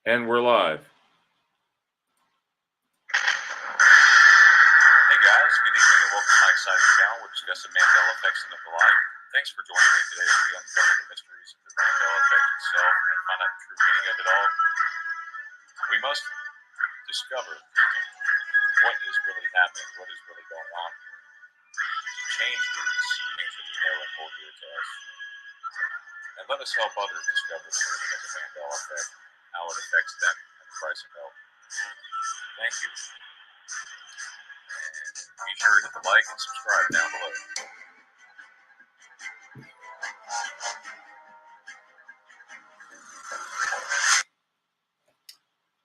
And we're live. Hey guys, good evening and welcome to my exciting channel. We're discussing Mandela effects and the like. Thanks for joining me today as we uncover the mysteries of the Mandela effect itself and find out the true meaning of it all. We must discover what is really happening, what is really going on to change these things that we know and hold dear to us. And let us help others discover the meaning of the Mandela effect, how it affects them, and the price of help. Thank you. And be sure to hit the like and subscribe down below.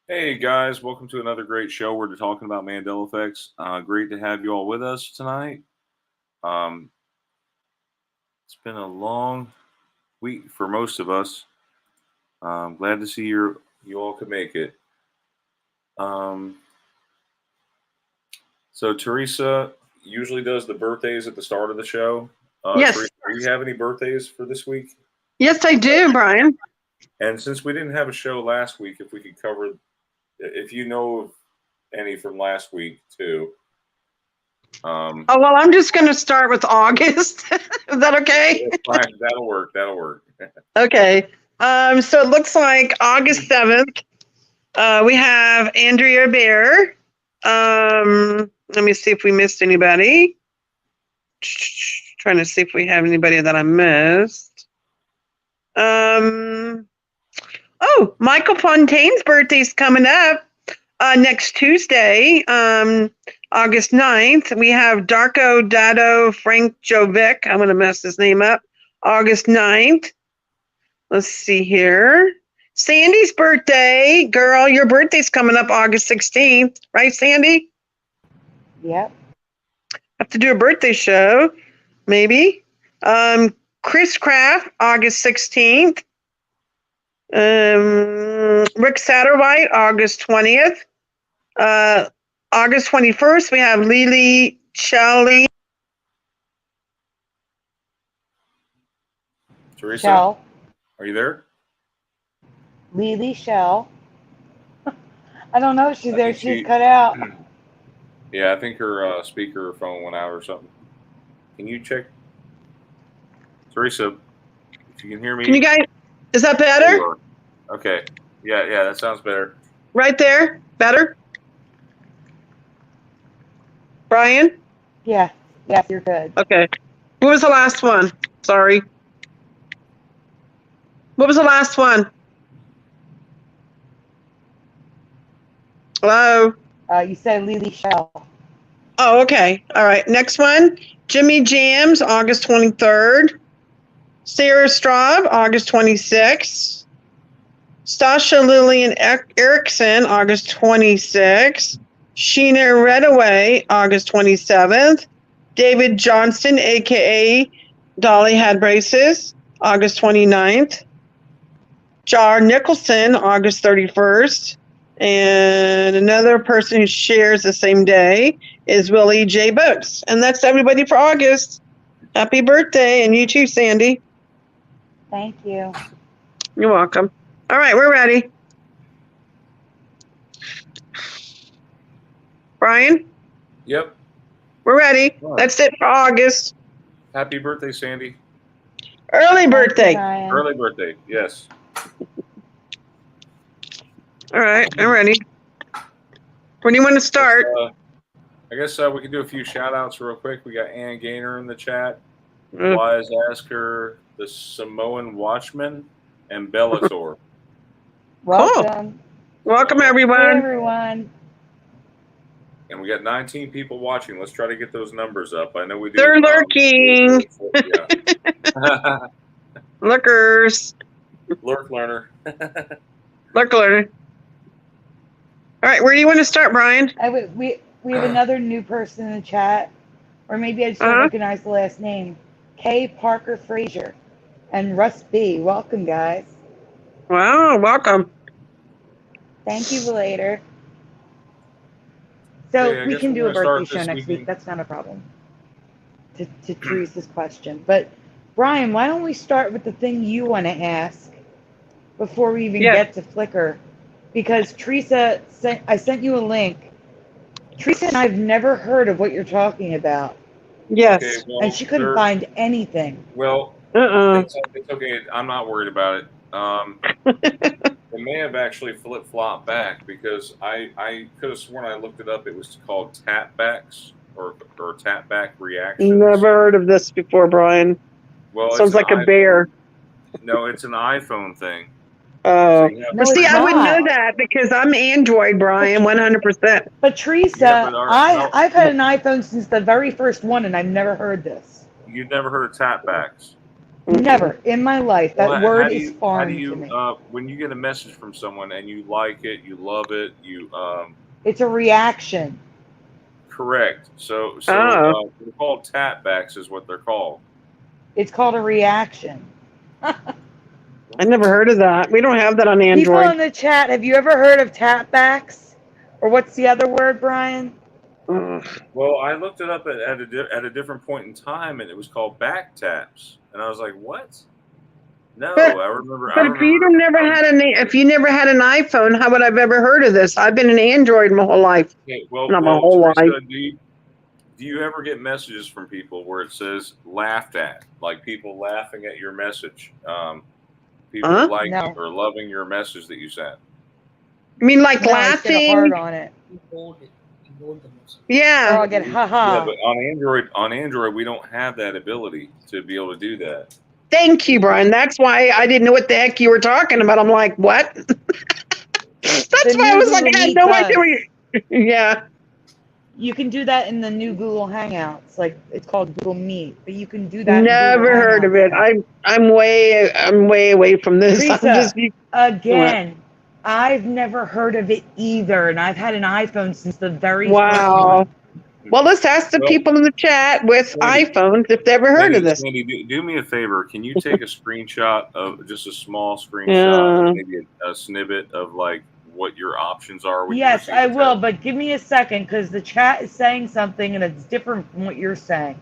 Hey guys, welcome to another great show. We're talking about Mandela effects. Great to have you all with us tonight. It's been a long week for most of us. Glad to see you all could make it. So Teresa usually does the birthdays at the start of the show. Yes. Teresa, do you have any birthdays for this week? Yes, I do, Brian. And since we didn't have a show last week, if we could cover, if you know of any from last week too. Oh, well, I'm just going to start with August. Is that okay? Fine. That'll work. Okay. So it looks like August 7th, we have Andrea Bear. Let me see if we missed anybody. Trying to see if we have anybody that I missed. Oh, Michael Fontaine's birthday's coming up next Tuesday, August 9th. We have Darko Dado Frank Jovic. I'm going to mess his name up. August 9th. Let's see here. Sandy's birthday. Girl, your birthday's coming up August 16th. Right, Sandy? Yep. Have to do a birthday show, maybe. Chris Kraft, August 16th. Rick Satterwhite, August 20th. August 21st, we have Lily Shelley. Teresa, Shell. are you there? Lily Shell. I don't know if she's there. think She's cut out. Yeah, I think her speaker phone went out or something. Can you check? Teresa, if you can hear me. Can you guys, is that better? Okay. Yeah, that sounds better. Right there? Better? Brian? Yeah. Yes, you're good. Okay. What was the last one? Sorry. What was the last one? Hello? You said Lily Shell. Oh, okay. All right. Next one. Jimmy Jams, August 23rd. Sarah Straub, August 26th. Stasha Lillian Erickson, August 26th. Sheena Redaway, August 27th. David Johnston, a.k.a. Dolly Had Braces, August 29th. Jar Nicholson, August 31st. And another person who shares the same day is Willie J. Boats. And that's everybody for August. Happy birthday, and you too, Sandy. Thank you. You're welcome. All right, we're ready. Brian? Yep. We're ready. Right. That's it for August. Happy birthday, Sandy. Early birthday. Thank you, Early birthday, yes. All right, I'm ready. When do you want to start? I guess we can do a few shout outs real quick. We got Ann Gaynor in the chat. Wise Asker, the Samoan Watchman, and Bellator. Welcome. Welcome, Hey, everyone. everyone. And we got 19 people watching. Let's try to get those numbers up. I know we do. They're lurking. Yeah. Lookers. Lurk learner. Lurk learner. All right, where do you want to start, Brian? We have another new person in the chat, or maybe I just don't recognize the last name. Kay Parker Frazier and Russ B. Welcome, guys. Wow, welcome. Thank you later. So Okay, we can do a birthday show next evening. week. That's not a problem. To Teresa's question. But Brian, why don't we start with the thing you want to ask before we even get to Flickr? because I sent you a link. Teresa and I've never heard of what you're talking about, Okay, Yes. well, and she couldn't find anything. Well, Uh-uh. it's okay. I'm not worried about it. It may have actually flip-flopped back because I could have sworn I looked it up. It was called tapbacks or tapback reactions. Never heard of this before, Brian. Well, it's Sounds an like a iPhone. bear. No, it's an iPhone thing. Oh. you have No, See, it's I wouldn't know not. that because I'm Android, Brian, 100%. But Teresa, Yeah, but I've had an iPhone since the very first one, and I've never heard this. you've never heard of tapbacks. Never in my life. Well, That word is foreign to me. When you get a message from someone and you like it, you love it, It's a reaction. correct. So Oh. they're called tapbacks is what they're called. It's called a reaction. I never heard of that. We don't have that on People Android. in the chat, have you ever heard of tapbacks? Or what's the other word, Brian? Ugh. Well, I looked it up at a different point in time, and it was called back taps, and I was like, "What?" No, But- I remember. But if you never had an iPhone, how would I've ever heard of this? I've been an Android my whole life. Okay, well, Not my whole Teresa, life. do you ever get messages from people where it says "laughed at," like people laughing at your message, people Huh? liking No. or loving your message that you sent? I mean, like No, I just get a heart laughing? on it. You hold it. You hold the message. Or Yeah. I'll get Yeah, haha. but on Android, we don't have that ability to be able to do that. Thank you, Brian. That's why I didn't know what the heck you were talking about. I'm like, what? That's The why I new was like, Google I had Meet no idea does. what you. Yeah. You can do that in the new Google Hangouts. Like, it's called Google Meet, but you can do that in Never Google heard of it. Hangouts. I'm way away from this. I'm Teresa, just again, I've never heard of it either, and I've had an iPhone since the very first wow. one. Well, let's ask the Well, people in the chat with Sandy, iPhones if they ever heard of this. Sandy, do me a favor. Can you take a screenshot of just a small screenshot, of maybe a snippet of like what your options are? When Yes, you I receive a will, text? but give me a second because the chat is saying something and it's different from what you're saying.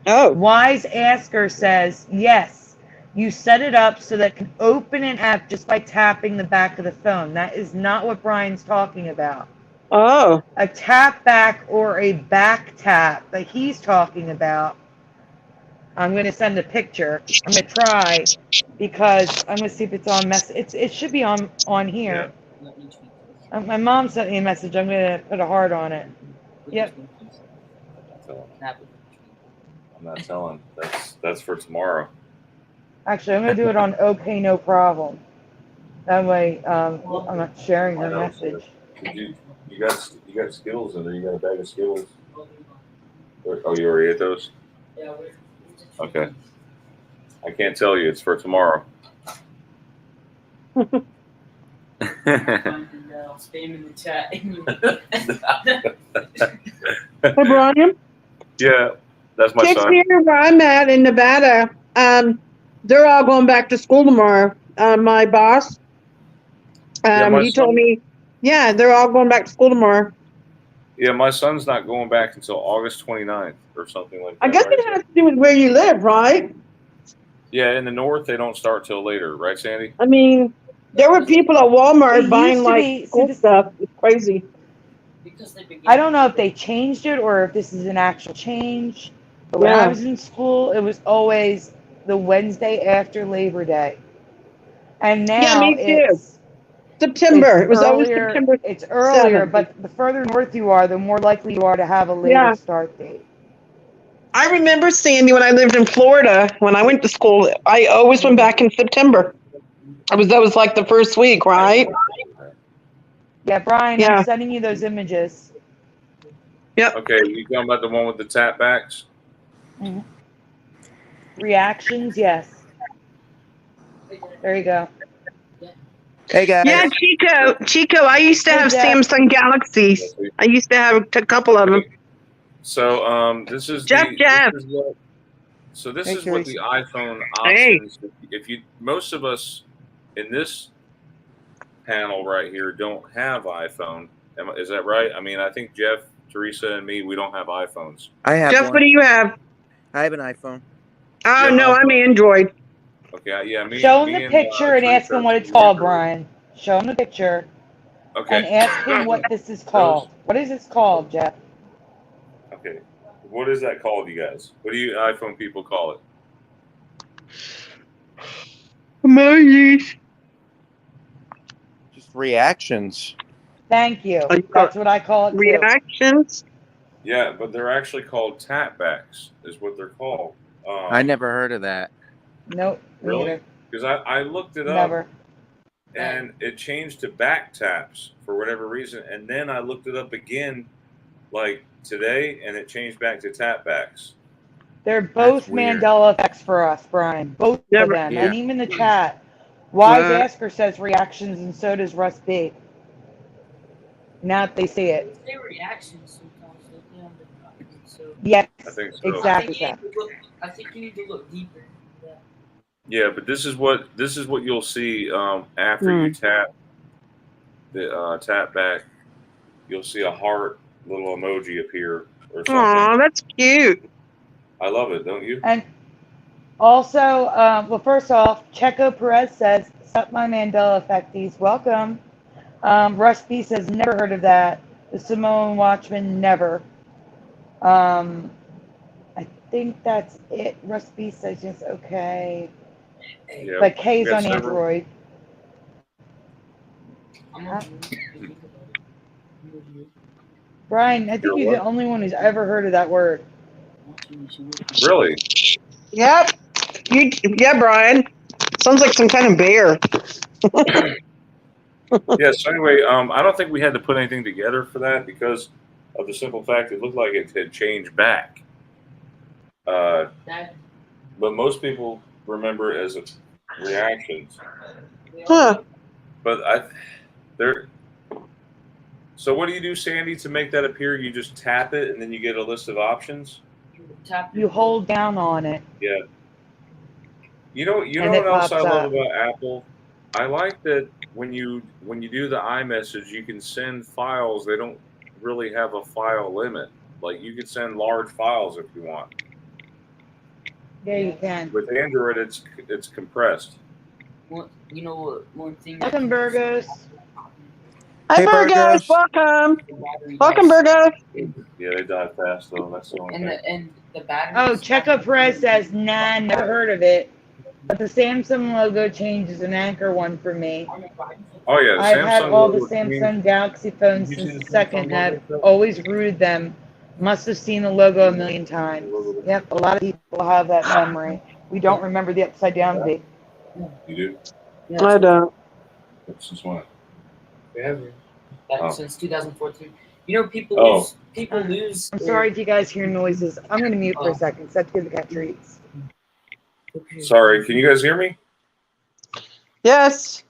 Oh. Wise Asker says, yes, you set it up so that it can open an app just by tapping the back of the phone. That is not what Brian's talking about. Oh. A tap back or a back tap that he's talking about. I'm going to send a picture. I'm going to try because I'm going to see if it's on it should be on here. Let me tweet this. My mom sent me a message. I'm going to put a heart on it. Yep. Snap it. I'm not telling. That's for tomorrow. Actually, I'm going to do it on OK No Problem. That way, I'm not sharing her message. You got Skittles in there. You got a bag of Skittles. Oh, you already ate those? Yeah, Okay. I can't tell you. It's for tomorrow. I'll spam in the chat. Hey, Brian. Yeah, that's my Kids son. here where I'm at in Nevada, they're all going back to school tomorrow. My boss, my he son- told me, yeah, they're all going back to school tomorrow. Yeah, my son's not going back until August 29th or something like that. I guess right? it has to do with where you live, right? Yeah, in the north, they don't start till later, right, Sandy? I mean, there were people at It Walmart used buying to like be- school stuff. It's crazy. Because they began. I don't know if they changed it or if this is an actual change. But when Yeah. I was in school, it was always the Wednesday after Labor Day. And now me too. it's September. It was always earlier. September. It's earlier, 7th. but the further north you are, the more likely you are to have a later Yeah. start date. I remember, Sandy, when I lived in Florida, when I went to school, I always went back in September. That was like the first week, right? Yeah, Brian, Yeah. I'm sending you those images. Okay, you talking about the one with the tap backs? Reactions, yes. There you go. Hey guys. Yeah, Chico, I used to Hey, have Jeff. Samsung Galaxies. I used to have a couple of them. So this is Jeff. This is Hey, what the iPhone Hey. options. If you, most of us in this panel right here don't have iPhone. Is that right? I mean, I think Jeff, Teresa, and me, we don't have iPhones. I have Jeff, one. what do you have? I have an iPhone. Oh, Yeah, no, I'm Android. Okay, yeah. Show him the and, picture and ask Teresa him what are it's called, Android. Brian. Show him the picture Okay. and ask him what this is called. What is this called, Jeff? Okay. What is that called, you guys? What do you iPhone people call it? Emojis. Just reactions. Thank you. Oh, you call That's what I call it too. Reactions. Yeah, but they're actually called tapbacks, is what they're called. I never heard of that. Nope. Really? Because I looked it up Never. and it changed to back taps for whatever reason, and then I looked it up again, like today, and it changed back to tapbacks. They're both That's weird. Mandela effects for us, Brian. Both Yeah, of them. yeah. And even the chat. Wise Right. Asker says reactions, and so does Russ B. Now that they see it. They reactions sometimes, don't they, on the document, so Yes, I think so. exactly. I think you need to look deeper into that. Yeah, but this is what you'll see after you tap the tap back. You'll see a heart little emoji appear or something. Aw, that's cute. I love it, don't you? And also, well, first off, Checo Perez says, "Sup my Mandela effecties, welcome." Russ B says, "Never heard of that." The Samoan Watchman, never. I think that's it. Russ B says, "Yes, okay." Yeah. But K's we got on several. Android. I'm on you. Brian, I think You're you're the what? only one who's ever heard of that word. Really? Yep. Yeah, Brian. Sounds like some kind of bear. Yeah. So anyway, I don't think we had to put anything together for that because of the simple fact it looked like it had changed back. But most people remember it as reactions. Huh. But there. So what do you do, Sandy, to make that appear? You just tap it and then you get a list of options. You hold down on it. Yeah. You know And what it else I pops love up. about Apple? I like that when you do the iMessage, you can send files. They don't really have a file limit. Like you can send large files if you want. Yeah, you can. With Android, it's compressed. One, you know what? One thing. Welcome, Burgos. Hi, Hey, Burgos. Burgos. Welcome. Welcome, Burgos. Yeah, they die fast though. That's the only thing. And the battery. Oh, Checo Perez says, "Nah, never heard of it." But the Samsung logo changes an anchor one for me. Oh yeah, the I've Samsung had all the logo changed. Samsung Galaxy phones Did you see since the the second, Samsung and logo? I've always rooted them. Must have seen the logo a million times. Yep, a lot of people have that memory. We don't remember the upside down V. You do? Yeah, I don't. Since when? forever. Back since 2014. You know, people lose. I'm sorry if you guys hear noises. I'm going to mute for a second. So I have to give the cat treats. Sorry, can you guys hear me? Yes.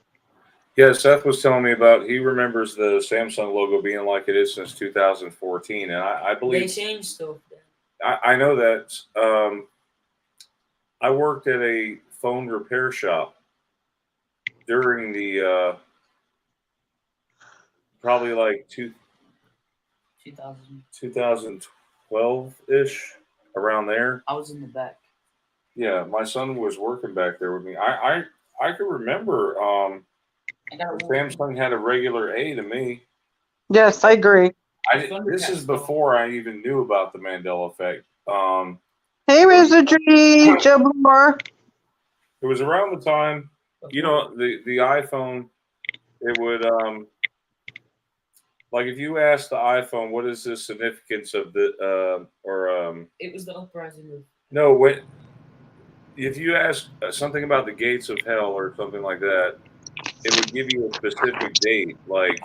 Yeah, Seth was telling me about he remembers the Samsung logo being like it is since 2014, and I believe They changed stuff. I know that. I worked at a phone repair shop during the probably like 2012-ish, around there. I was in the back. Yeah, my son was working back there with me. I can remember Samsung had a regular A to me. Yes, I agree. This is before I even knew about the Mandela effect. Hey, Wizardry, Joe Blore. It was around the time, you know, the iPhone. It would like if you asked the iPhone, what is the significance of the it was the uprising of. No, when if you ask something about the gates of hell or something like that, it would give you a specific date, like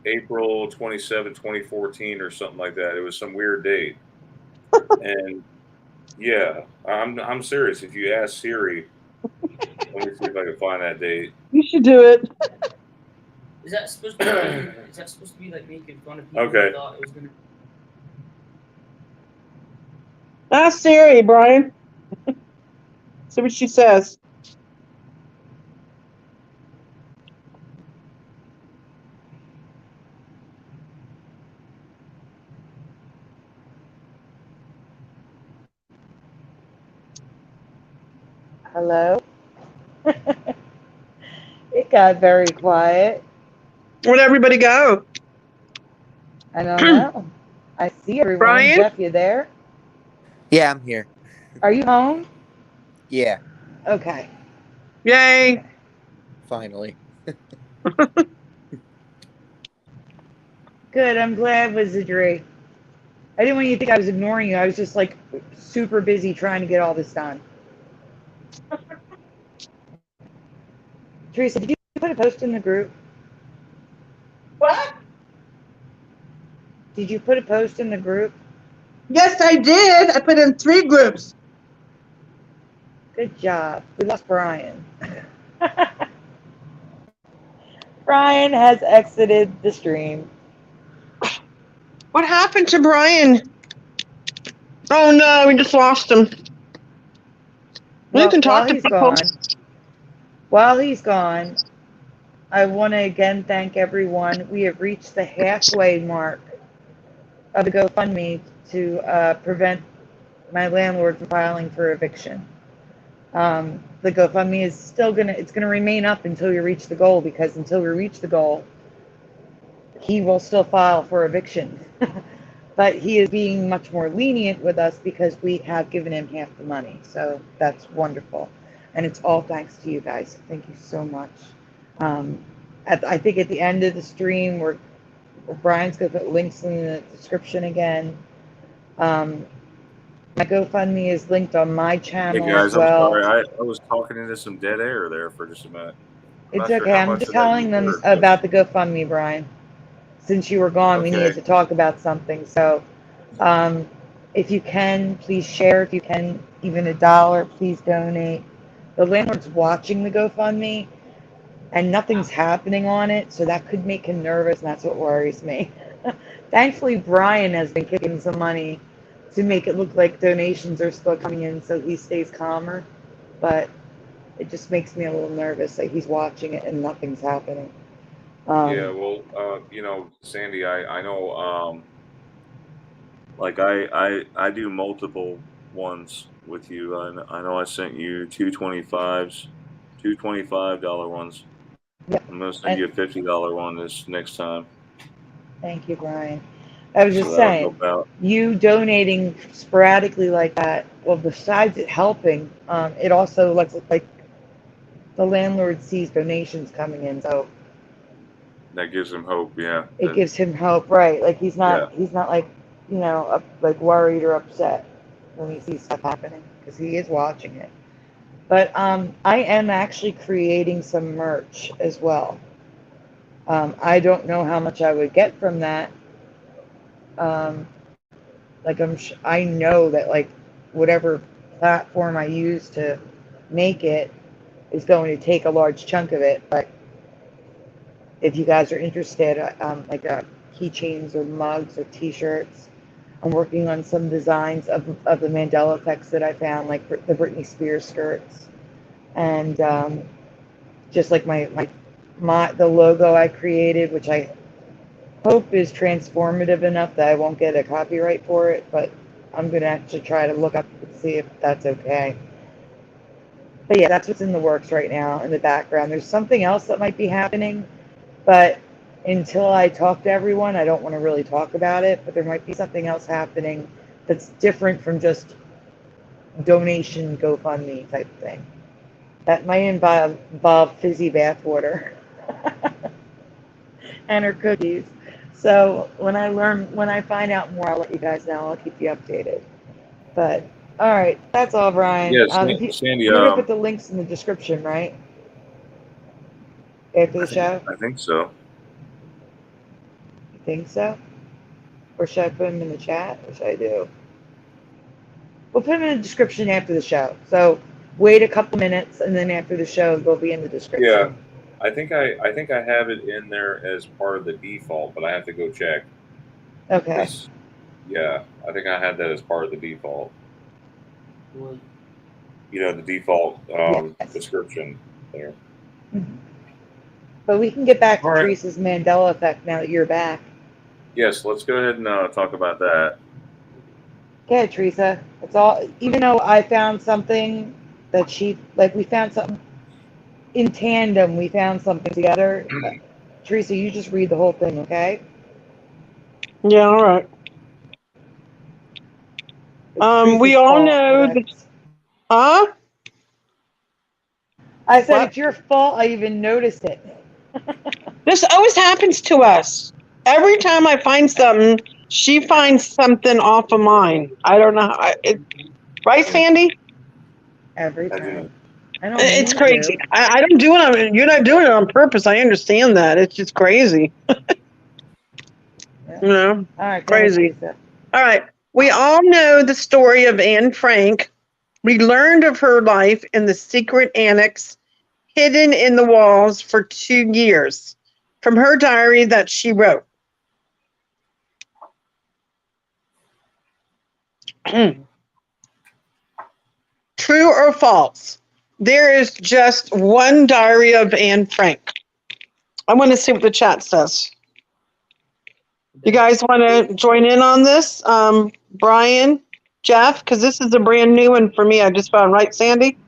April 27, 2014 or something like that. It was some weird date. And yeah, I'm serious. If you ask Siri, let me see if I can find that date. You should do it. Is that supposed to be like making fun of people? Okay. Who thought it was gonna... Ask Siri, Brian. See what she says. Hello? It got very quiet. Where'd everybody go? I don't know. I see everyone. Brian? Jeff, you there? Yeah, I'm here. Are you home? Yeah, Okay. Yay. finally. Good. I'm glad, Wizardry. I didn't want you to think I was ignoring you. I was just like super busy trying to get all this done. Teresa, did you put a post in the group? What? Did you put a post in the group? Yes, I did. I put in 3 groups. Good job. We lost Brian. Brian has exited the stream. What happened to Brian? Oh no, we just lost him. Well, you can talk to people. While he's gone, I want to again thank everyone. We have reached the halfway mark of the GoFundMe to prevent my landlord from filing for eviction. The GoFundMe is still it's gonna remain up until we reach the goal, because until we reach the goal, he will still file for eviction. But he is being much more lenient with us because we have given him half the money. So that's wonderful. And it's all thanks to you guys. Thank you so much. I think at the end of the stream, Brian's going to put links in the description again. My GoFundMe is linked on my channel Hey guys, as well. I'm sorry. I was talking into some dead air there for just a minute. It's okay. I'm just telling them about the GoFundMe, Brian. Since you were gone, we needed to talk about something. So if you can, please share. If you can, even $1, please donate. The landlord's watching the GoFundMe, and nothing's happening on it, so that could make him nervous, and that's what worries me. Thankfully, Brian has been kicking some money to make it look like donations are still coming in, so he stays calmer. But it just makes me a little nervous that he's watching it and nothing's happening. Yeah, well, Sandy, I know, like I do multiple ones with you. I know I sent you two $25 ones. Yep. I'm gonna send you a $50 one this next time. Thank you, Brian. I was just saying, you donating sporadically like that, well, besides it helping, it also looks like the landlord sees donations coming in, so that gives him hope. Yeah, it gives him hope, right? Like he's not like, like worried or upset when he sees stuff happening, because he is watching it. But I am actually creating some merch as well. I don't know how much I would get from that. Like I know that like whatever platform I use to make it is going to take a large chunk of it. But if you guys are interested, like keychains or mugs or T-shirts, I'm working on some designs of the Mandela effects that I found, like the Britney Spears skirts, and just like the logo I created, which I hope is transformative enough that I won't get a copyright for it, but I'm going to actually try to look up and see if that's okay. But yeah, that's what's in the works right now in the background. There's something else that might be happening, but until I talk to everyone, I don't want to really talk about it, but there might be something else happening that's different from just donation GoFundMe type thing. That might involve fizzy bathwater and her cookies. So when I find out more, I'll let you guys know. I'll keep you updated. But all right, that's all, Brian. Yeah, Sandy, you're gonna put the links in the description, right? After the show? I think so. You think so? Or should I put them in the chat? What should I do? We'll put them in the description after the show. So wait a couple minutes, and then after the show, they'll be in the description. Yeah. I think I have it in there as part of the default, but I have to go check. Okay. Yeah, I think I had that as part of the default. What? The default description there. Mm-hmm. But we can get back to Teresa's Mandela effect now that you're back. Yes, let's go ahead and talk about that. Okay, Teresa. It's all. Even though I found something that we found something in tandem. We found something together. Teresa, you just read the whole thing, okay? Yeah, all right. It's We Teresa's all fault, know that. correct? Huh? I said What? it's your fault. I even noticed it. This always happens to us. Every time I find something, she finds something off of mine. I don't know. Right, Sandy? Every I do. time. I don't It's mean crazy. to. I don't do it on. You're not doing it on purpose. I understand that. It's just crazy. Yeah. You know, All right, go ahead, crazy. Teresa. All right. We all know the story of Anne Frank. We learned of her life in the secret annex hidden in the walls for 2 years from her diary that she wrote. True or false? There is just one diary of Anne Frank. I want to see what the chat says. You guys want to join in on this? Brian, Jeff, because this is a brand new one for me. I just found, right, Sandy?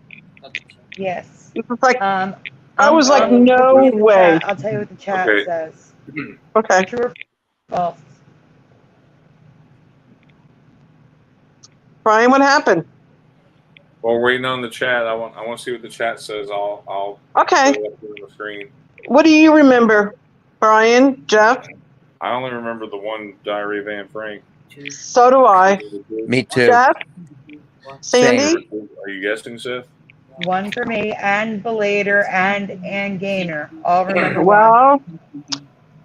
Yes. This is like, I I was like, will no read the way. chat. I'll tell you what the chat Okay. says. Okay. True or false? Brian, what happened? Well, we're waiting on the chat. I want to see what the chat says. I'll Okay. throw it up here on the screen. What do you remember, Brian, Jeff? I only remember the one Diary of Anne Frank. So do I. Me too. Jeff? Sandy? Are you guessing, Seth? One for me, and Belater and Ann Gaynor. All remember one. Well,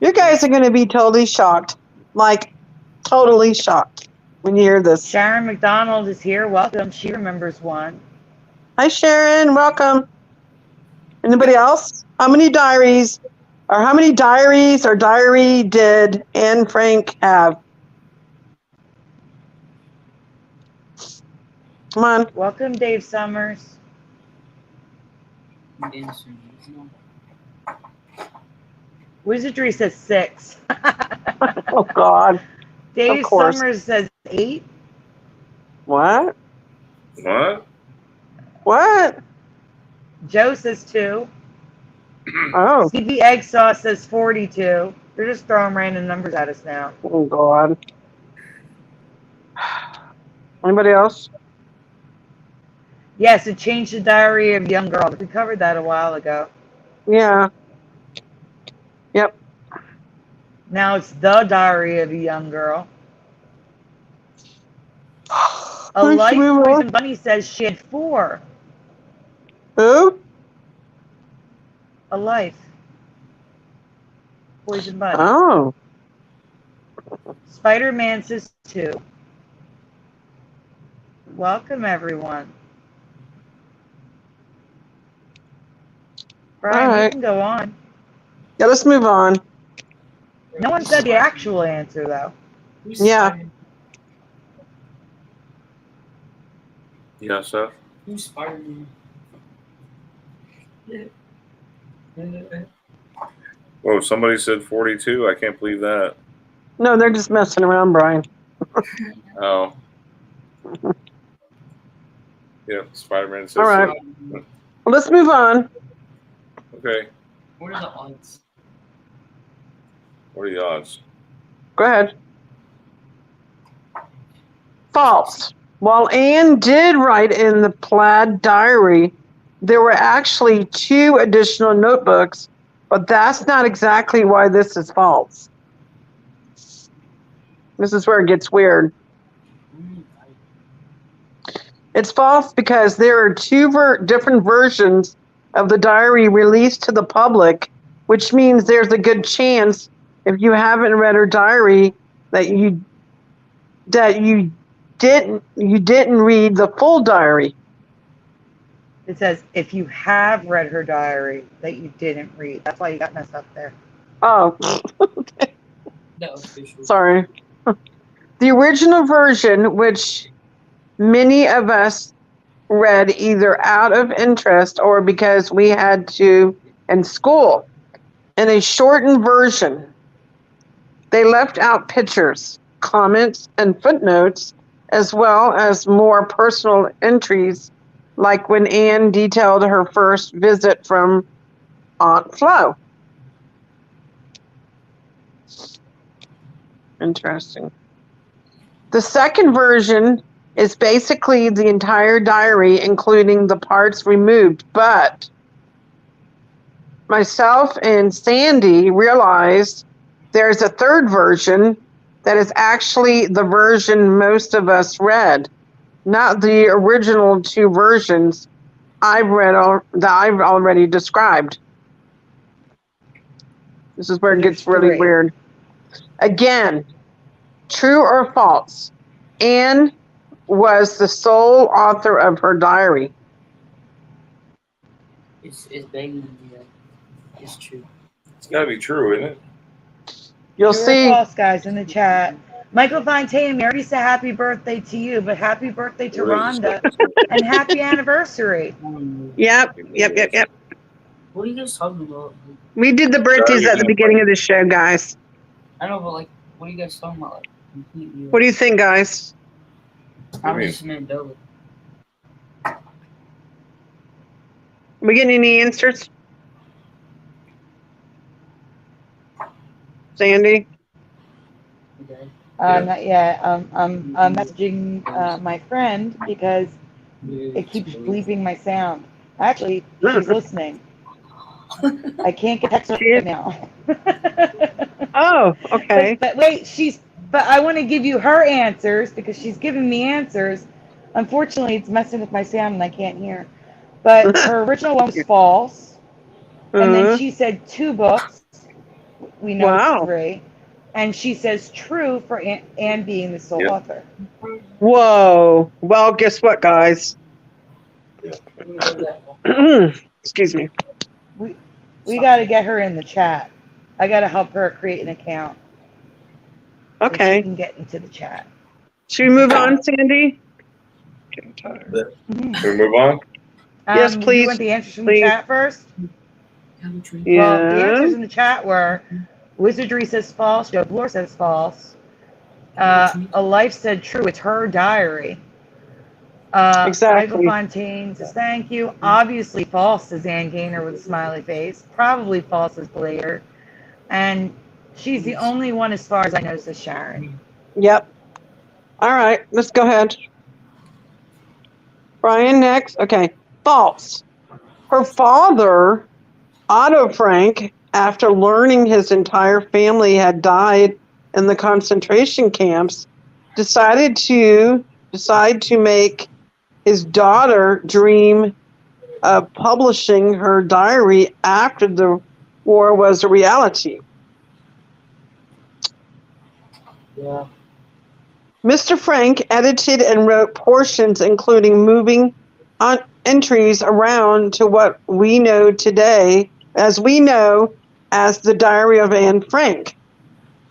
you guys are going to be totally shocked. Like, totally shocked when you hear this. Sharon McDonald is here. Welcome. She remembers one. Hi, Sharon. Welcome. Anybody else? How many diaries or diary did Anne Frank have? Come on. Welcome, Dave Summers. Wizardry says 6. Oh, God. Dave Of course. Summers says 8. What? What? What? Joe says 2. Oh. Stevie Egg Sauce says 42. They're just throwing random numbers at us now. Oh, God. Anybody else? Yes, it changed the diary of a young girl. We covered that a while ago. Yeah. Yep. Now it's the diary of a young girl. A life poison bunny says she had 4. Who? A life poison bunny. Oh. Spider-Man says 2. Welcome, everyone. Brian, All right. you can go on. Yeah, let's move on. No one said the actual answer, though. Yeah. Yeah, Seth? Who's Spider-Man? Whoa, somebody said 42. I can't believe that. No, they're just messing around, Brian. Oh. Yeah, Spider-Man says All right. so. Well, let's move on. Okay. What are the odds? What are the odds? Go ahead. False. While Anne did write in the plaid diary, there were actually 2 additional notebooks, but that's not exactly why this is false. This is where it gets weird. It's false because there are 2 different versions of the diary released to the public, which means there's a good chance if you haven't read her diary that you didn't read the full diary. It says, if you have read her diary that you didn't read. That's why you got messed up there. Oh, That official. sorry. The original version, which many of us read either out of interest or because we had to in school. In a shortened version, they left out pictures, comments, and footnotes, as well as more personal entries, like when Anne detailed her first visit from Aunt Flo. Interesting. The second version is basically the entire diary, including the parts removed. But myself and Sandy realized there's a third version that is actually the version most of us read, not the original two versions I've read that I've already described. This is where it gets really weird. Again, true or false? Anne was the sole author of her diary. It's begging me. It's true. It's got to be true, isn't it? You'll True see. or false, guys, in the chat. Michael Fontaine, we already said happy birthday to you, but happy birthday to Rhonda and happy anniversary. Yep. What are you guys talking about? We did the birthdays at the beginning of the show, guys. I know, but like, what are you guys talking about? Like, completely. What do you think, guys? I'm just Mandela. We getting any answers? Sandy? Okay. Not yet. I'm messaging my friend because it keeps bleeping my sound. Actually, she's listening. I can't get text right now. Oh, okay. But wait, but I want to give you her answers because she's giving me answers. Unfortunately, it's messing with my sound and I can't hear. But her original one was false. And then she said 2 books. We know it's 3. And she says true for Anne being the sole author. Whoa. Well, guess what, guys? Excuse me. We got to get her in the chat. I got to help her create an account. Okay. So she can get into the chat. Should we move on, Sandy? Can we move on? Yes, please. You want the answers from the chat first? Yeah. Well, the answers in the chat were Wizardry says false, Joe Blore says false. A Life said true. It's her diary. Exactly. Michael Fontaine says thank you. Obviously false, says Ann Gaynor with a smiley face. Probably false, says Blair. And she's the only one, as far as I know, says Sharon. Yep. All right, let's go ahead. Brian next. Okay. False. Her father, Otto Frank, after learning his entire family had died in the concentration camps, decided to make his daughter dream of publishing her diary after the war was a reality. Yeah. Mr. Frank edited and wrote portions, including moving entries around to what we know today as the Diary of Anne Frank.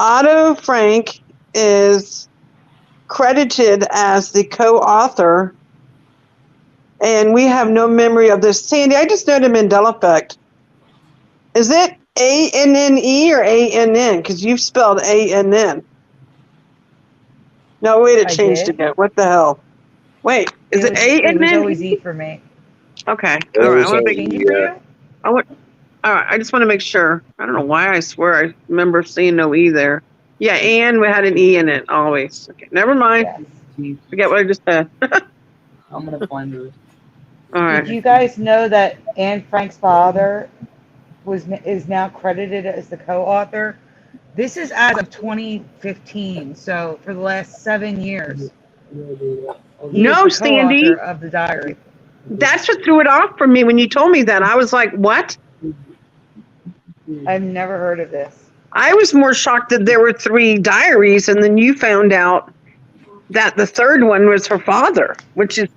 Otto Frank is credited as the co-author, and we have no memory of this. Sandy, I just noted Mandela effect. Is it A-N-N-E or A-N-N? Because you've spelled A-N-N. No, wait, it changed again. What the hell? Wait, is it A-N-N? It was always E for me. Okay. All right. I want to Change it for you? all right. I just want to make sure. I don't know why I swear I remember seeing no E there. Yeah, and we had an E in it always. Okay, never mind. Yes. Forget what I just said. I'm gonna find her. All right. Did you guys know that Anne Frank's father is now credited as the co-author? This is as of 2015, so for the last 7 years. He No, is the Sandy. co-author of the diary. That's what threw it off for me when you told me that. I was like, what? I've never heard of this. I was more shocked that there were 3 diaries, and then you found out that the third one was her father, which is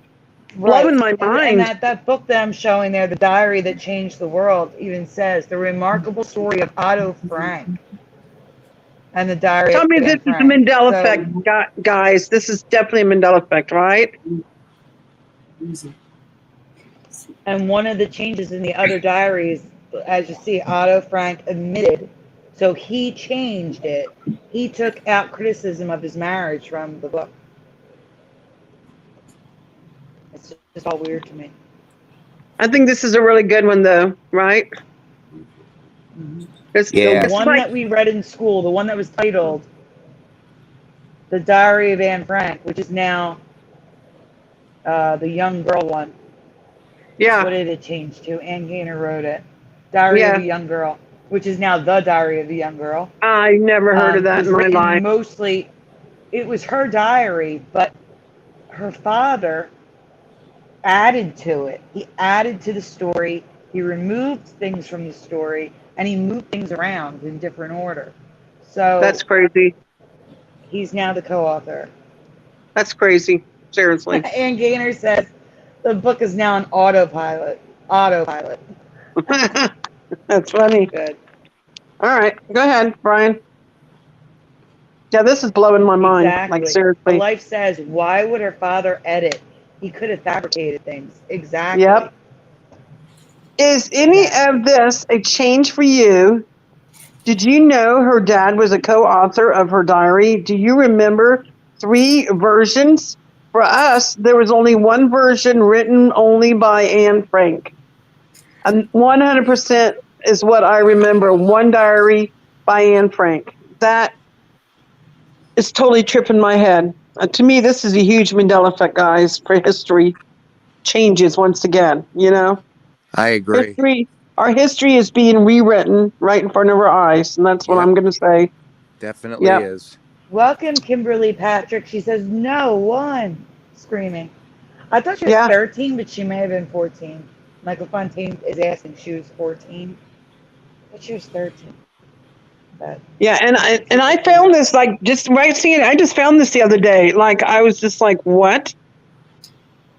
blowing my mind. And that book that I'm showing there, The Diary That Changed the World, even says the remarkable story of Otto Frank and the diary. Tell me this is the Mandela effect, guys. This is definitely a Mandela effect, right? And one of the changes in the other diaries, as you see, Otto Frank admitted, so he changed it. He took out criticism of his marriage from the book. It's just all weird to me. I think this is a really good one, though, right? Mm-hmm. Yeah. The one that we read in school, the one that was titled the Diary of Anne Frank, which is now the young girl one. Yeah. What did it change to? Ann Gaynor wrote it. Diary Yeah. of a Young Girl, which is now the Diary of a Young Girl. I never heard of that was in my written life. mostly, it was her diary, but her father added to it. He added to the story. He removed things from the story, and he moved things around in different order. So That's crazy. he's now the co-author. That's crazy. Seriously. Ann Gaynor says the book is now an autopilot. Autopilot. That's funny. Good. All right. Go ahead, Brian. Yeah, this is blowing my mind. Exactly. Like, seriously. Life says, why would her father edit? He could have fabricated things. Exactly. Yep. Is any of this a change for you? Did you know her dad was a co-author of her diary? Do you remember 3 versions? For us, there was only one version written only by Anne Frank. And 100% is what I remember. One diary by Anne Frank. That is totally tripping my head. To me, this is a huge Mandela effect, guys, for history changes once again, you know? I agree. Our history is being rewritten right in front of our eyes, and that's what Yep. I'm going to say. Definitely Yep. is. Welcome, Kimberly Patrick. She says, no, 1, screaming. I thought she was Yeah. 13, but she may have been 14. Michael Fontaine is asking she was 14, but she was 13. But Yeah, and I found this like just right seeing it. I just found this the other day. Like I was just like, what?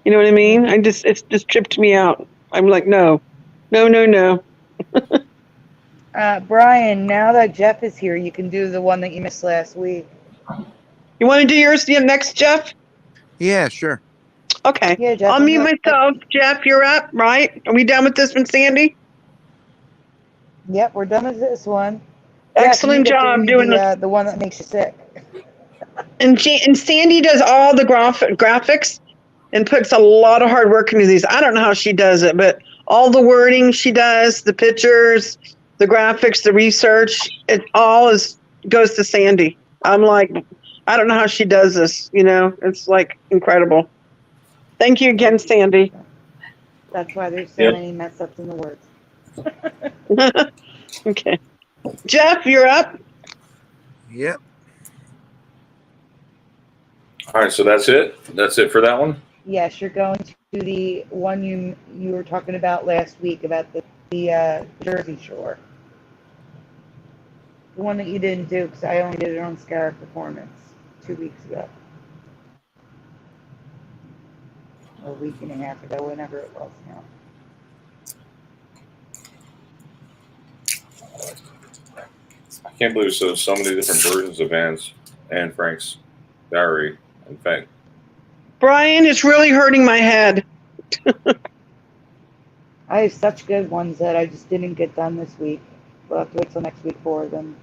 You know what I mean? It's just tripped me out. I'm like, no. Brian, now that Jeff is here, you can do the one that you missed last week. You want to do yours next, Jeff? Yeah, sure. Okay. Yeah, Jeff. I'll mute myself. Jeff, you're up, right? Are we done with this one, Sandy? Yep, we're done with this one. Excellent job doing the one that makes you sick. And Sandy does all the graphics and puts a lot of hard work into these. I don't know how she does it, but all the wording she does, the pictures, the graphics, the research, it all goes to Sandy. I'm like, I don't know how she does this. You know, it's like incredible. Thank you again, Sandy. That's why there's so many mess ups in the words. Okay. Jeff, you're up. Yep. All right, so that's it. That's it for that one. Yes, you're going to the one you were talking about last week about the Jersey Shore. The one that you didn't do because I only did it on Scarab Performance 2 weeks ago. Or a week and a half ago, whenever it was now. I can't believe there's so many different versions of Anne Frank's diary. In fact, Brian, it's really hurting my head. I have such good ones that I just didn't get done this week. We'll have to wait till next week for them.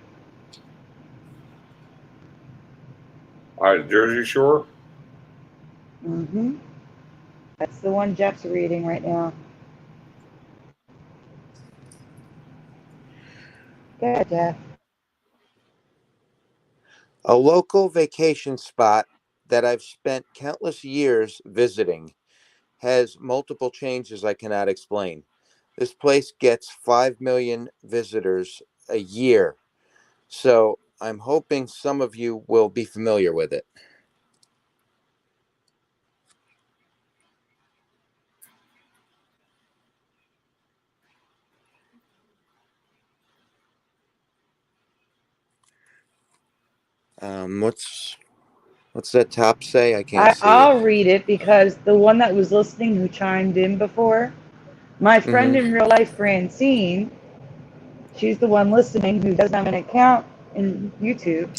all right, Jersey Shore. Mm-hmm. That's the one Jeff's reading right now. Go ahead, Jeff. A local vacation spot that I've spent countless years visiting has multiple changes I cannot explain. This place gets 5 million visitors a year. So I'm hoping some of you will be familiar with it. What's that top say? I can't see I'll it. read it because the one that was listening who chimed in before, my friend in real life, Francine, she's the one listening who doesn't have an account in YouTube,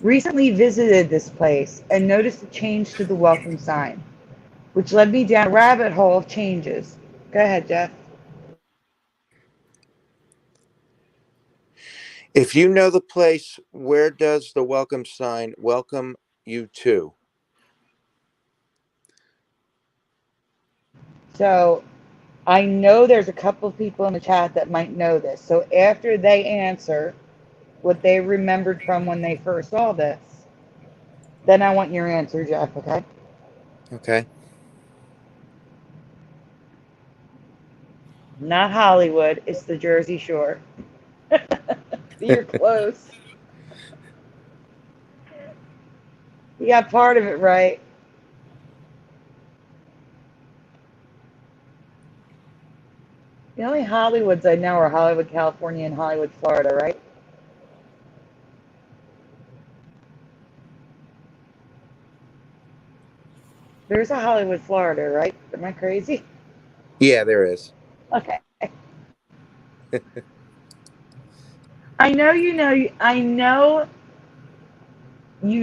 recently visited this place and noticed a change to the welcome sign, which led me down a rabbit hole of changes. Go ahead, Jeff. If you know the place, where does the welcome sign welcome you to? So I know there's a couple of people in the chat that might know this. So after they answer what they remembered from when they first saw this, Then I want your answer, Jeff, okay? Okay. Not Hollywood, it's the Jersey Shore. You're close. You got part of it right. The only Hollywoods I know are Hollywood, California, and Hollywood, Florida, right? There's a Hollywood, Florida, right? Am I crazy? Yeah, there is. Okay. I know you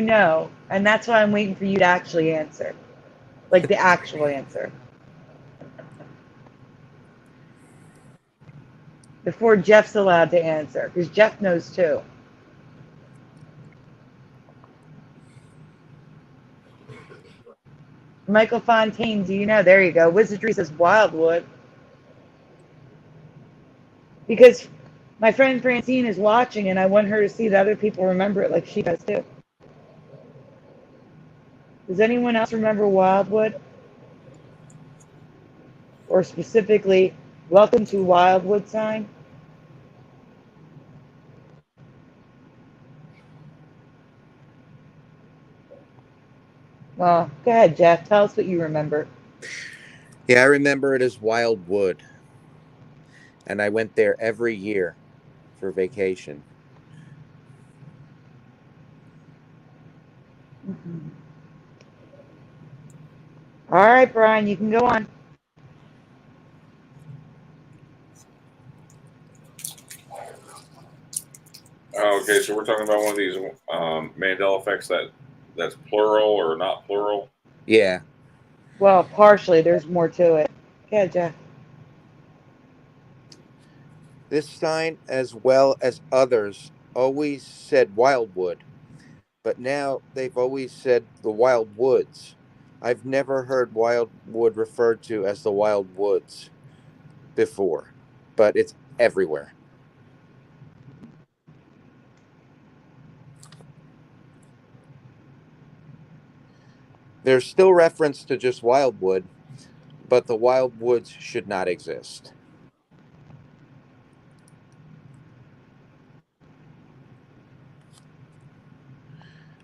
know, and that's why I'm waiting for you to actually answer. Like the actual answer. Before Jeff's allowed to answer, because Jeff knows too. Michael Fontaine, do you know? There you go. Wizardry says Wildwood. Because my friend Francine is watching, and I want her to see that other people remember it like she does too. Does anyone else remember Wildwood? Or specifically, Welcome to Wildwood sign? Well, go ahead, Jeff. Tell us what you remember. Yeah, I remember it as Wildwood. And I went there every year for vacation. Mm-hmm. All right, Brian, you can go on. Okay, so we're talking about one of these Mandela effects that's plural or not plural. Yeah. Well, partially. There's more to it. Go ahead, Jeff. This sign, as well as others, always said Wildwood, but now they've always said the Wild Woods. I've never heard Wildwood referred to as the Wild Woods before, but it's everywhere. There's still reference to just Wildwood, but the Wild Woods should not exist.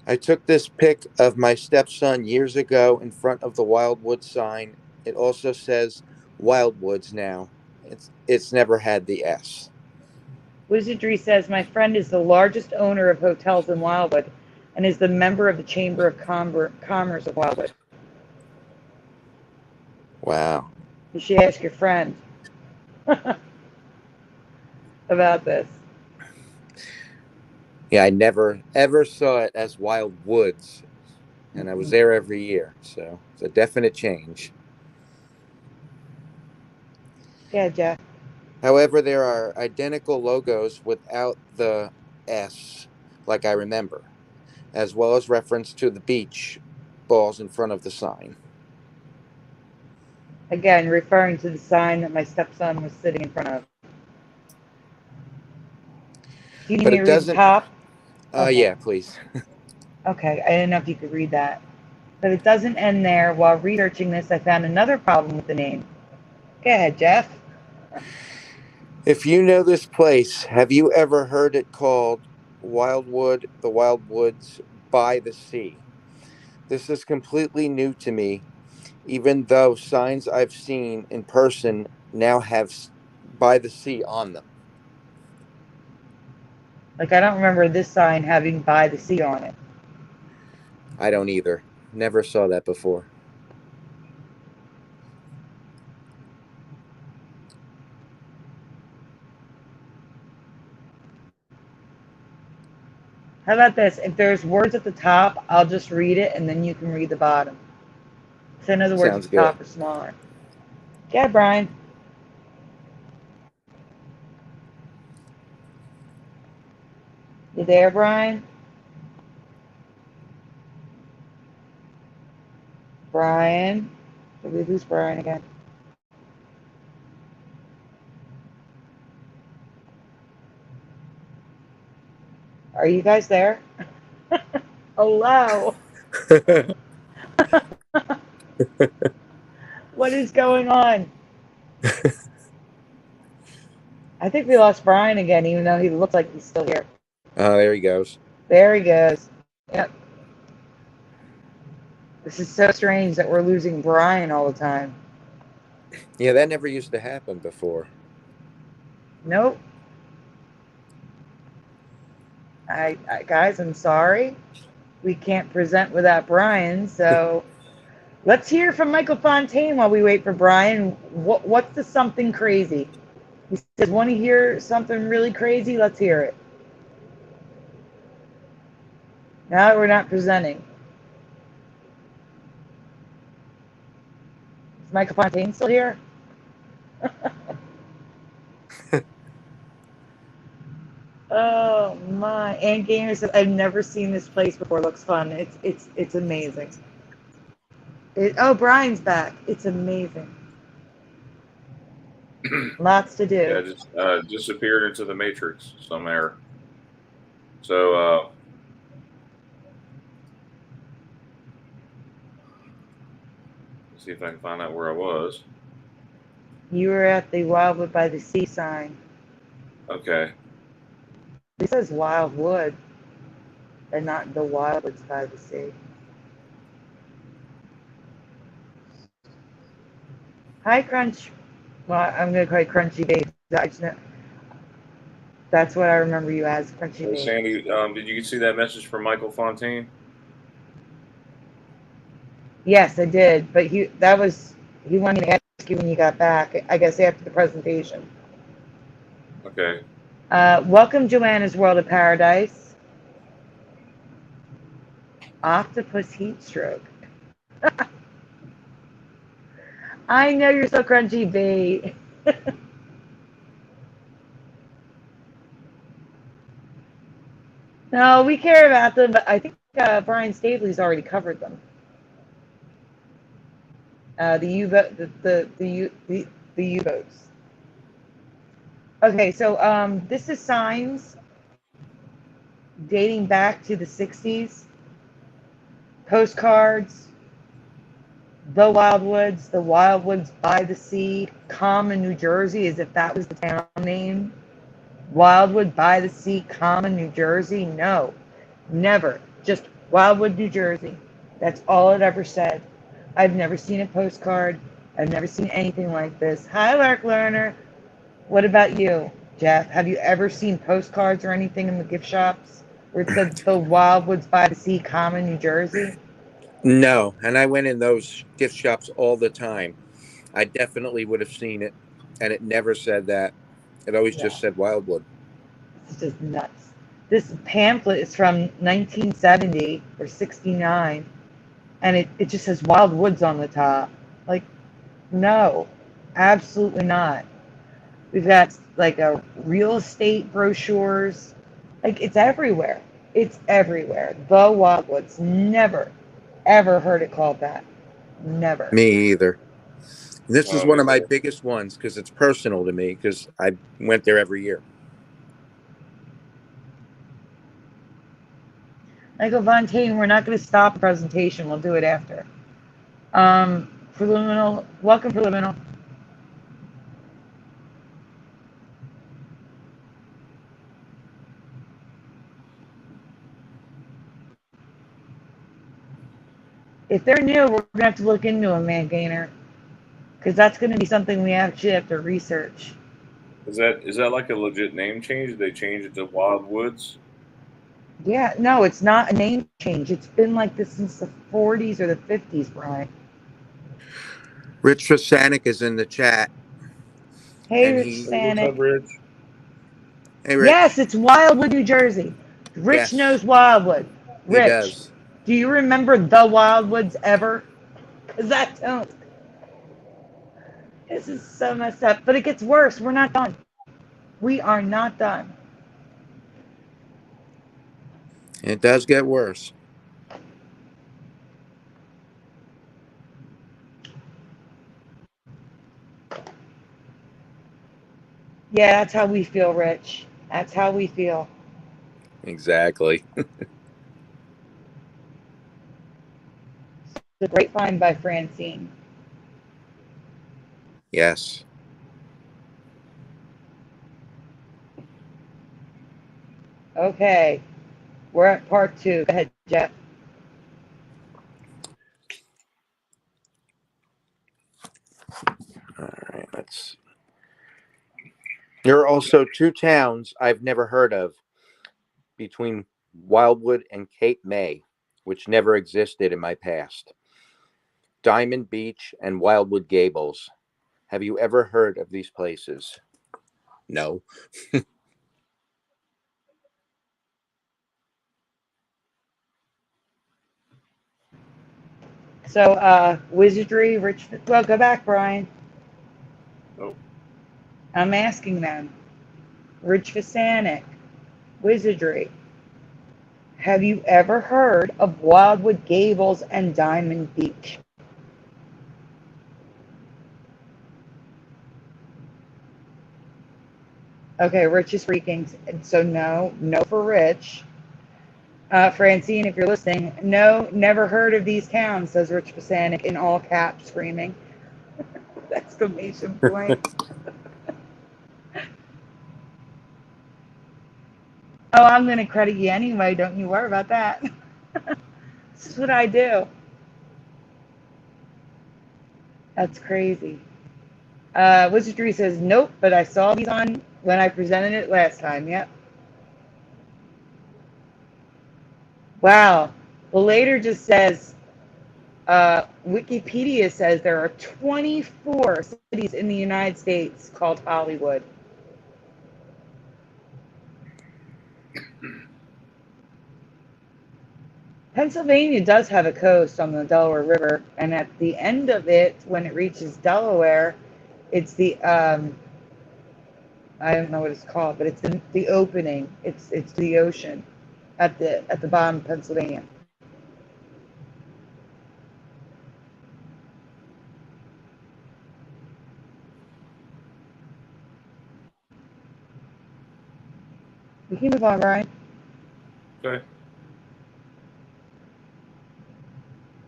I took this pic of my stepson years ago in front of the Wildwood sign. It also says Wildwoods now. It's never had the S. Wizardry says, my friend is the largest owner of hotels in Wildwood and is the member of the Chamber of Commerce of Wildwood. Wow. You should ask your friend about this. Yeah, I never ever saw it as Wild Woods, and I was there every year, so it's a definite change. Yeah, Jeff. However, there are identical logos without the S, like I remember, as well as reference to the beach balls in front of the sign. Again, referring to the sign that my stepson was sitting in front of. Do you need But me it to read the doesn't. top? Okay. Yeah, please. Okay, I didn't know if you could read that. But it doesn't end there. While researching this, I found another problem with the name. Go ahead, Jeff. If you know this place, have you ever heard it called Wildwood, the Wild Woods by the Sea? This is completely new to me, even though signs I've seen in person now have by the sea on them. Like, I don't remember this sign having by the sea on it. I don't either. Never saw that before. How about this? If there's words at the top, I'll just read it and then you can read the bottom. So I know the words at Sounds the good. top are smaller. Yeah, Brian. You there, Brian? Brian? Did we lose Brian again? Are you guys there? Hello. What is going on? I think we lost Brian again, even though he looks like he's still here. Oh, there he goes. There he goes. Yep. This is so strange that we're losing Brian all the time. Yeah, that never used to happen before. Nope. Guys, I'm sorry. We can't present without Brian, so let's hear from Michael Fontaine while we wait for Brian. What's the something crazy? He says, want to hear something really crazy? Let's hear it. Now that we're not presenting. Is Michael Fontaine still here? Oh my! Ann Gainer said, "I've never seen this place before. Looks fun. It's amazing." Oh, Brian's back. It's amazing. Lots to do. Yeah, just disappeared into the matrix somewhere. So let's see if I can find out where I was. You were at the Wildwood by the Sea sign. Okay. It says Wildwood, and not the Wildwoods by the Sea. Hi, Crunch. Well, I'm gonna call you Crunchy Babe. That's what I remember you as, Crunchy Hey, Babe. Sandy, did you see that message from Michael Fontaine? Yes, I did, but he wanted to ask you when you got back. I guess after the presentation. Okay. Welcome, Joanna's World of Paradise. Octopus heat stroke. I know you're so crunchy, babe. No, we care about them, but I think Brian Stabley's already covered them. The U-boats. Okay, so this is signs dating back to the 60s. Postcards, the Wildwoods by the Sea, Common, New Jersey, as if that was the town name. Wildwood by the Sea, Common, New Jersey. No, never. Just Wildwood, New Jersey. That's all it ever said. I've never seen a postcard. I've never seen anything like this. Hi, Lark Learner. What about you, Jeff? Have you ever seen postcards or anything in the gift shops where it said the Wildwoods by the Sea, Common, New Jersey? No, and I went in those gift shops all the time. I definitely would have seen it, and it never said that. It always just said Wildwood. It's just nuts. This pamphlet is from 1970 or 69, and it just says Wild Woods on the top. Like, no, absolutely not. We've got like a real estate brochures. Like, it's everywhere. It's everywhere. The Wildwoods. Never, ever heard it called that. Never. Me either. This is Oh, one me of my too. biggest ones because it's personal to me because I went there every year. Michael Fontaine, we're not going to stop the presentation. We'll do it after. Preliminal. Welcome, Preliminal. If they're new, we're gonna have to look into them, man gainer, because that's gonna be something we actually have to research. Is that like a legit name change? Did they change it to Wild Woods? Yeah, no, it's not a name change. It's been like this since the 40s or the 50s, Brian. Rich Trasanik is in the chat. Hey, And Rich What's up, Sanic. Rich? Hey, Rich. Yes, it's Wildwood, New Jersey. Rich Yes, knows Wildwood. he Rich, does. do you remember the Wildwoods ever? Because that don't. This is so messed up. But it gets worse. We're not done. We are not done. It does get worse. Yeah, that's how we feel, Rich. That's how we feel. Exactly. The Grapevine by Francine. Yes. Okay, we're at part 2. Go ahead, Jeff. All right, let's. There are also 2 towns I've never heard of between Wildwood and Cape May, which never existed in my past. Diamond Beach and Wildwood Gables. Have you ever heard of these places? No. So, Wizardry, Richmond. Well, go back, Brian. Nope. I'm asking them. Rich Fasanic, Wizardry. Have you ever heard of Wildwood Gables and Diamond Beach? Okay, Rich is freaking. So no for Rich. Francine, if you're listening, no, never heard of these towns, says Rich Fasanic in all caps, screaming. Exclamation point. Oh, I'm going to credit you anyway. Don't you worry about that. This is what I do. That's crazy. Wizardry says, nope, but I saw these on when I presented it last time. Yep. Wow. Well, later just says, Wikipedia says there are 24 cities in the United States called Hollywood. Pennsylvania does have a coast on the Delaware River, and at the end of it, when it reaches Delaware, it's the I don't know what it's called, but it's the opening. It's the ocean at the bottom of Pennsylvania. We can move on, Ryan. Okay.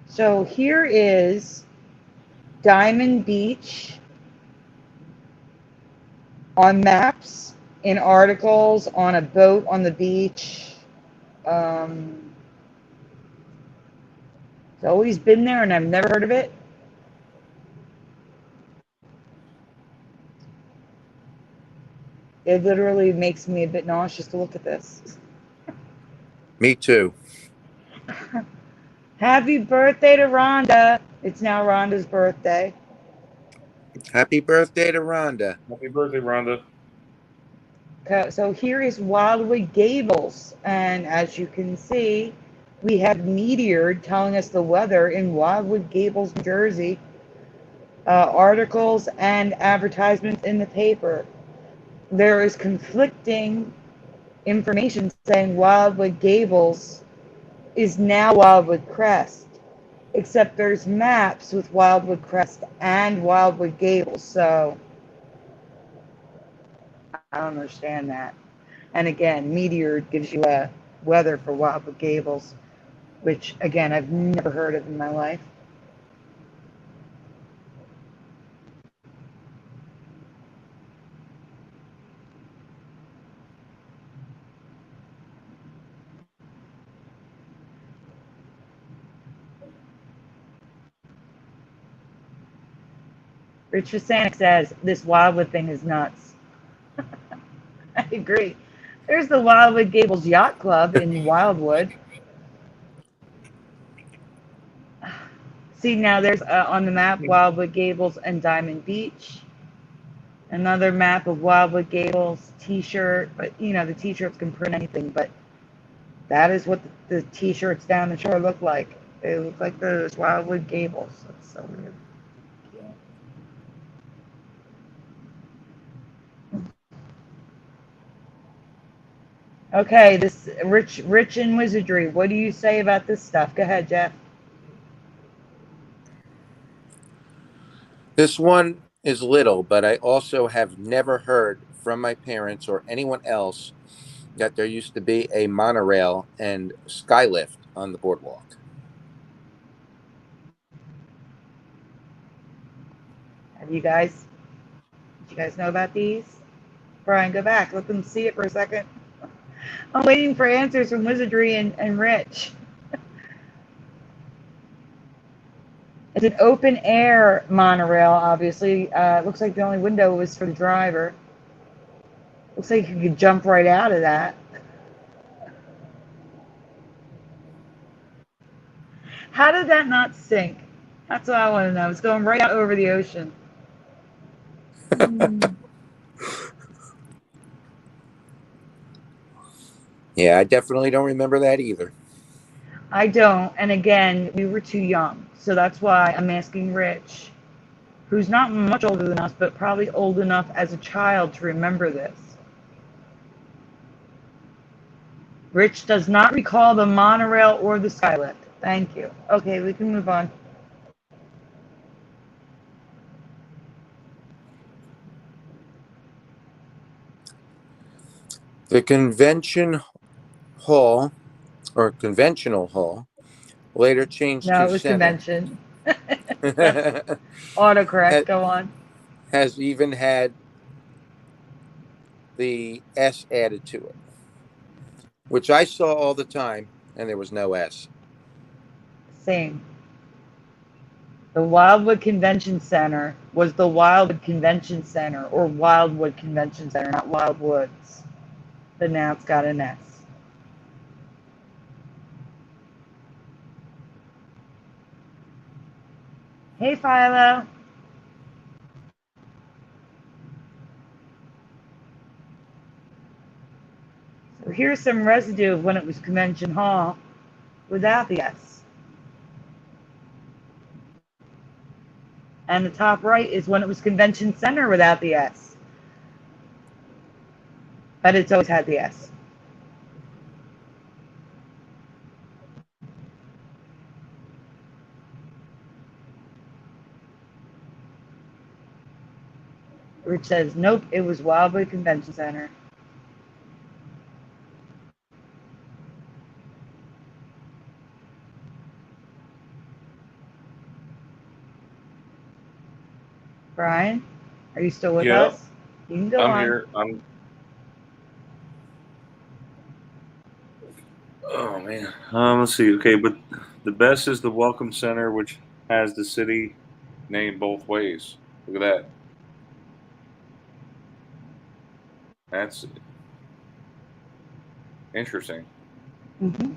So here is Diamond Beach on maps, in articles, on a boat on the beach. It's always been there, and I've never heard of it. It literally makes me a bit nauseous to look at this. Me too. Happy birthday to Rhonda. It's now Rhonda's birthday. Happy birthday to Rhonda. Happy birthday, Rhonda. So here is Wildwood Gables. And as you can see, we have Meteor telling us the weather in Wildwood Gables, New Jersey. Articles and advertisements in the paper. There is conflicting information saying Wildwood Gables is now Wildwood Crest, except there's maps with Wildwood Crest and Wildwood Gables, so I don't understand that. And again, Meteor gives you a weather for Wildwood Gables, which again, I've never heard of in my life. Rich Fasanic says, this Wildwood thing is nuts. I agree. There's the Wildwood Gables Yacht Club in Wildwood. See, now there's on the map Wildwood Gables and Diamond Beach. Another map of Wildwood Gables t-shirt, but you know, the t-shirts can print anything, but that is what the t-shirts down the shore look like. They look like those Wildwood Gables. That's so weird. Okay, this Rich and Wizardry. What do you say about this stuff? Go ahead, Jeff. This one is little, but I also have never heard from my parents or anyone else that there used to be a monorail and skylift on the boardwalk. Did you guys know about these? Brian, go back. Let them see it for a second. I'm waiting for answers from Wizardry and Rich. It's an open air monorail, obviously. Looks like the only window was for the driver. Looks like you could jump right out of that. How did that not sink? That's what I want to know. It's going right out over the ocean. Yeah, I definitely don't remember that either. I don't. And again, we were too young. So that's why I'm asking Rich, who's not much older than us, but probably old enough as a child to remember this. Rich does not recall the monorail or the skylift. Thank you. Okay, we can move on. The convention hall, or conventional hall, later changed No, to it was center. convention. Autocorrect, go on. Has even had the S added to it, which I saw all the time, and there was no S. Same. The Wildwood Convention Center was the Wildwood Convention Center, or Wildwood Convention Center, not Wildwoods. But now it's got an S. Hey, Philo. So here's some residue of when it was Convention Hall without the S. And the top right is when it was Convention Center without the S. But it's always had the S. Rich says, nope, it was Wildwood Convention Center. Brian, are you still with us? You can go on. I'm here. Oh man. Let's see. Okay, but the best is the Welcome Center, which has the city name both ways. Look at that. That's interesting. Mm-hmm.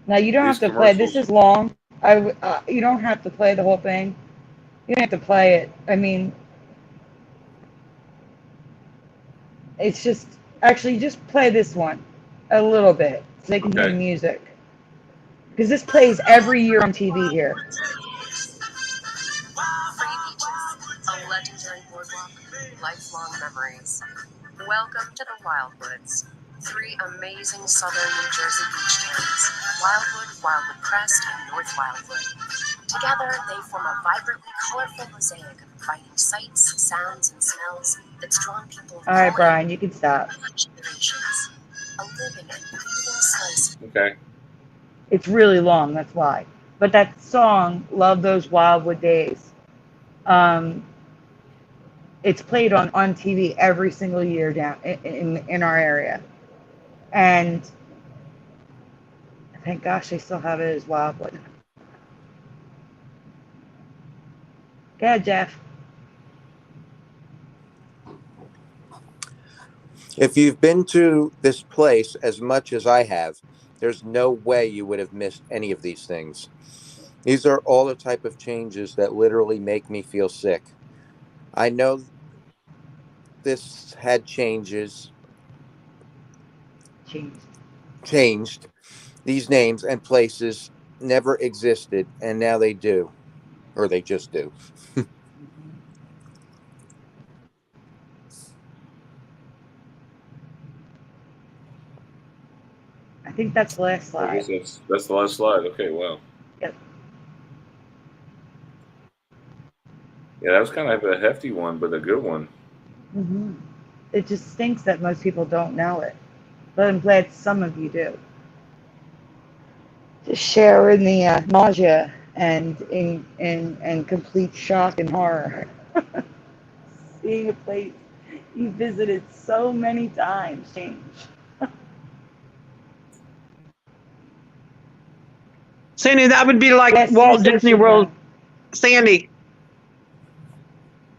Now you don't These have to play. This commercials- is long. You don't have to play the whole thing. You don't have to play it. I mean, it's just actually just play this one a little bit so they can hear the music, because this plays every year on TV here. Free beaches, a legendary boardwalk, lifelong memories. Welcome to the Wildwoods. 3 amazing southern New Jersey beach towns, Wildwood, Wildwood Crest, and North Wildwood. Together, they form a vibrantly colorful mosaic of inviting sights, sounds, and smells that's drawn people of All right, Brian, you can stop. generations. A living and breathing slice. Okay. It's really long, that's why. But that song, Love Those Wildwood Days, it's played on TV every single year down in our area. And thank gosh they still have it as Wildwood. Go ahead, Jeff. If you've been to this place as much as I have, there's no way you would have missed any of these things. These are all the type of changes that literally make me feel sick. I know this had changed. These names and places never existed, and now they do, or they just do. I think that's the last slide. I guess that's the last slide. Okay, wow. Yep. Yeah, that was kind of a hefty one, but a good one. Mm-hmm. It just stinks that most people don't know it, but I'm glad some of you do. Just sharing the nausea and in complete shock and horror. Seeing a place you visited so many times change. Sandy, that would be like Yes, Walt yes, Disney you World. can. Sandy,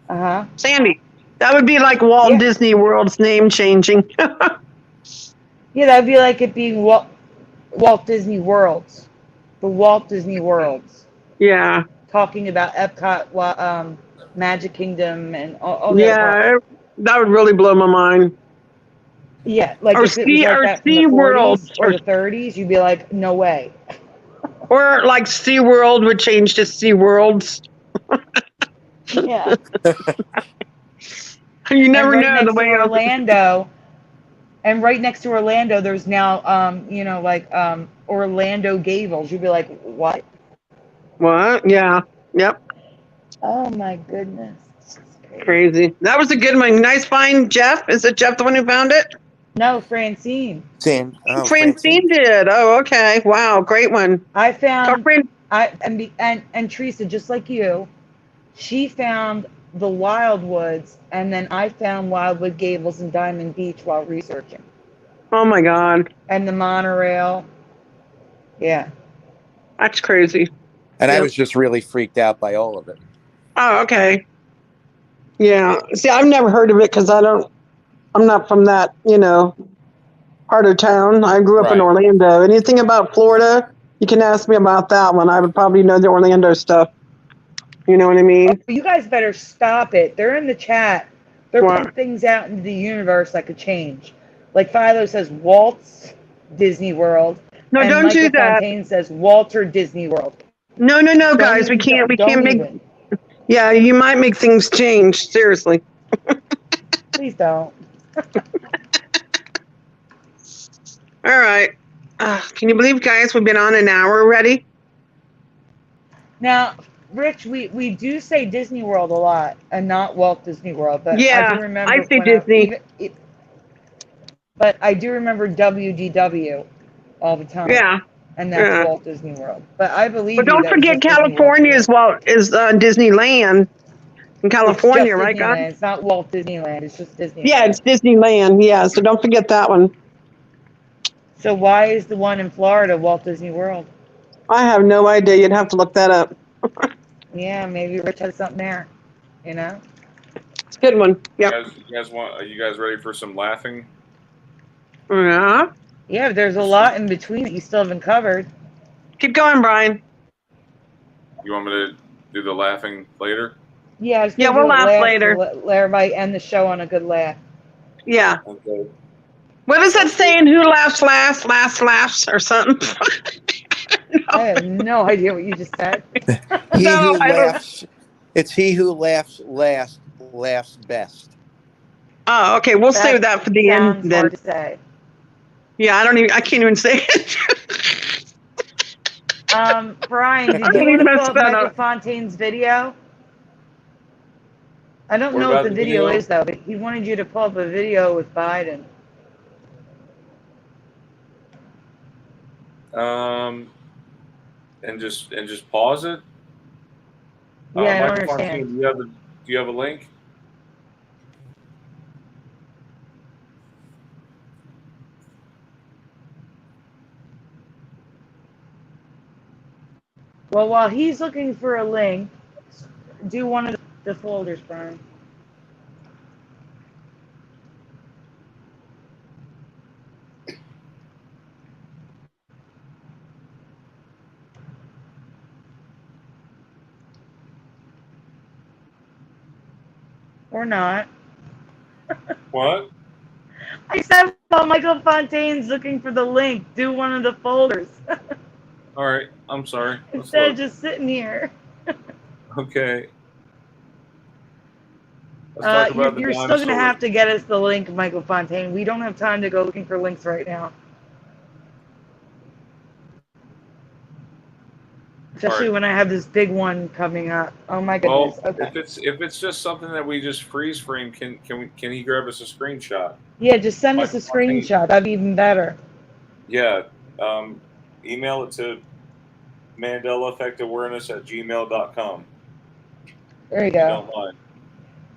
Uh-huh. Sandy, that would be like Walt Yeah. Disney World's name changing. Yeah, that'd be like it being Walt Disney Worlds. The Walt Disney Worlds. Yeah, Talking about Epcot, Magic Kingdom, and all the other parks. yeah, that would really blow my mind. Yeah, like Or if it was like that from the Sea World, 40s or the 30s, you'd be like, no way. or like Sea World would change to Sea Worlds. Yeah. You never And right know the next to way else. Orlando, and right next to Orlando, there's now, Orlando Gables. You'd be like, what? What? Yeah. Yep. Oh my goodness. It's Crazy. That was a good one. Nice find, Jeff. Is it Jeff the one who found it? No, Francine. Francine did. Oh, okay. Wow, great one. I Call found, Fran- and Teresa, just like you, she found the Wildwoods, and then I found Wildwood Gables and Diamond Beach while researching. Oh my God, And the monorail. Yeah. that's crazy. And I Yep. was just really freaked out by all of it. Oh, okay. Yeah. See, I've never heard of it because I'm not from that, part of town. I grew up in Right. Orlando. Anything about Florida, you can ask me about that one. I would probably know the Orlando stuff. You know what I mean? You guys better stop it. They're in the chat. They're What? putting things out into the universe that could change. Like Philo says, Walt's Disney World. No, and don't Michael do that. Fontaine says Walter Disney World. No, Don't guys. We even- can't make. even. Yeah, you might make things change. Seriously. Please don't. All right. Can you believe, guys, we've been on an hour already? Now, Rich, we do say Disney World a lot and not Walt Disney World, but Yeah, I do remember I say when Disney. but I do remember WDW all the time. Yeah. And that's Yeah. Walt Disney World. But I believe But don't that was forget just Disney World. California is Disneyland in California, it's just right, Disneyland. guys? It's not Walt Disneyland. It's just Disneyland. Yeah, it's Disneyland. Yeah, so don't forget that one. So why is the one in Florida Walt Disney World? I have no idea. You'd have to look that up. Yeah, maybe Rich has something there. You know? It's a good one. Yep. Are you guys ready for some laughing? Yeah. Yeah, there's a lot in between that you still haven't covered. Keep going, Brian. You want me to do the laughing later? Yeah, We'll laugh later. Let everybody end the show on a good laugh. Yeah. Okay. What is that saying? Who laughs last laughs or something? I have no idea what you just said. He No, who I don't- laughs, it's he who laughs last, laughs best. Oh, okay. We'll That save that for the end Sounds then. hard to say. Yeah, I can't even say it. Brian, did I you really want to messed pull up that Michael up. Fontaine's video? I don't What know what about the the video video? is though, but he wanted you to pull up a video with Biden. And just pause it. Yeah, I don't Michael understand. Fontaine, do you have a link? Well, while he's looking for a link, do one of the folders, Brian. Or not. What? I said while Michael Fontaine's looking for the link, do one of the folders. All right. I'm sorry. Let's Instead of look. just sitting here. Okay. Let's talk about the You're still going to dinosaurs. have to get us the link, Michael Fontaine. We don't have time to go looking for links right now. Especially Alright. when I have this big one coming up. Oh my Well, goodness. Okay. if it's just something that we just freeze frame, can he grab us a screenshot? Yeah, just send us a Michael Fontaine. screenshot. That'd be even better. Yeah. Email it to Mandela Effect Awareness at gmail.com. There you If go. you don't mind.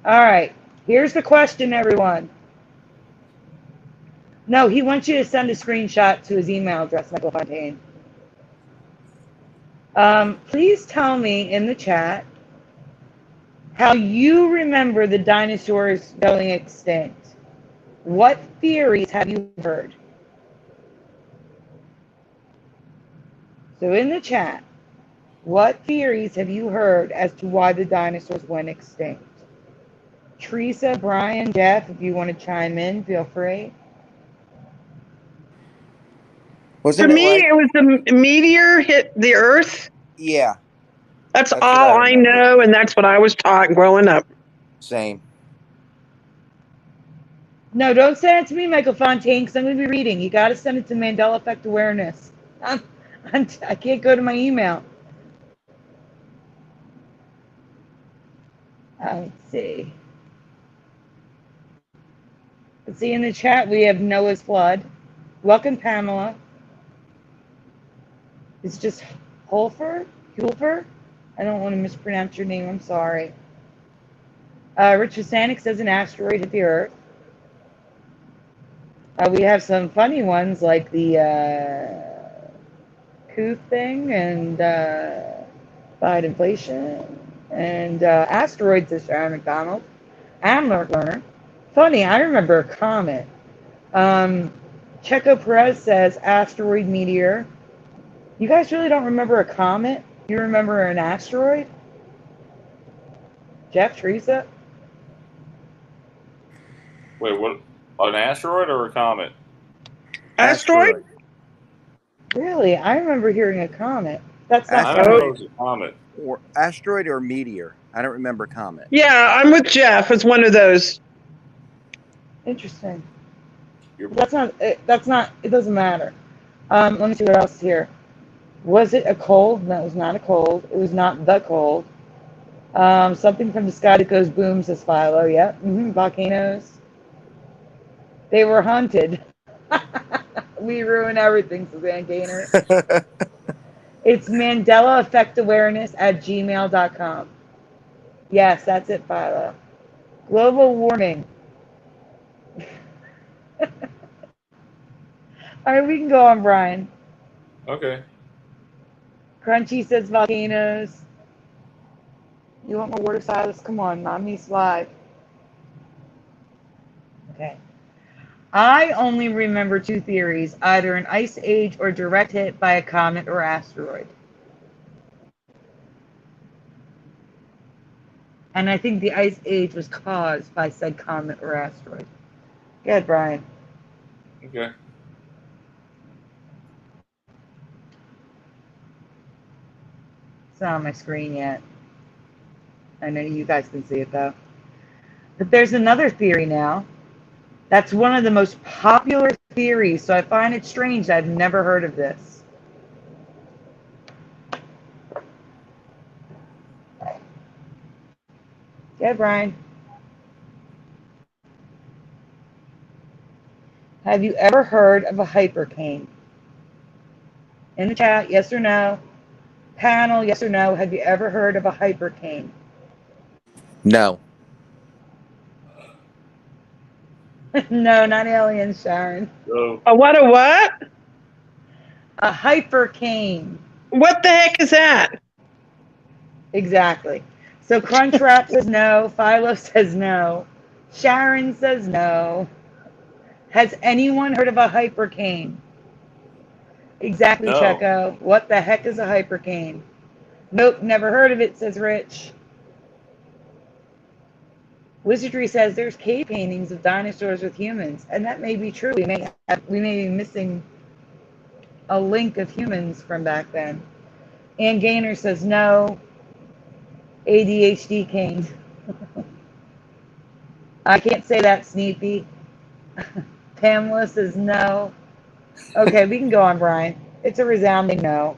All right. Here's the question, everyone. No, he wants you to send a screenshot to his email address, Michael Fontaine. Please tell me in the chat how you remember the dinosaurs going extinct. What theories have you heard? So in the chat, what theories have you heard as to why the dinosaurs went extinct? Teresa, Brian, Jeff, if you want to chime in, feel free. For Wasn't it me, like, it was the meteor hit the Earth. yeah, That's that's what all I remember. know, and that's what I was taught growing up. Same. No, don't send it to me, Michael Fontaine, because I'm going to be reading. You got to send it to Mandela Effect Awareness. I can't go to my email. Let's see. Let's see, in the chat, we have Noah's Flood. Welcome, Pamela. It's just Hulfer? I don't want to mispronounce your name. I'm sorry. Richard Sanic says an asteroid hit the Earth. We have some funny ones like the coup thing and fight inflation and asteroids, says Sharon McDonald. Amler learner. Funny, I remember a comet. Checo Perez says asteroid meteor. You guys really don't remember a comet? You remember an asteroid? Jeff, Teresa? Wait, what? An asteroid or a comet? Asteroid? Really? I remember hearing a comet. That's not I Asteroid. don't know funny. if it was a comet. Or asteroid or meteor. I don't remember comet. Yeah, I'm with Jeff. It's one of those. Interesting. You're- That's not, it doesn't matter. Let me see what else is here. Was it a cold? No, it was not a cold. It was not the cold. Something from the sky that goes boom, says Philo. Yep. Volcanoes. They were haunted. We ruin everything, says Ann Gaynor. It's Mandela Effect Awareness at gmail.com. Yes, that's it, Philo. Global warming. All right, we can go on, Brian. Okay. Crunchy says volcanoes. You want more water, Silas? Come on, Mommy's live. Okay. I only remember two theories, either an ice age or direct hit by a comet or asteroid. And I think the ice age was caused by said comet or asteroid. Go ahead, Brian. Okay. It's not on my screen yet. I know you guys can see it though. But there's another theory now. That's one of the most popular theories, so I find it strange that I've never heard of this. Yeah, Brian. Have you ever heard of a hypercane? In the chat, yes or no. Panel, yes or no. Have you ever heard of a hypercane? No. No, not aliens, Sharon. So, A what? A what? A hypercane. What the heck is that? Exactly. So Crunchwrap says no. Philo says no. Sharon says no. Has anyone heard of a hypercane? Exactly, no. Checo. What the heck is a hypercane? Nope, never heard of it, says Rich. Wizardry says there's cave paintings of dinosaurs with humans, and that may be true. We may be missing a link of humans from back then. Ann Gaynor says no. ADHD cane. I can't say that, Sneepy. Pamela says no. Okay, we can go on, Brian. It's a resounding no.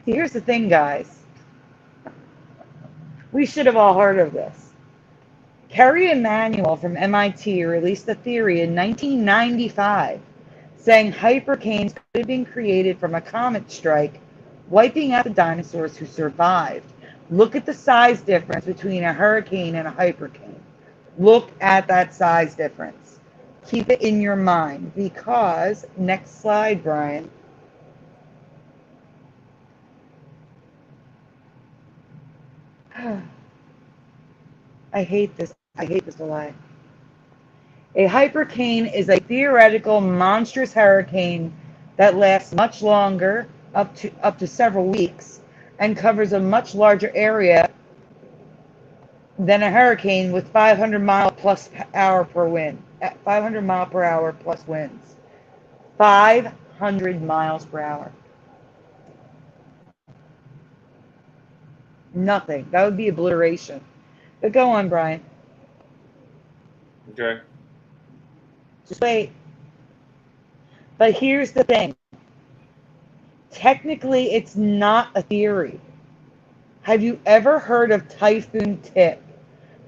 Here's the thing, guys. We should have all heard of this. Kerry Emanuel from MIT released a theory in 1995 saying hypercanes could have been created from a comet strike, wiping out the dinosaurs who survived. Look at the size difference between a hurricane and a hypercane. Look at that size difference. Keep it in your mind because, next slide, Brian. I hate this. I hate this a lot. A hypercane is a theoretical monstrous hurricane that lasts much longer, up to several weeks, and covers a much larger area than a hurricane with 500 mile plus hour per wind. 500 mile per hour plus winds. 500 miles per hour. Nothing. That would be obliteration. But go on, Brian. Okay. Just wait. But here's the thing. Technically, it's not a theory. Have you ever heard of Typhoon Tip?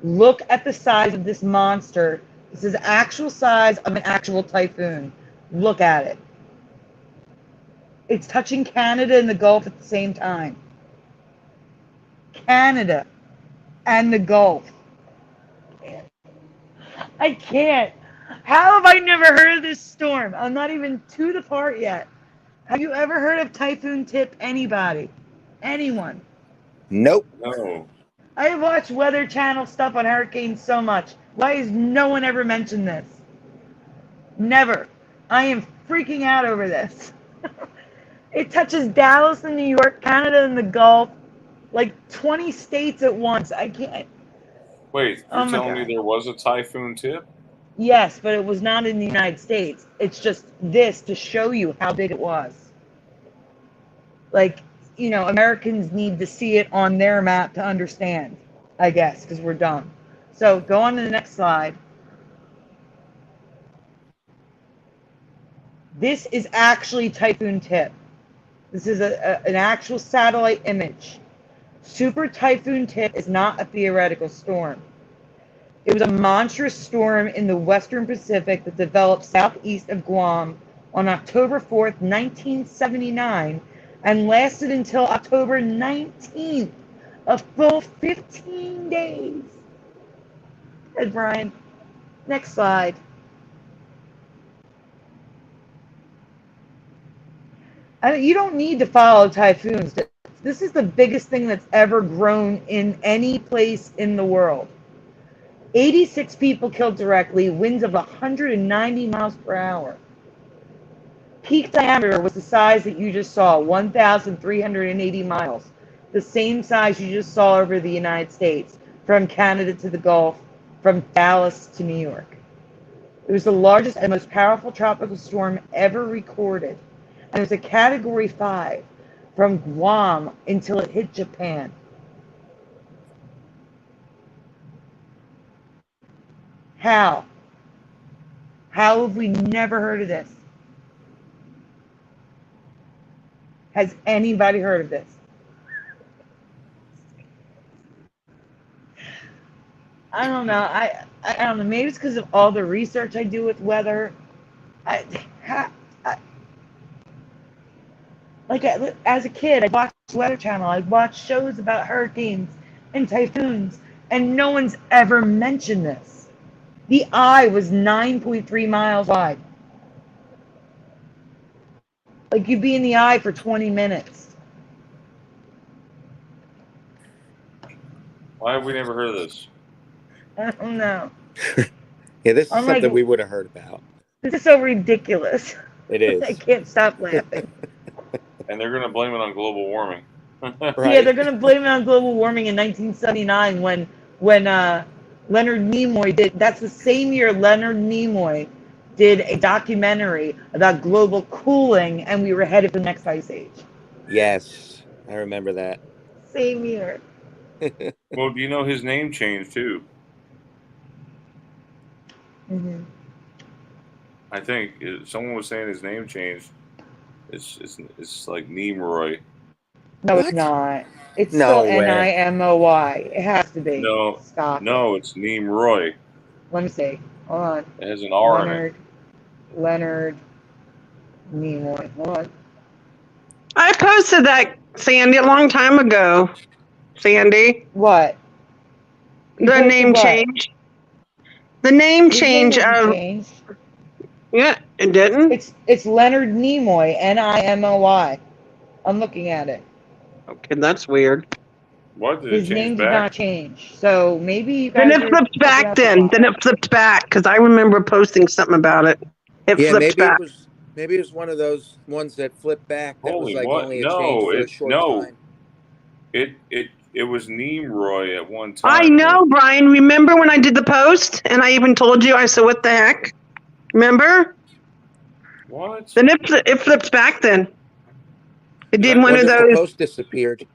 Look at the size of this monster. This is actual size of an actual typhoon. Look at it. It's touching Canada and the Gulf at the same time. Canada and the Gulf. I can't. How have I never heard of this storm? I'm not even to the part yet. Have you ever heard of Typhoon Tip? Anybody? Anyone? Nope. No. I watch Weather Channel stuff on hurricanes so much. Why has no one ever mentioned this? Never. I am freaking out over this. It touches Dallas and New York, Canada and the Gulf, like 20 states at once. I can't. Wait, Oh you're my telling me God. there was a typhoon tip? Yes, but it was not in the United States. It's just this to show you how big it was. Like, you know, Americans need to see it on their map to understand, I guess, because we're dumb. So go on to the next slide. This is actually Typhoon Tip. This is an actual satellite image. Super Typhoon Tip is not a theoretical storm. It was a monstrous storm in the western Pacific that developed southeast of Guam on October 4th, 1979, and lasted until October 19th, a full 15 days. Good, Brian. Next slide. You don't need to follow typhoons. This is the biggest thing that's ever grown in any place in the world. 86 people killed directly, winds of 190 miles per hour. Peak diameter was the size that you just saw, 1,380 miles. The same size you just saw over the United States, from Canada to the Gulf, from Dallas to New York. It was the largest and most powerful tropical storm ever recorded. And it was a Category 5 from Guam until it hit Japan. How? How have we never heard of this? Has anybody heard of this? I don't know. I don't know. Maybe it's because of all the research I do with weather. As a kid, I watched Weather Channel. I watched shows about hurricanes and typhoons, and no one's ever mentioned this. The eye was 9.3 miles wide. Like, you'd be in the eye for 20 minutes. Why have we never heard of this? I don't know. Yeah, this is I'm something like, we would have heard about. This is so ridiculous. It is. I can't stop laughing. And they're going to blame it on global warming. Right? Yeah, they're going to blame it on global warming in 1979 when Leonard Nimoy did. That's the same year Leonard Nimoy did a documentary about global cooling, and we were headed for the next ice age. Yes, I remember that. Same year. Well, do you know his name changed too? Mm-hmm. I think someone was saying his name changed. It's like Nimoy. No, What? it's not. It's No still way. Nimoy. It has to be. No, Stop. no, it's Nimoy. Let me see. Hold on. It has an R in it. Leonard Nimoy. Hold on. I posted that, Sandy, a long time ago. Sandy, What? You the posted name what? change. The name His name change hasn't of changed. yeah, it didn't. It's Leonard Nimoy. Nimoy. I'm looking at it. Okay, that's weird. What did it His change name did back? not change. So maybe you Then guys it are flipped checking back. out the Then file. it flipped back because I remember posting something about it. It Yeah, flipped back. maybe it was one of those ones that flipped back that was Holy like what? only a change No, for a short no. time. It was Neemroy at one I time. know, Brian. Remember when I did the post and I even told you? I said, "What the heck?" What? Then it flipped back. Then it did That one Wonder of if the those. post disappeared.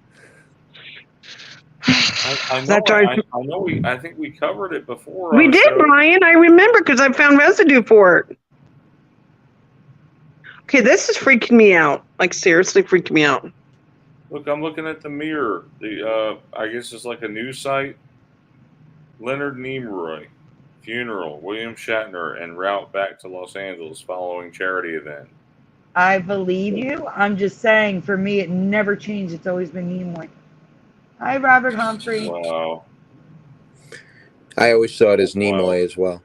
I know That drives I know I think we covered it before on We a did, show. Brian. I remember because I found residue for it. Okay, this is freaking me out. Like seriously, freaking me out. Look, I'm looking at the mirror. The I guess it's like a news site. Leonard Nimoy funeral, William Shatner en route back to Los Angeles following charity event. I believe you. I'm just saying, for me, it never changed. It's always been Nimoy. Hi, Robert Humphrey. Wow. I always saw it as Wow. Nimoy as well.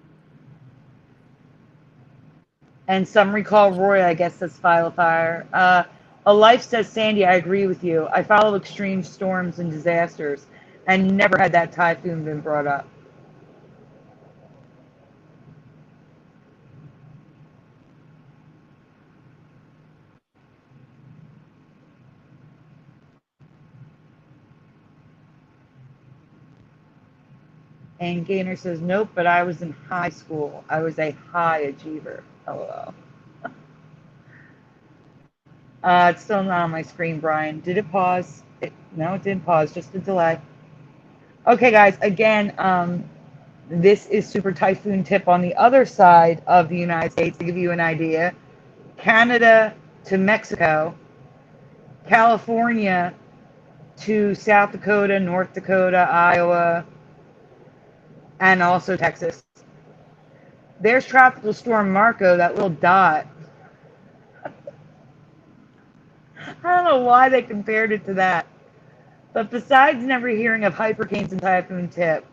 And some recall Roy, I guess that's File Fire. A Life says, Sandy, I agree with you. I follow extreme storms and disasters and never had that typhoon been brought up. And Gaynor says, nope, but I was in high school. I was a high achiever. LOL. It's still not on my screen, Brian. Did it pause? No, it didn't pause, just a delay. Okay, guys, again, this is Super Typhoon Tip on the other side of the United States to give you an idea. Canada to Mexico, California to South Dakota, North Dakota, Iowa, and also Texas. There's Tropical Storm Marco, that little dot. I don't know why they compared it to that. But besides never hearing of hurricanes and Typhoon Tip,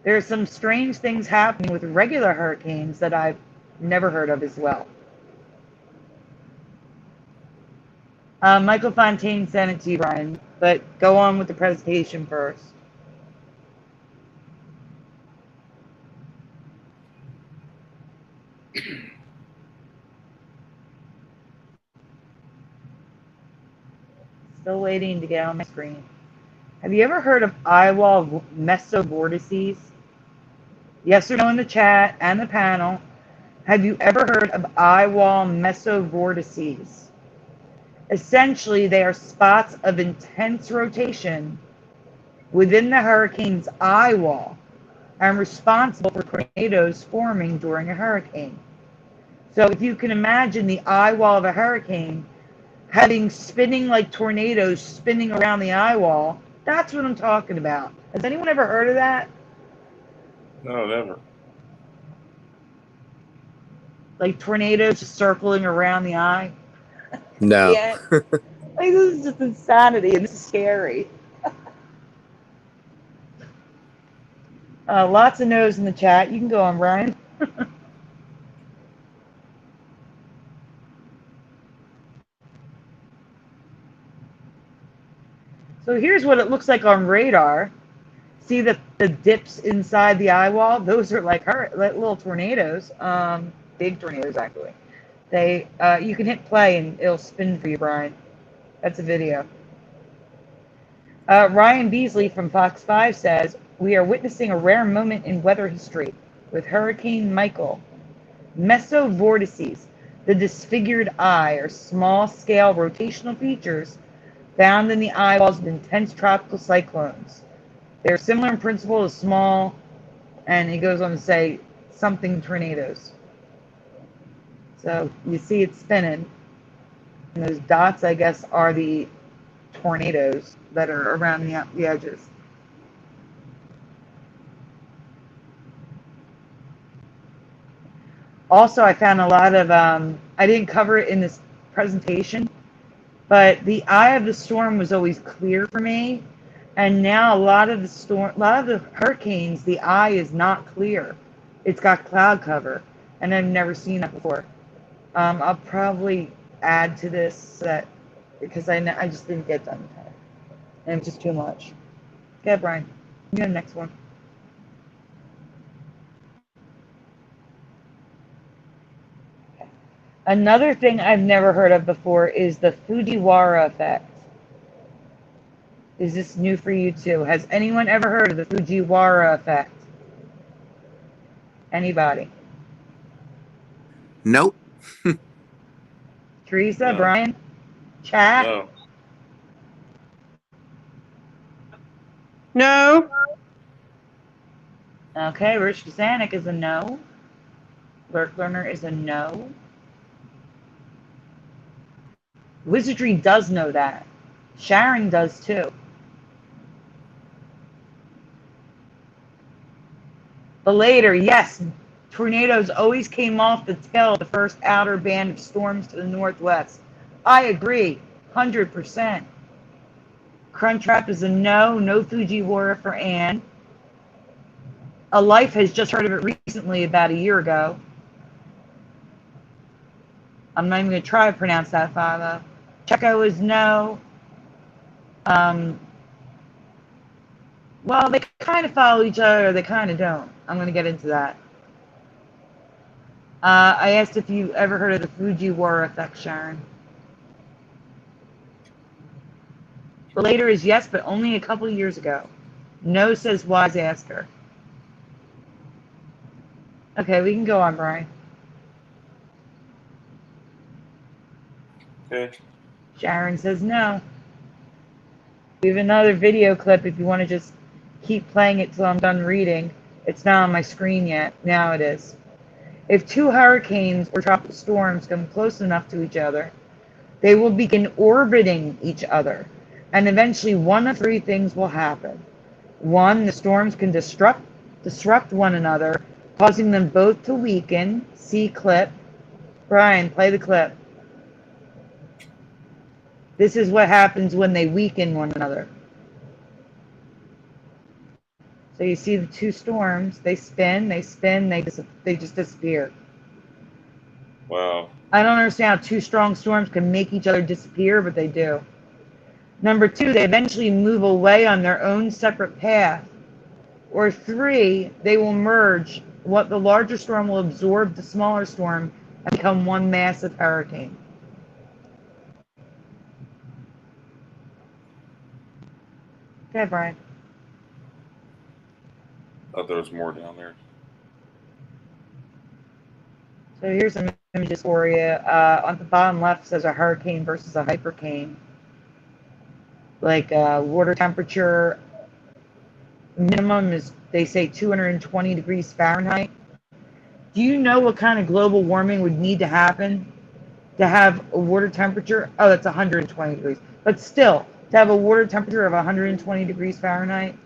there are some strange things happening with regular hurricanes that I've never heard of as well. Michael Fontaine sent it to you, Brian, but go on with the presentation first. Still waiting to get on my screen. Have you ever heard of eyewall mesovortices? Yes or no in the chat and the panel. Have you ever heard of eyewall mesovortices? Essentially, they are spots of intense rotation within the hurricane's eye wall and responsible for tornadoes forming during a hurricane. So if you can imagine the eye wall of a hurricane having spinning like tornadoes spinning around the eye wall, that's what I'm talking about. Has anyone ever heard of that? No, never. Like tornadoes circling around the eye? No. Yeah. Like, this is just insanity and this is scary. Lots of no's in the chat. You can go on, Brian. So here's what it looks like on radar. See the dips inside the eye wall? Those are like little tornadoes, big tornadoes actually. They you can hit play and it'll spin for you, Brian. That's a video. Ryan Beasley from Fox 5 says, we are witnessing a rare moment in weather history with Hurricane Michael. Mesovortices, the disfigured eye, are small-scale rotational features found in the eye walls of intense tropical cyclones. They're similar in principle to small, and he goes on to say, something tornadoes. So you see it spinning. And those dots, I guess, are the tornadoes that are around the edges. Also, I found a lot of, I didn't cover it in this presentation, but the eye of the storm was always clear for me. And now a lot of the hurricanes, the eye is not clear. It's got cloud cover, and I've never seen that before. I'll probably add to this because I just didn't get done with it. And it was just too much. Okay, Brian, you go to the next one. Another thing I've never heard of before is the Fujiwara effect. Is this new for you too? Has anyone ever heard of the Fujiwara effect? Anybody? Nope. Teresa, No. Brian, chat? No. No. Okay, Rich Kasanik is a no. Lurk Learner is a no. Wizardry does know that. Sharon does too. But later, yes, tornadoes always came off the tail of the first outer band of storms to the northwest. I agree, 100%. Crunchwrap is a no. No Fujiwara for Anne. A Life has just heard of it recently, about a year ago. I'm not even going to try to pronounce that, Favo. Checo is no. Well, they kind of follow each other, or they kind of don't. I'm going to get into that. I asked if you ever heard of the Fujiwara effect, Sharon. The later is yes, but only a couple of years ago. No, says Wise Asker. Okay, we can go on, Brian. Okay. Sharon says no. We have another video clip if you want to just keep playing it till I'm done reading. It's not on my screen yet. Now it is. If two hurricanes or tropical storms come close enough to each other, they will begin orbiting each other, and eventually one of three things will happen. One, the storms can disrupt one another, causing them both to weaken. See clip. Brian, play the clip. This is what happens when they weaken one another. So you see the two storms, they spin, they just disappear. Wow. I don't understand how two strong storms can make each other disappear, but they do. Number two, they eventually move away on their own separate path. Or three, they will merge. What the larger storm will absorb the smaller storm and become one massive hurricane. Okay, Brian. Thought there was more down there. So here's some images for you. On the bottom left says a hurricane versus a hypercane. Like water temperature minimum is, they say, 220 degrees Fahrenheit. Do you know what kind of global warming would need to happen to have a water temperature? Oh, that's 120 degrees. But still, to have a water temperature of 120 degrees Fahrenheit.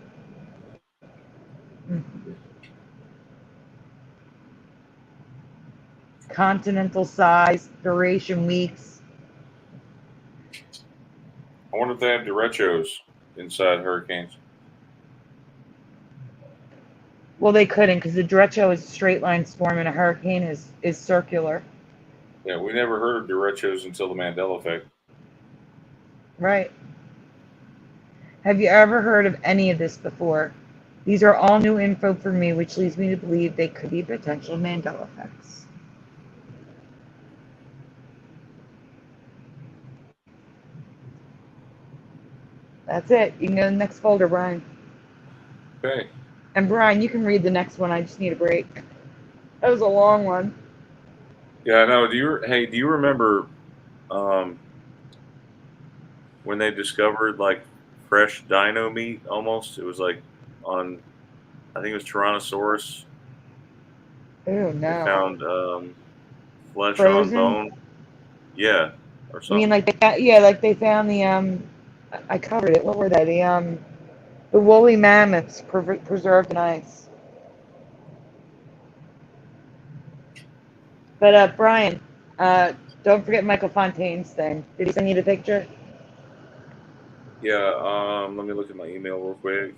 Continental size, duration weeks. I wonder if they have derechos inside hurricanes. Well, they couldn't, because the derecho is a straight line storm and a hurricane is circular. Yeah, we never heard of derechos until the Mandela effect. Right. Have you ever heard of any of this before? These are all new info for me, which leads me to believe they could be potential Mandela effects. That's it. You can go to the next folder, Brian. Okay. And Brian, you can read the next one. I just need a break. That was a long one. Yeah, I know. Do you remember when they discovered like fresh dino meat almost? It was like on, I think it was Tyrannosaurus. Oh, They no. found flesh Frozen? on bone. Yeah, or I something. mean, like they found the I covered it. What were they? The woolly mammoths preserved in ice. But Brian, don't forget Michael Fontaine's thing. Did he send you the picture? Yeah. Let me look at my email real quick.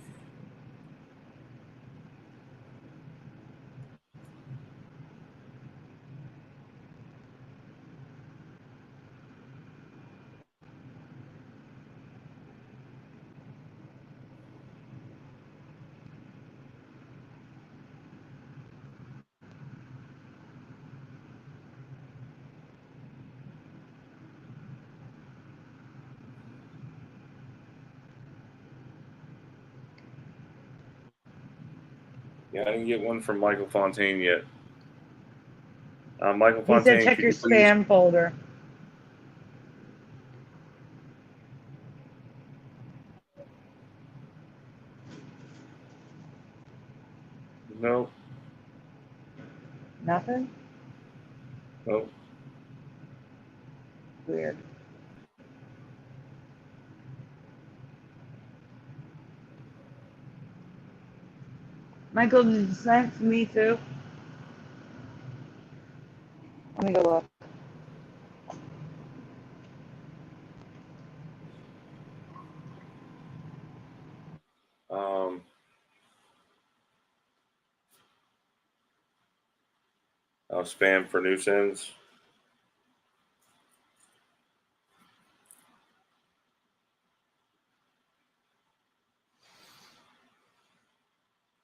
Yeah, I didn't get one from Michael Fontaine yet. Michael He said Fontaine, check could your you please? spam folder. No, Nothing? no. Weird. Michael, did you send it to me too? Let me go look. Um, spam for new sends.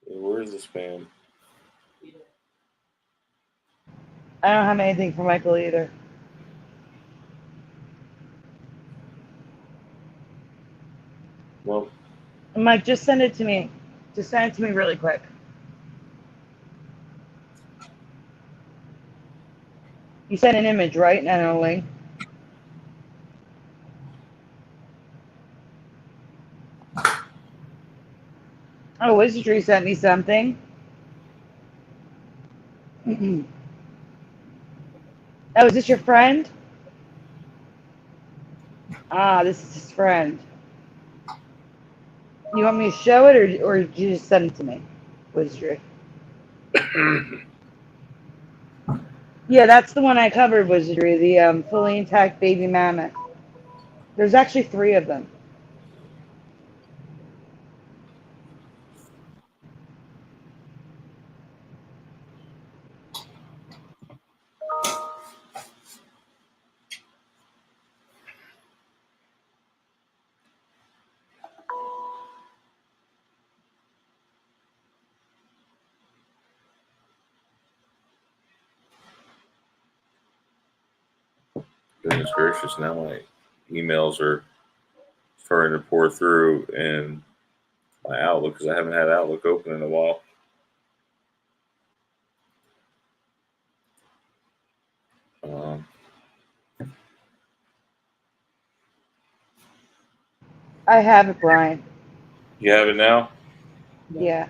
Where is the spam? I don't have anything for Michael either. Well, Mike, just send it to me. Just send it to me really quick. You sent an image, right? And a link. Oh, Wizardry sent me something. Oh, is this your friend? Ah, this is his friend. You want me to show it, or did you just send it to me? Wizardry. Yeah, that's the one I covered, Wizardry. The fully intact baby mammoth. There's actually 3 of them. goodness gracious! Now my emails are starting to pour through in my Outlook because I haven't had Outlook open in a while. Um, I have it, Brian. you have it now? Yeah.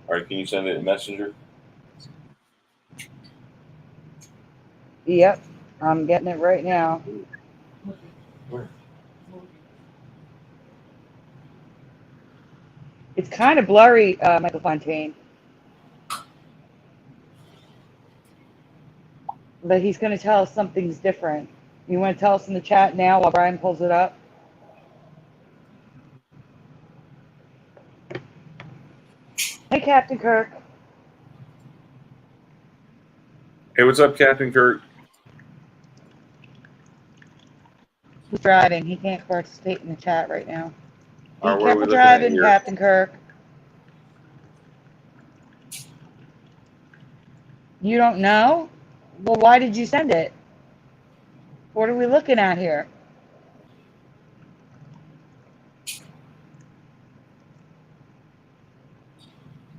All right, can you send it in Messenger? Yep. I'm getting it right now. Where? It's kind of blurry, Michael Fontaine. But he's going to tell us something's different. You want to tell us in the chat now while Brian pulls it up? Hey, Captain Kirk. Hey, what's up, Captain Kirk? He's driving. He can't participate in the chat right now. Be All right, what are we careful looking at driving, here? Captain Kirk. You don't know? Well, why did you send it? What are we looking at here?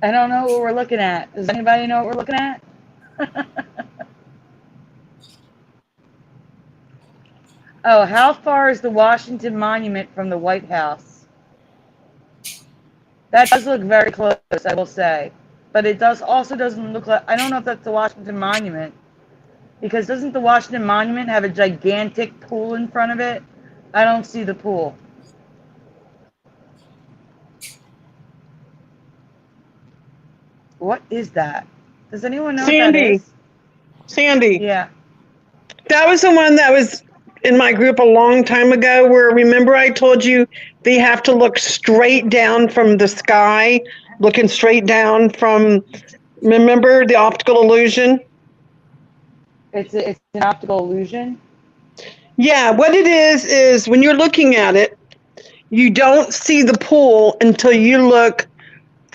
I don't know what we're looking at. Does anybody know what we're looking at? Oh, how far is the Washington Monument from the White House? That does look very close, I will say. But it also doesn't look like, I don't know if that's the Washington Monument. Because doesn't the Washington Monument have a gigantic pool in front of it? I don't see the pool. What is that? Does anyone know what that Sandy. is? Sandy. Yeah. That was the one that was in my group a long time ago where, remember I told you they have to look straight down from the sky, looking straight down from, remember the optical illusion? It's an optical illusion. Yeah, what it is when you're looking at it, you don't see the pool until you look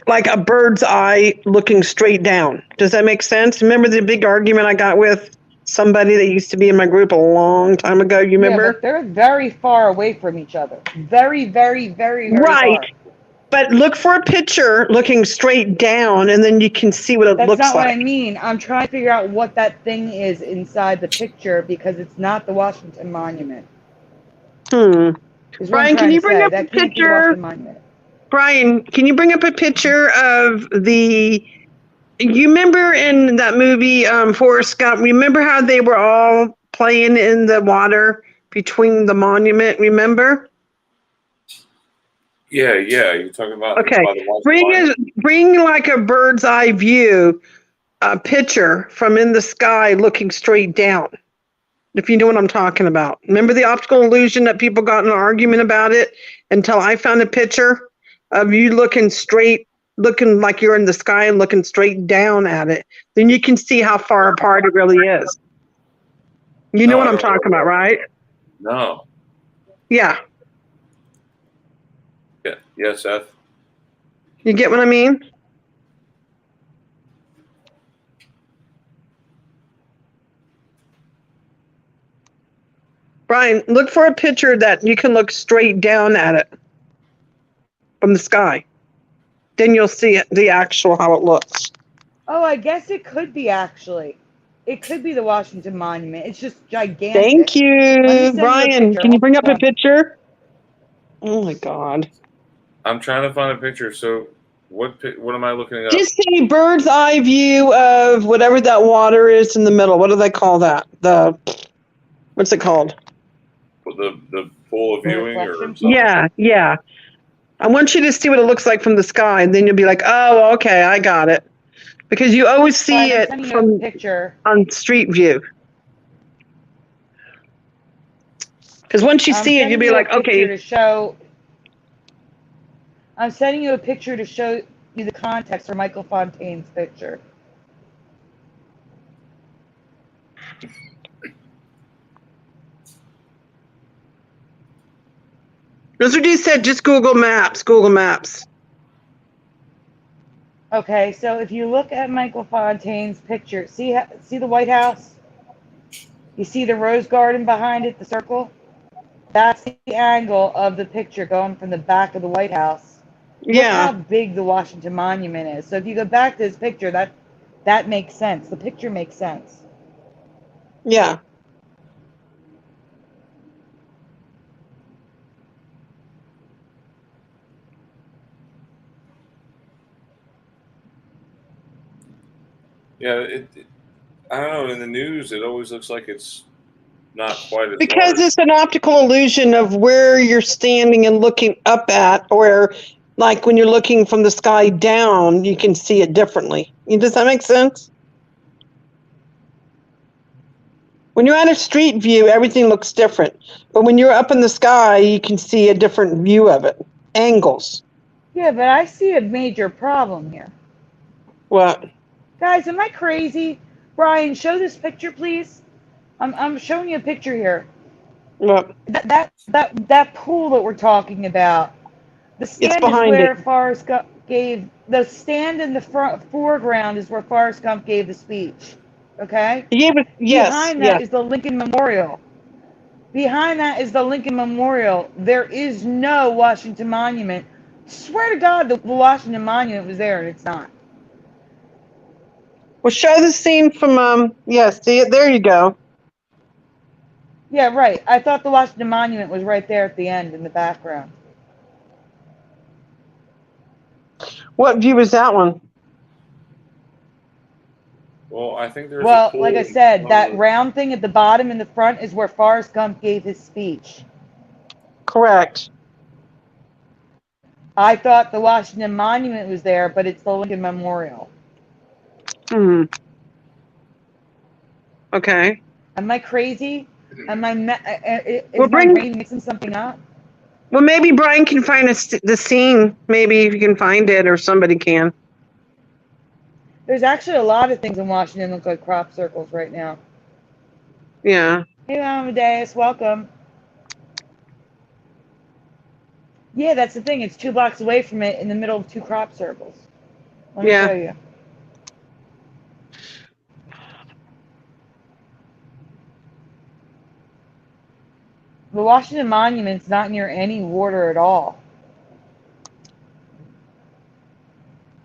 like a bird's eye looking straight down. Does that make sense? Remember the big argument I got with somebody that used to be in my group a long time ago? You Yeah, remember? but they're very far away from each other. Very, very, very, very Right. far. But look for a picture looking straight down, and then you can see what it That's looks not what I like. mean. I'm trying to figure out what that thing is inside the picture because it's not the Washington Monument. Brian, Is what I'm can trying you to bring say. up a That can't be the picture? Washington Monument. Brian, can you bring up a picture of the? You remember in that movie, Forrest Gump? Remember how they were all playing in the water between the monument? Remember? Yeah. You're talking about Okay, by the Washington Monument? bring like a bird's eye view, a picture from in the sky looking straight down. If you know what I'm talking about. Remember the optical illusion that people got in an argument about it until I found a picture of you looking like you're in the sky and looking straight down at it. Then you can see how far apart it really is. You know No, what I I'm don't know talking about, right? No. Yeah. Yeah, Seth. You get what I mean? Brian, look for a picture that you can look straight down at it from the sky. Then you'll see the actual how it looks. Oh, I guess it could be actually. It could be the Washington Monument. It's just gigantic. Thank you, Let me send Brian. you a picture. Can you bring up Hold a on. picture? Oh my God. I'm trying to find a picture. So what am I looking up? Just say bird's eye view of whatever that water is in the middle. What do they call that? What's it called? The pool of The viewing or reflection? something? Yeah. I want you to see what it looks like from the sky, and then you'll be like, oh, okay, I got it. Because you always see I'm it sending you a from picture. on Street View. Because once you I'm see it, you'll sending be you a like, picture okay, to show. I'm sending you a picture to show you the context for Michael Fontaine's picture. that's what you said. Just Google Maps. Google Maps. Okay, so if you look at Michael Fontaine's picture, see the White House? You see the rose garden behind it, the circle? That's the angle of the picture going from the back of the White House. Look Yeah. how big the Washington Monument is. So if you go back to this picture, that makes sense. The picture makes sense. Yeah. Yeah, I don't know. In the news, it always looks like it's not quite as Because large. it's an optical illusion of where you're standing and looking up at, or like when you're looking from the sky down, you can see it differently. Does that make sense? When you're at a street view, everything looks different. But when you're up in the sky, you can see a different view of it. Angles. Yeah, but I see a major problem here. What? Guys, am I crazy? Brian, show this picture, please. I'm showing you a picture here. What? That pool that we're talking about. The It's stand is behind where it. Forrest Gump gave the stand in the foreground is where Forrest Gump gave the speech. Okay? Yes, Behind yes. that is the Lincoln Memorial. Behind that is the Lincoln Memorial. There is no Washington Monument. Swear to God, the Washington Monument was there, and it's not. Well, show the scene from, yes, see it? There you go. Yeah, right. I thought the Washington Monument was right there at the end in the background. What view is that one? Well, I think there's a Well, pool. like I said, that round thing at the bottom in the front is where Forrest Gump gave his speech. Correct. I thought the Washington Monument was there, but it's the Lincoln Memorial. Okay. Am I crazy? Am I? Is Well, my brain mixing something up? Well, maybe Brian can find the scene. Maybe if you can find it, or somebody can. There's actually a lot of things in Washington look like crop circles right now. Yeah. Hey, Amadeus, welcome. Yeah, that's the thing. It's 2 blocks away from it in the middle of 2 crop circles. Let me Yeah. show you. The Washington Monument's not near any water at all.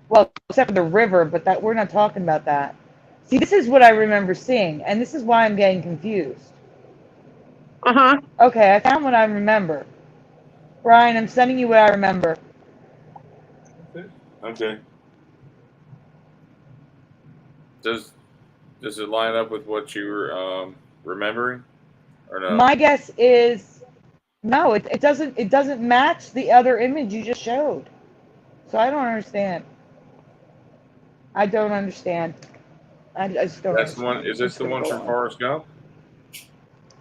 Well, except for the river, but that we're not talking about that. See, this is what I remember seeing, and this is why I'm getting confused. Uh-huh. Okay, I found what I remember. Brian, I'm sending you what I remember. Okay. Does it line up with what you were remembering, or no? My guess is no. It doesn't. It doesn't match the other image you just showed. So I don't understand. I don't understand. I just don't That's the understand. one. Is I'm this just the gonna one go from on. Forrest Gump?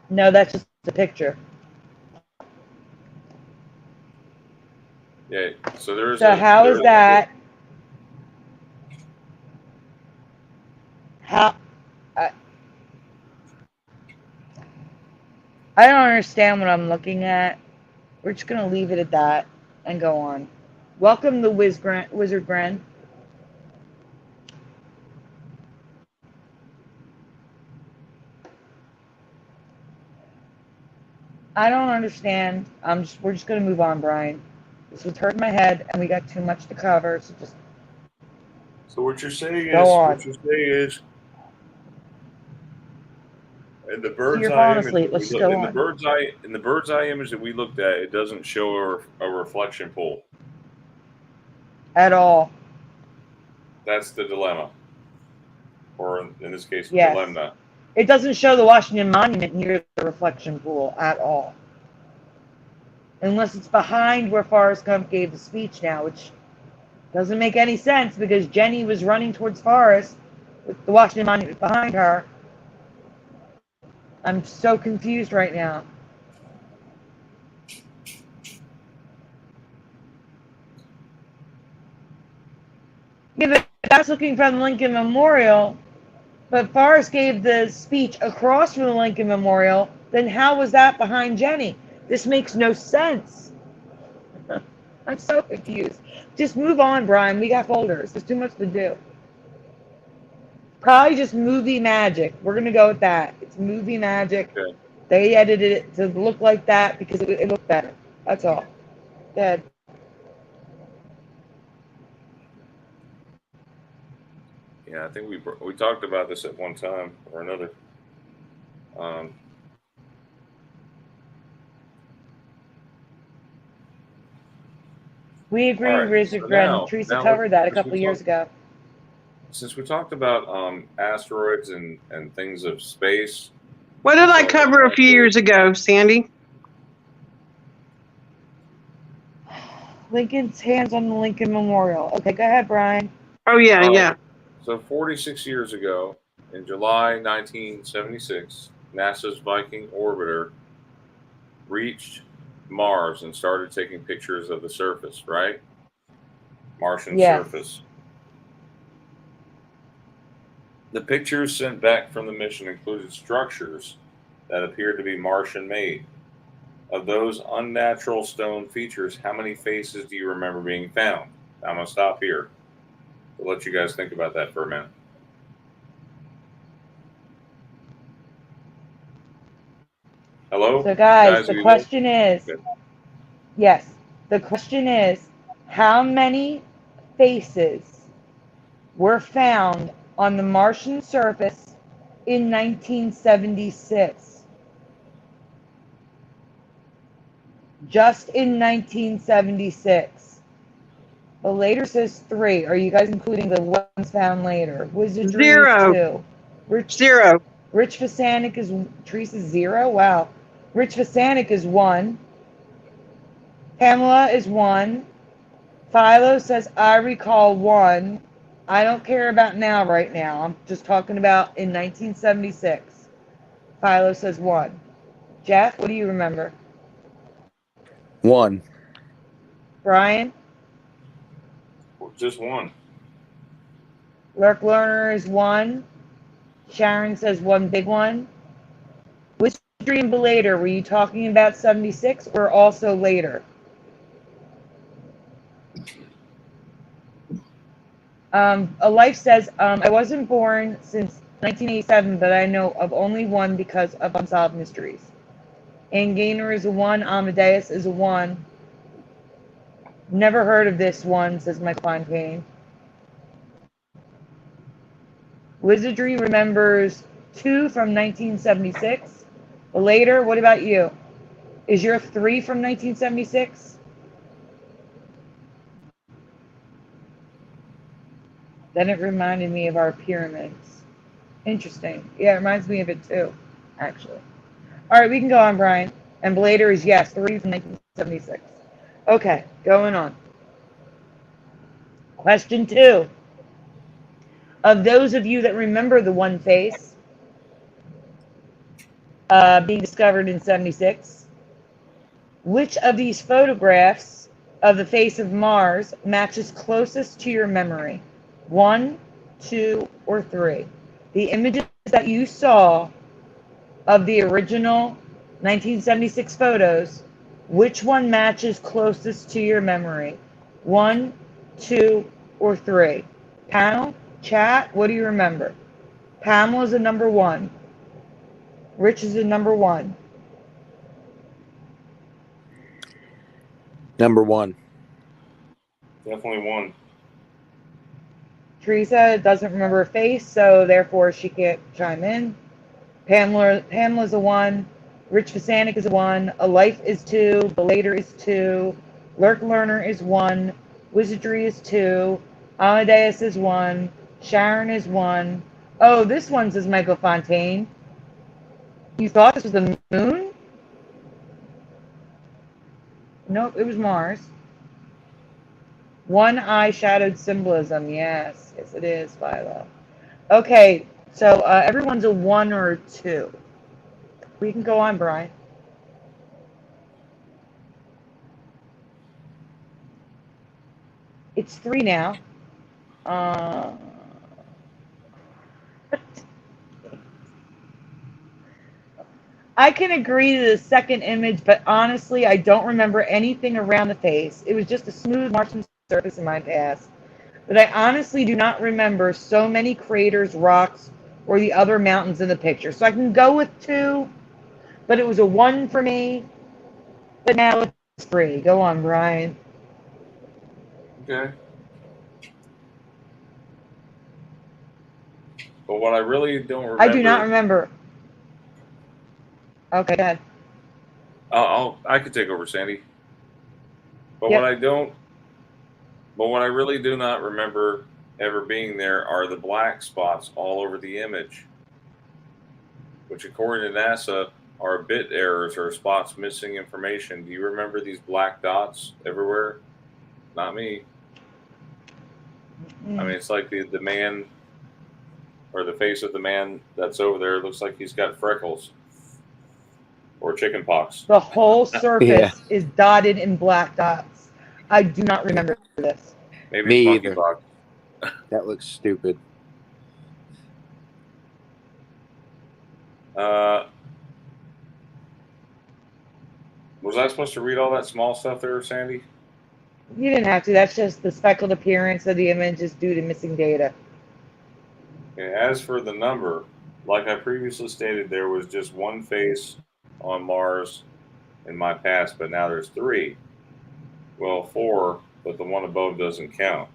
No, that's just a picture. Yeah. So there's So a. how is that? How? I, I don't understand what I'm looking at. We're just gonna leave it at that and go on. Welcome the Wizard Gren. I don't understand. We're just gonna move on, Brian. This was hurting my head, and we got too much to cover. So just So what you're saying go is, on. in the So bird's you're eye falling image asleep. that we Let's just look go on. in the bird's eye image that we looked at, it doesn't show a reflection pool. At all. That's the dilemma, or in this case, Yes. dilemma. It doesn't show the Washington Monument near the reflection pool at all. Unless it's behind where Forrest Gump gave the speech now, which doesn't make any sense because Jenny was running towards Forrest with the Washington Monument behind her. I'm so confused right now. Yeah, but that's looking from the Lincoln Memorial, but Forrest gave the speech across from the Lincoln Memorial, then how was that behind Jenny? This makes no sense. I'm so confused. Just move on, Brian. We got folders. There's too much to do. Probably just movie magic. We're going to go with that. It's movie magic. Okay. They edited it to look like that because it looked better. That's all. Good. Yeah, I think we talked about this at one time or another. We agree, All right. Richard So Gren. Teresa covered that a couple years ago. Since we talked about asteroids and things of space. What did I cover a few years ago, Sandy? Lincoln's hands on the Lincoln Memorial. Okay, go ahead, Brian. Oh, yeah. So 46 years ago, in July 1976, NASA's Viking orbiter reached Mars and started taking pictures of the surface, right? Martian surface. The pictures sent back from the mission included structures that appeared to be Martian made. Of those unnatural stone features, how many faces do you remember being found? I'm going to stop here. I'll let you guys think about that for a minute. Hello? So, guys, the question is, yes, the question is, how many faces were found on the Martian surface in 1976? Just in 1976. The later says 3. Are you guys including the ones found later? Wizardry 0. 2. 0. Rich Fasanik is Teresa's 0. Wow. Rich Fasanik is 1. Pamela is 1. Philo says I recall 1. I don't care about now right now. I'm just talking about in 1976. Philo says 1. Jeff, what do you remember? 1. Brian? Just one. Lurk Learner is 1. Sharon says 1 big one. Wizardry and Belater, were you talking about 76 or also later? A Life says, I wasn't born since 1987, but I know of only one because of Unsolved Mysteries. And Gaynor is a 1. Amadeus is a 1. Never heard of this one, says Mike Fontaine. Wizardry remembers 2 from 1976. Later, what about you? Is your 3 from 1976? Then it reminded me of our pyramids. Interesting. Yeah, it reminds me of it too, actually. All right, we can go on, Brian. And Blader is, yes, 3 from 1976. Okay, going on. Question 2. Of those of you that remember the one face being discovered in 76, which of these photographs of the face of Mars matches closest to your memory? 1, 2, or 3? The images that you saw of the original 1976 photos, which one matches closest to your memory? 1, 2, or 3? Panel, chat, what do you remember? Pamela's a number 1. Rich is a number 1. Number 1. Definitely one. Teresa doesn't remember her face, so therefore she can't chime in. Pamela's a 1. Rich Vasanik is a 1. A Life is 2. Belater is 2. Lurk Learner is 1. Wizardry is 2. Amadeus is 1. Sharon is 1. Oh, this one says Michael Fontaine. You thought this was the moon? Nope, it was Mars. One eye shadowed symbolism. Yes, yes it is, Philo. Okay, so everyone's a 1 or a 2. We can go on, Brian. It's 3 now. I can agree to the second image, but honestly, I don't remember anything around the face. It was just a smooth Martian surface in my past. But I honestly do not remember so many craters, rocks, or the other mountains in the picture. So I can go with 2, but it was a 1 for me. But now it's 3. Go on, Brian. Okay. But what I really don't remember. I do not remember. Okay, go ahead. I could take over, Sandy. But Yep. what I really do not remember ever being there are the black spots all over the image, which according to NASA are bit errors or spots missing information. Do you remember these black dots everywhere? Not me. I mean, it's like the man or the face of the man that's over there looks like he's got freckles or chicken pox. The whole surface is dotted in black dots. I do not remember this. Maybe Me monkey either. pox. That looks stupid. Was I supposed to read all that small stuff there, Sandy? You didn't have to. That's just the speckled appearance of the image is due to missing data. Okay, as for the number, like I previously stated, there was just one face on Mars in my past, but now there's 3. Well, 4, but the one above doesn't count.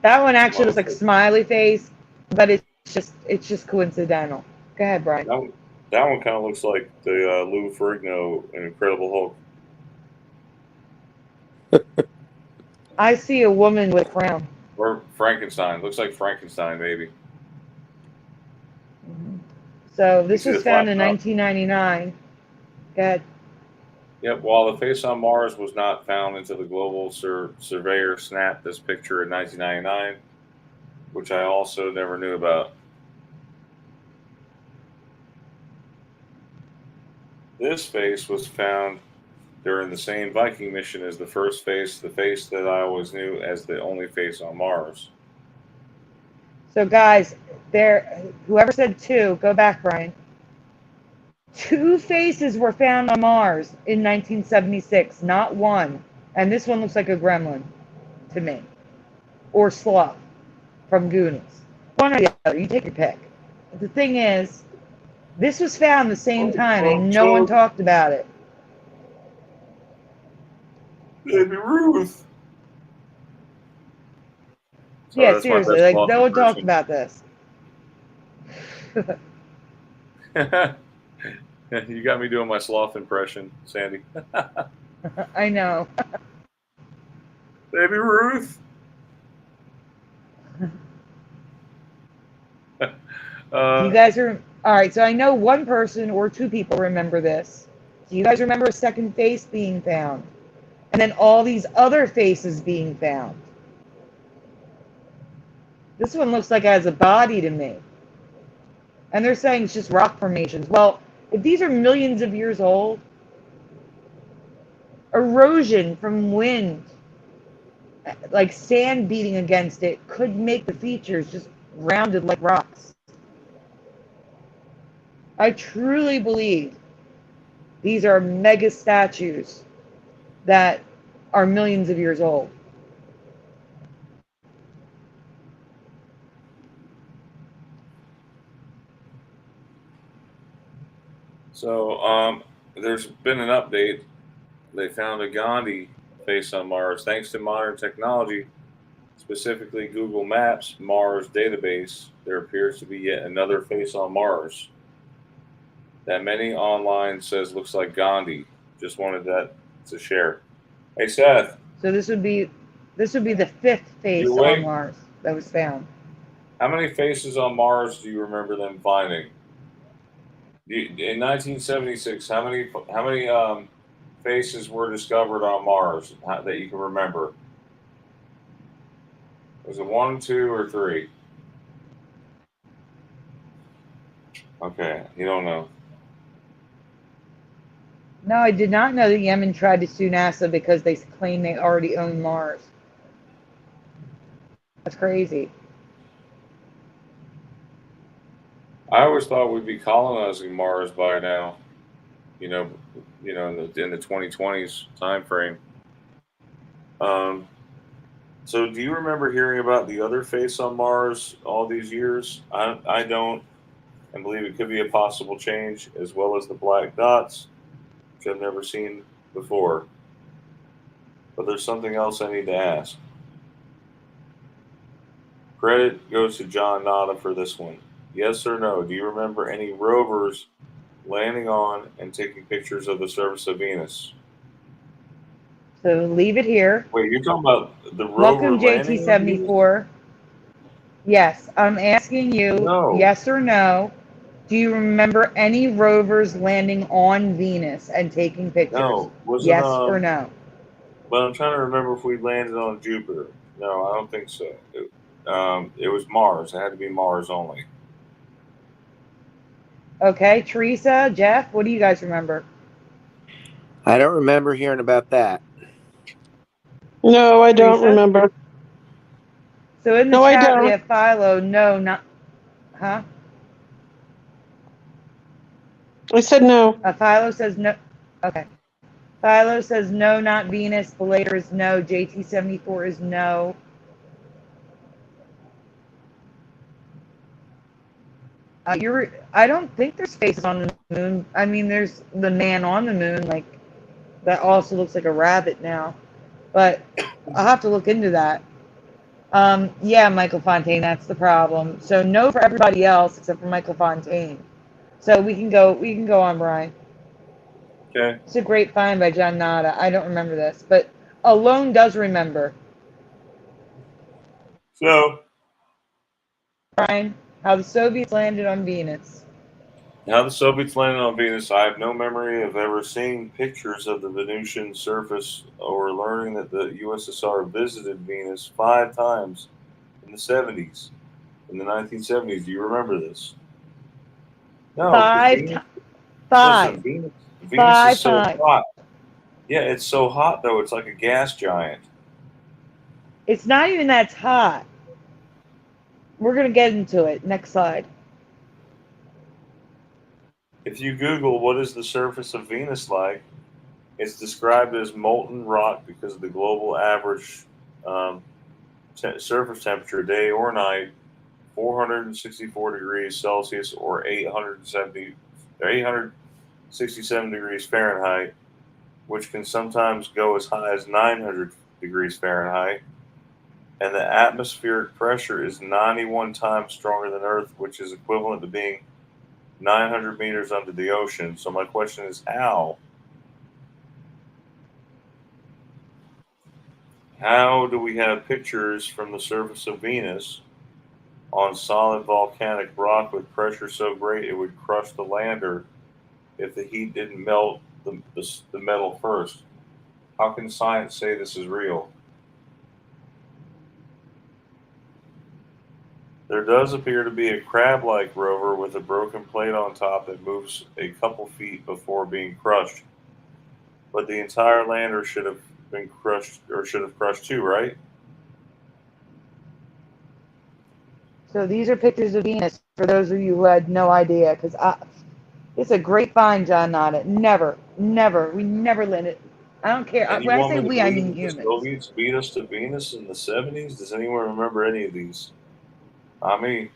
That one actually looks like smiley face, but it's just coincidental. Go ahead, Brian. That one kind of looks like the Lou Ferrigno in Incredible Hulk. I see a woman with a crown. Or Frankenstein. Looks like Frankenstein, maybe. So this was found in 1999. Go ahead. Yep, while the face on Mars was not found until the Global Surveyor snapped this picture in 1999, which I also never knew about. This face was found during the same Viking mission as the first face, the face that I always knew as the only face on Mars. So guys, whoever said 2, go back, Brian. 2 faces were found on Mars in 1976, not 1. And this one looks like a gremlin to me. Or sloth from Goonies. One or the other, you take your pick. But the thing is, this was found the same time and no one talked about it. Baby Ruth. Sorry, Yeah, that's my seriously, best like sloth no one talked impression. about this. You got me doing my sloth impression, Sandy. I know. Baby Ruth. Do you guys are all right? So I know one person or 2 people remember this. Do you guys remember a second face being found, and then all these other faces being found? This one looks like it has a body to me, and they're saying it's just rock formations. Well, if these are millions of years old, erosion from wind, like sand beating against it, could make the features just rounded like rocks. I truly believe these are mega statues that are millions of years old. So, there's been an update. They found a Gandhi face on Mars. Thanks to modern technology, specifically Google Maps Mars database, there appears to be yet another face on Mars that many online says looks like Gandhi. Just wanted that to share. Hey, Seth. So this would be the 5th face You on awake? Mars that was found. How many faces on Mars do you remember them finding? In 1976, how many faces were discovered on Mars that you can remember? Was it 1, 2, or 3? Okay, you don't know. No, I did not know that Yemen tried to sue NASA because they claim they already own Mars. That's crazy. I always thought we'd be colonizing Mars by now. In the 2020s time frame. So do you remember hearing about the other face on Mars all these years? I don't, and believe it could be a possible change, as well as the black dots, which I've never seen before. But there's something else I need to ask. Credit goes to John Nada for this one. Yes or no? Do you remember any rovers landing on and taking pictures of the surface of Venus? So leave it here. Wait, you're talking about the rover Welcome, landing on Venus? JT74. Yes, I'm asking you, No. yes or no, do you remember any rovers landing on Venus and taking pictures? No. Yes or no? But I'm trying to remember if we landed on Jupiter. No, I don't think so. It was Mars. It had to be Mars only. Okay, Teresa, Jeff, what do you guys remember? I don't remember hearing about that. No, I don't Teresa? remember. So in the No, I chat, we don't. have Philo, no, not, huh? I said no. Philo says no. Okay. Philo says no, not Venus. Belater is no. JT74 is no. I don't think there's faces on the moon. I mean, there's the man on the moon, like, that also looks like a rabbit now. But I'll have to look into that. Yeah, Michael Fontaine, that's the problem. So no for everybody else except for Michael Fontaine. So we can go on, Brian. Okay. It's a great find by John Nada. I don't remember this, but Alone does remember. So, Brian, how the Soviets landed on Venus. how the Soviets landed on Venus, I have no memory of ever seeing pictures of the Venusian surface or learning that the USSR visited Venus 5 times in the 70s. In the 1970s, do you remember this? No, 5 times. 5. Listen, Venus is so 5 times. hot. Yeah, it's so hot though. It's like a gas giant. It's not even that hot. We're going to get into it. Next slide. If you Google what is the surface of Venus like, it's described as molten rock because of the global average surface temperature, day or night, 464 degrees Celsius or 867 degrees Fahrenheit, which can sometimes go as high as 900 degrees Fahrenheit. And the atmospheric pressure is 91 times stronger than Earth, which is equivalent to being 900 meters under the ocean. So my question is, how? How do we have pictures from the surface of Venus on solid volcanic rock with pressure so great it would crush the lander if the heat didn't melt the metal first? How can science say this is real? There does appear to be a crab-like rover with a broken plate on top that moves a couple feet before being crushed. But the entire lander should have been crushed, or should have crushed too, right? So these are pictures of Venus for those of you who had no idea, because it's a great find, John Nada. We never landed. I don't care. And you When I want say me to we, I believe mean that the humans. Soviets beat us to Venus in the 70s? Does anyone remember any of these? I mean,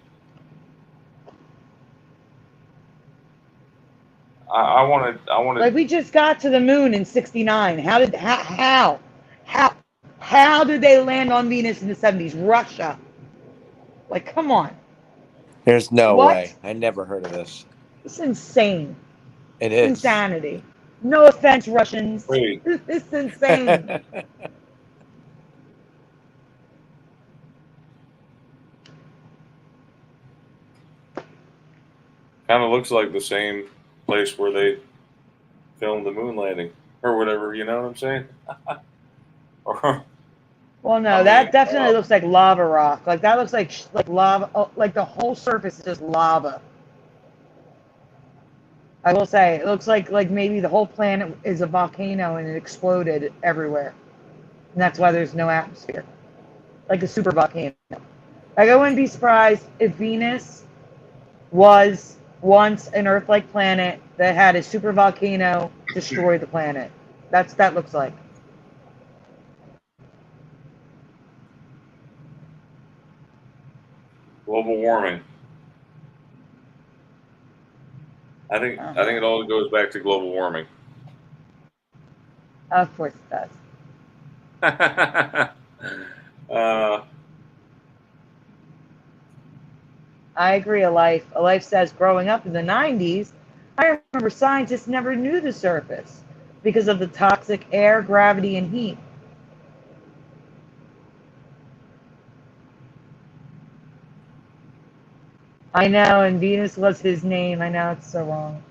I want to. Like we just got to the moon in '69. How did they land on Venus in the '70s? Russia. Like, come on. There's no What? way. I never heard of this. It's insane. It It's is. insanity. No offense, Russians. Wait. It's insane. Kind of looks like the same place where they filmed the moon landing or whatever. You know what I'm saying? Or, Well, no, I that mean, definitely looks like lava rock. Like that looks like lava. Oh, like the whole surface is just lava. I will say it looks like maybe the whole planet is a volcano and it exploded everywhere, and that's why there's no atmosphere, like a super volcano. Like I wouldn't be surprised if Venus was once an Earth-like planet that had a super volcano destroy the planet. That looks like. global warming. I think it all goes back to global warming. Of course it does. I agree. A life says growing up in the 90s, I remember scientists never knew the surface because of the toxic air, gravity, and heat. I know, and Venus was his name. I know it's so wrong.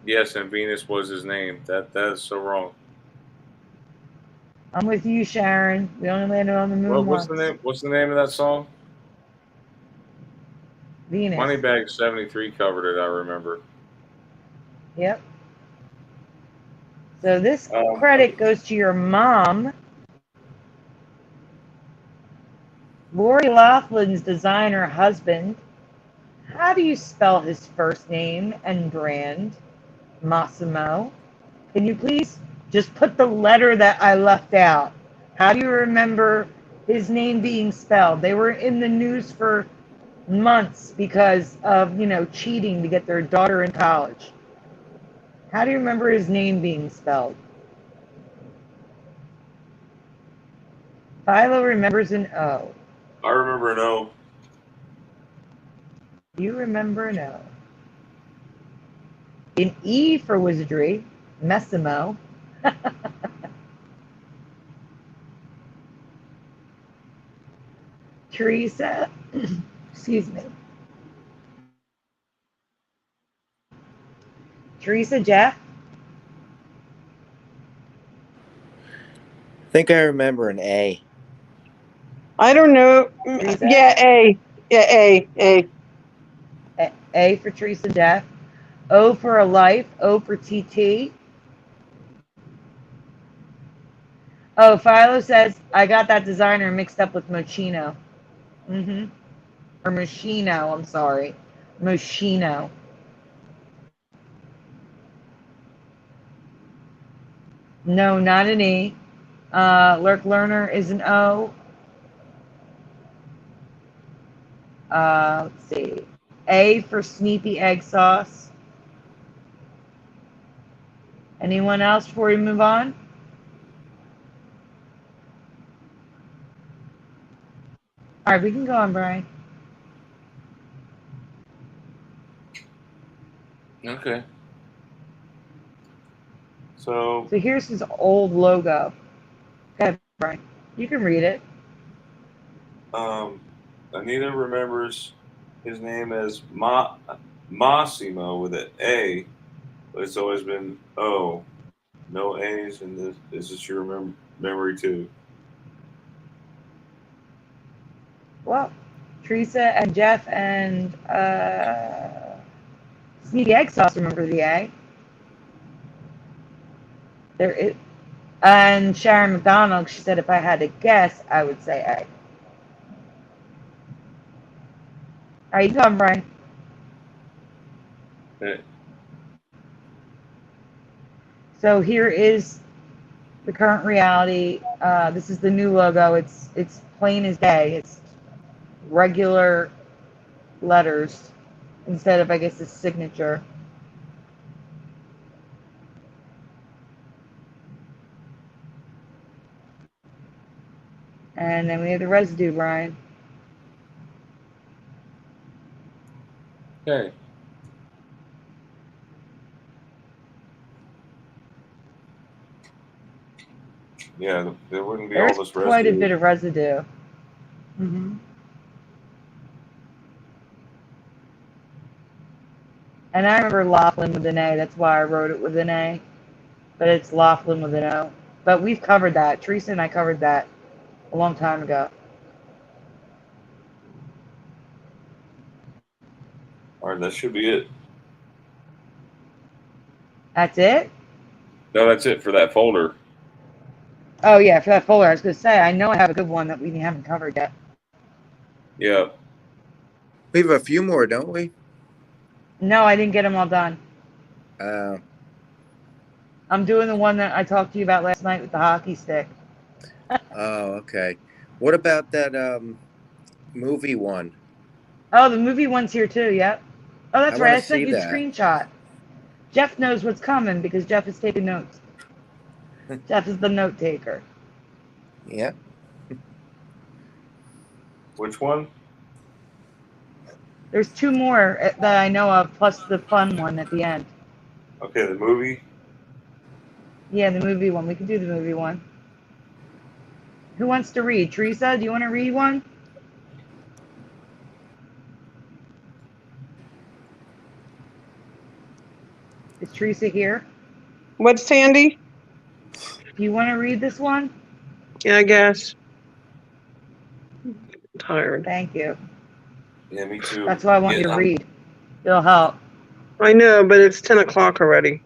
Yes, and Venus was his name. That is so wrong. I'm with you, Sharon. We only landed on the moon What's once. the name? What's the name of that song? Venus. Moneybag 73 covered it. I remember. Yep. So this credit goes to your mom, Lori Laughlin's designer husband. How do you spell his first name and brand? Massimo. Can you please just put the letter that I left out? How do you remember his name being spelled? They were in the news for months because of, cheating to get their daughter in college. How do you remember his name being spelled? Philo remembers an O. I remember an O. You remember an O. An E for wizardry, Massimo. Teresa, excuse me. Teresa Jeff. I think I remember an A. I don't know. Yeah, A. Yeah, A. A for Teresa Jeff. O for a life. O for TT. Oh, Philo says, I got that designer mixed up with Moschino. Mm-hmm. Or Moschino, I'm sorry. Moschino. No, not an E. Lurk Learner is an O. Let's see. A for Sneepy Egg Sauce. Anyone else before we move on? All right, we can go on, Brian. Okay. So So here's his old logo. Go ahead, Brian. You can read it. Anita remembers his name as Massimo with an A, but it's always been O. No A's in this. Is this your memory too? Well, Teresa and Jeff and Sneaky Egg Sauce remember the A. There is, and Sharon McDonald, she said if I had to guess, I would say A. All right, you go on, Brian. Okay. So here is the current reality. This is the new logo. It's plain as day. It's regular letters instead of, I guess, his signature. And then we have the residue, Brian. Okay. Yeah, there wouldn't be There's all this quite a residue. bit of residue. Mm-hmm. And I remember Laughlin with an A. That's why I wrote it with an A. But it's Laughlin with an O. But we've covered that. Teresa and I covered that a long time ago. All right, that should be it. That's it? No, that's it for that folder. Oh, yeah, for that folder. I was going to say, I know I have a good one that we haven't covered yet. Yeah. We have a few more, don't we? No, I didn't get them all done. I'm doing the one that I talked to you about last night with the hockey stick. Oh, okay. What about that movie one? Oh, the movie one's here too, yep. Oh, that's I right. wanna I sent see you the that. screenshot. Jeff knows what's coming because Jeff is taking notes. Jeff is the note taker. Yeah. Which one? There's two more that I know of, plus the fun one at the end. Okay, the movie. Yeah, the movie one. We can do the movie one. Who wants to read? Teresa, do you want to read one? Is Teresa here? What's Sandy? Do you want to read this one? Yeah, I guess. Tired. Thank you. Yeah, me too. That's why I want you to read. It'll help. I know, but it's 10 o'clock already.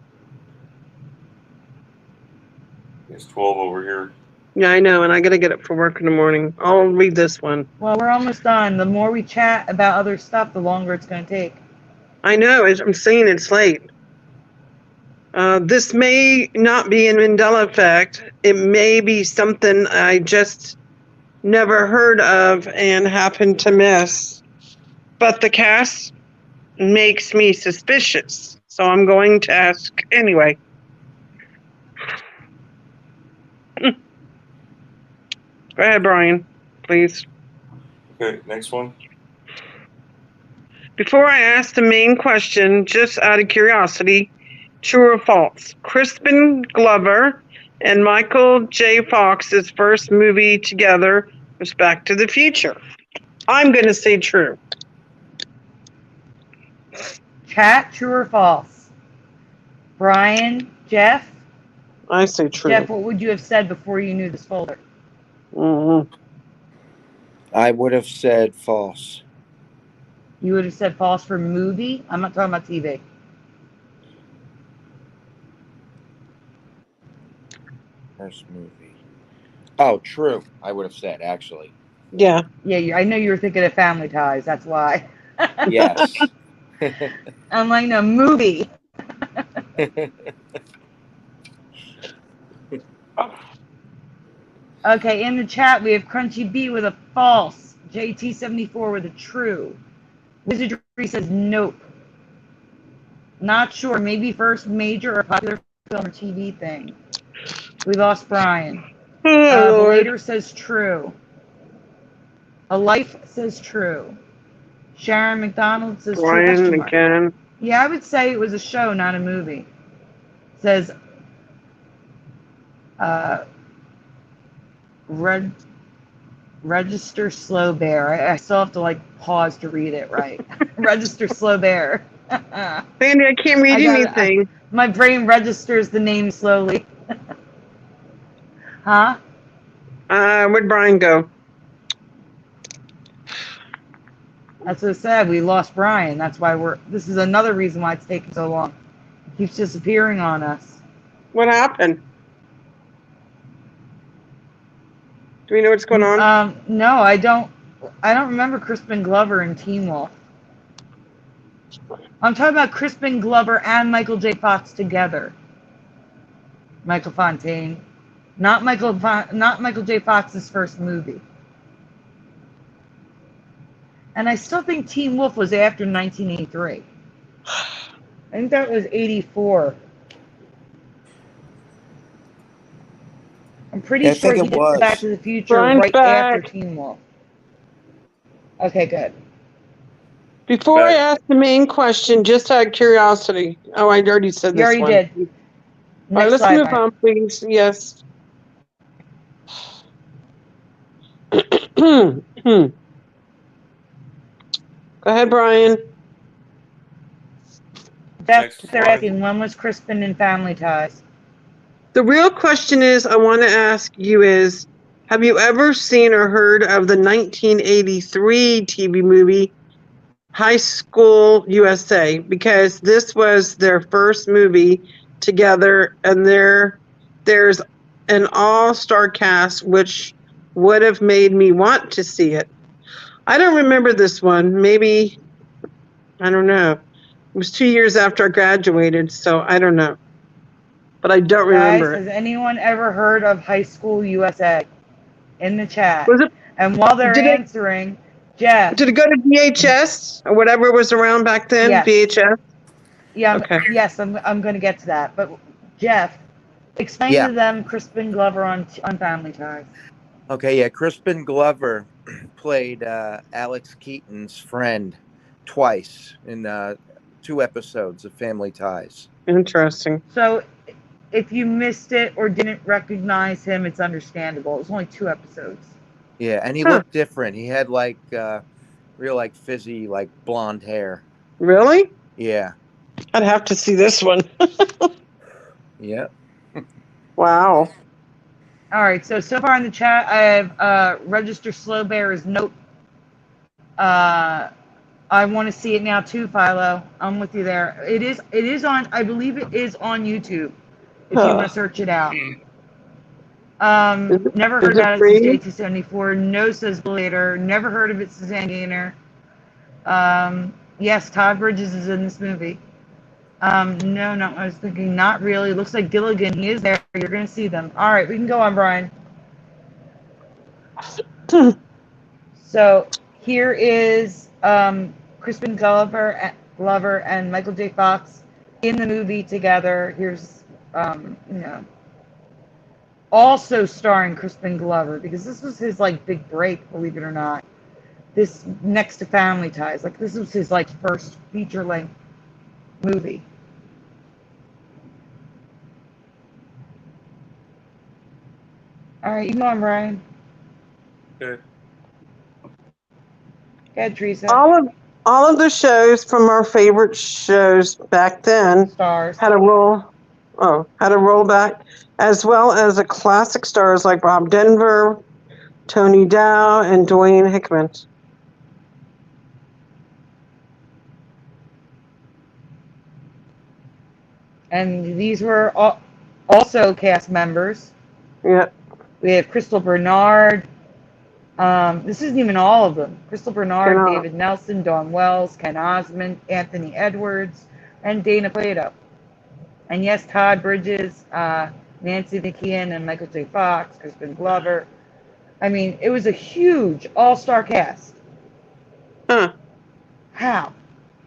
It's 12 over here. Yeah, I know, and I got to get up for work in the morning. I'll read this one. Well, we're almost done. The more we chat about other stuff, the longer it's going to take. I know, I'm saying it's late. This may not be an Mandela effect. It may be something I just never heard of and happened to miss. But the cast makes me suspicious, so I'm going to ask anyway. Go ahead, Brian, please. Okay, next one. Before I ask the main question, just out of curiosity, true or false? Crispin Glover and Michael J. Fox's first movie together was Back to the Future. I'm going to say true. Chat, true or false? Brian, Jeff? I say true. Jeff, what would you have said before you knew this folder? Mm-hmm. I would have said false. You would have said false for movie? I'm not talking about TV. First movie. Oh, true. I would have said, actually. Yeah. Yeah, I know you were thinking of Family Ties. That's why. Yes. I'm like, no, movie. Okay, in the chat we have Crunchy B with a false, JT74 with a true. Wizardry says nope. Not sure. Maybe first major or popular film or TV thing. We lost Brian. Oh, Lord. Belater says true. A Life says true. Sharon McDonald says true Brian question mark. again. Yeah, I would say it was a show, not a movie. Says Register Slow Bear. I still have to like pause to read it right. Register Slow Bear. Sandy, I can't read anything. My brain registers the name slowly. Huh? Where'd Brian go? That's what I said. We lost Brian. That's why this is another reason why it's taking so long. He keeps disappearing on us. What happened? Do we know what's going on? No, I don't remember Crispin Glover and Teen Wolf. I'm talking about Crispin Glover and Michael J. Fox together. Michael Fontaine. Not Michael J. Fox's first movie. And I still think Teen Wolf was after 1983. I think that was 84. I'm pretty sure he did Back to the Future right after Teen Wolf. Okay, good. Before I ask the main question, just out of curiosity. Oh, I already said this one. You already did. All right, let's move on, please. Yes. Go ahead, Brian. They're asking, when was Crispin in Family Ties? The real question is, I want to ask you is, have you ever seen or heard of the 1983 TV movie High School USA? Because this was their first movie together, and there's an all-star cast, which would have made me want to see it. I don't remember this one. Maybe, I don't know. It was 2 years after I graduated, so I don't know. But I don't remember it. Has anyone ever heard of High School USA? In the chat. Was it, and while they're answering, Jeff. Did it go to VHS or whatever was around back then? Yes. VHS? Yeah. Okay. Yes, I'm going to get to that. But Jeff, explain to them Crispin Glover on Family Ties. Okay, yeah. Crispin Glover played Alex Keaton's friend twice in 2 episodes of Family Ties. Interesting. So if you missed it or didn't recognize him, it's understandable. It was only 2 episodes. Yeah, and he looked different. He had like real like fizzy like blonde hair. Really? Yeah. I'd have to see this one. Yeah. Wow. All right, so far in the chat, I have Register Slow Bear is nope. I want to see it now too, Philo. I'm with you there. It is on, I believe it is on YouTube, if you want to search it out. Never heard about it since JT74. No, says Blader. Never heard of it, Suzanne Gaynor. Yes, Todd Bridges is in this movie. No, I was thinking not really. Looks like Gilligan. He is there. You're going to see them. All right, we can go on, Brian. So here is Crispin Glover and Michael J. Fox in the movie together. Here's, also starring Crispin Glover, because this was his like big break, believe it or not. This next to Family Ties, like this was his like first feature-length movie. All right, you go on, Brian. Okay. Go ahead, Teresa. All of the shows from our favorite shows back then had a rollback, as well as the classic stars like Bob Denver, Tony Dow, and Dwayne Hickman. And these were also cast members. Yep. We have Crystal Bernard. This isn't even all of them. Crystal Bernard, Cannot. David Nelson, Dawn Wells, Ken Osmond, Anthony Edwards, and Dana Plato. And yes, Todd Bridges, Nancy McKeon, and Michael J. Fox, Crispin Glover. I mean, it was a huge all-star cast. Huh. How?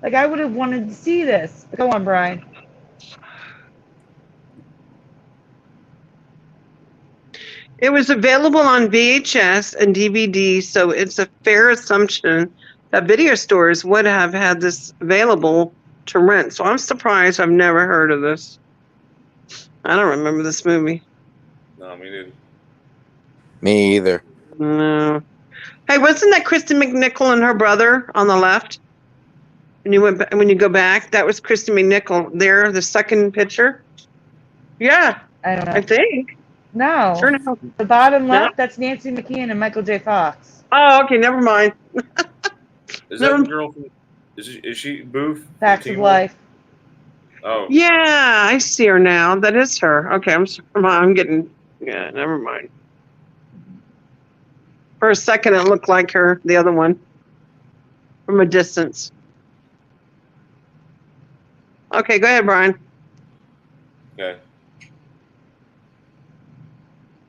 Like, I would have wanted to see this. Go on, Brian. It was available on VHS and DVD, so it's a fair assumption that video stores would have had this available to rent. So I'm surprised I've never heard of this. I don't remember this movie. No, me neither. Me either. No. Hey, wasn't that Kristen McNichol and her brother on the left? When you go back, that was Kristen McNichol there, the second picture. Yeah, I don't know. I think. No. Sure no. The bottom No? left, that's Nancy McKeon and Michael J. Fox. Oh, okay, never mind. Is Never- that the girl from? Is she Booth? from Facts of Teen Life. Wolf? Oh, Yeah, I see her now. That is her. Okay, I'm getting. Yeah, never mind. For a second, it looked like her, the other one, from a distance. Okay, go ahead, Brian. okay.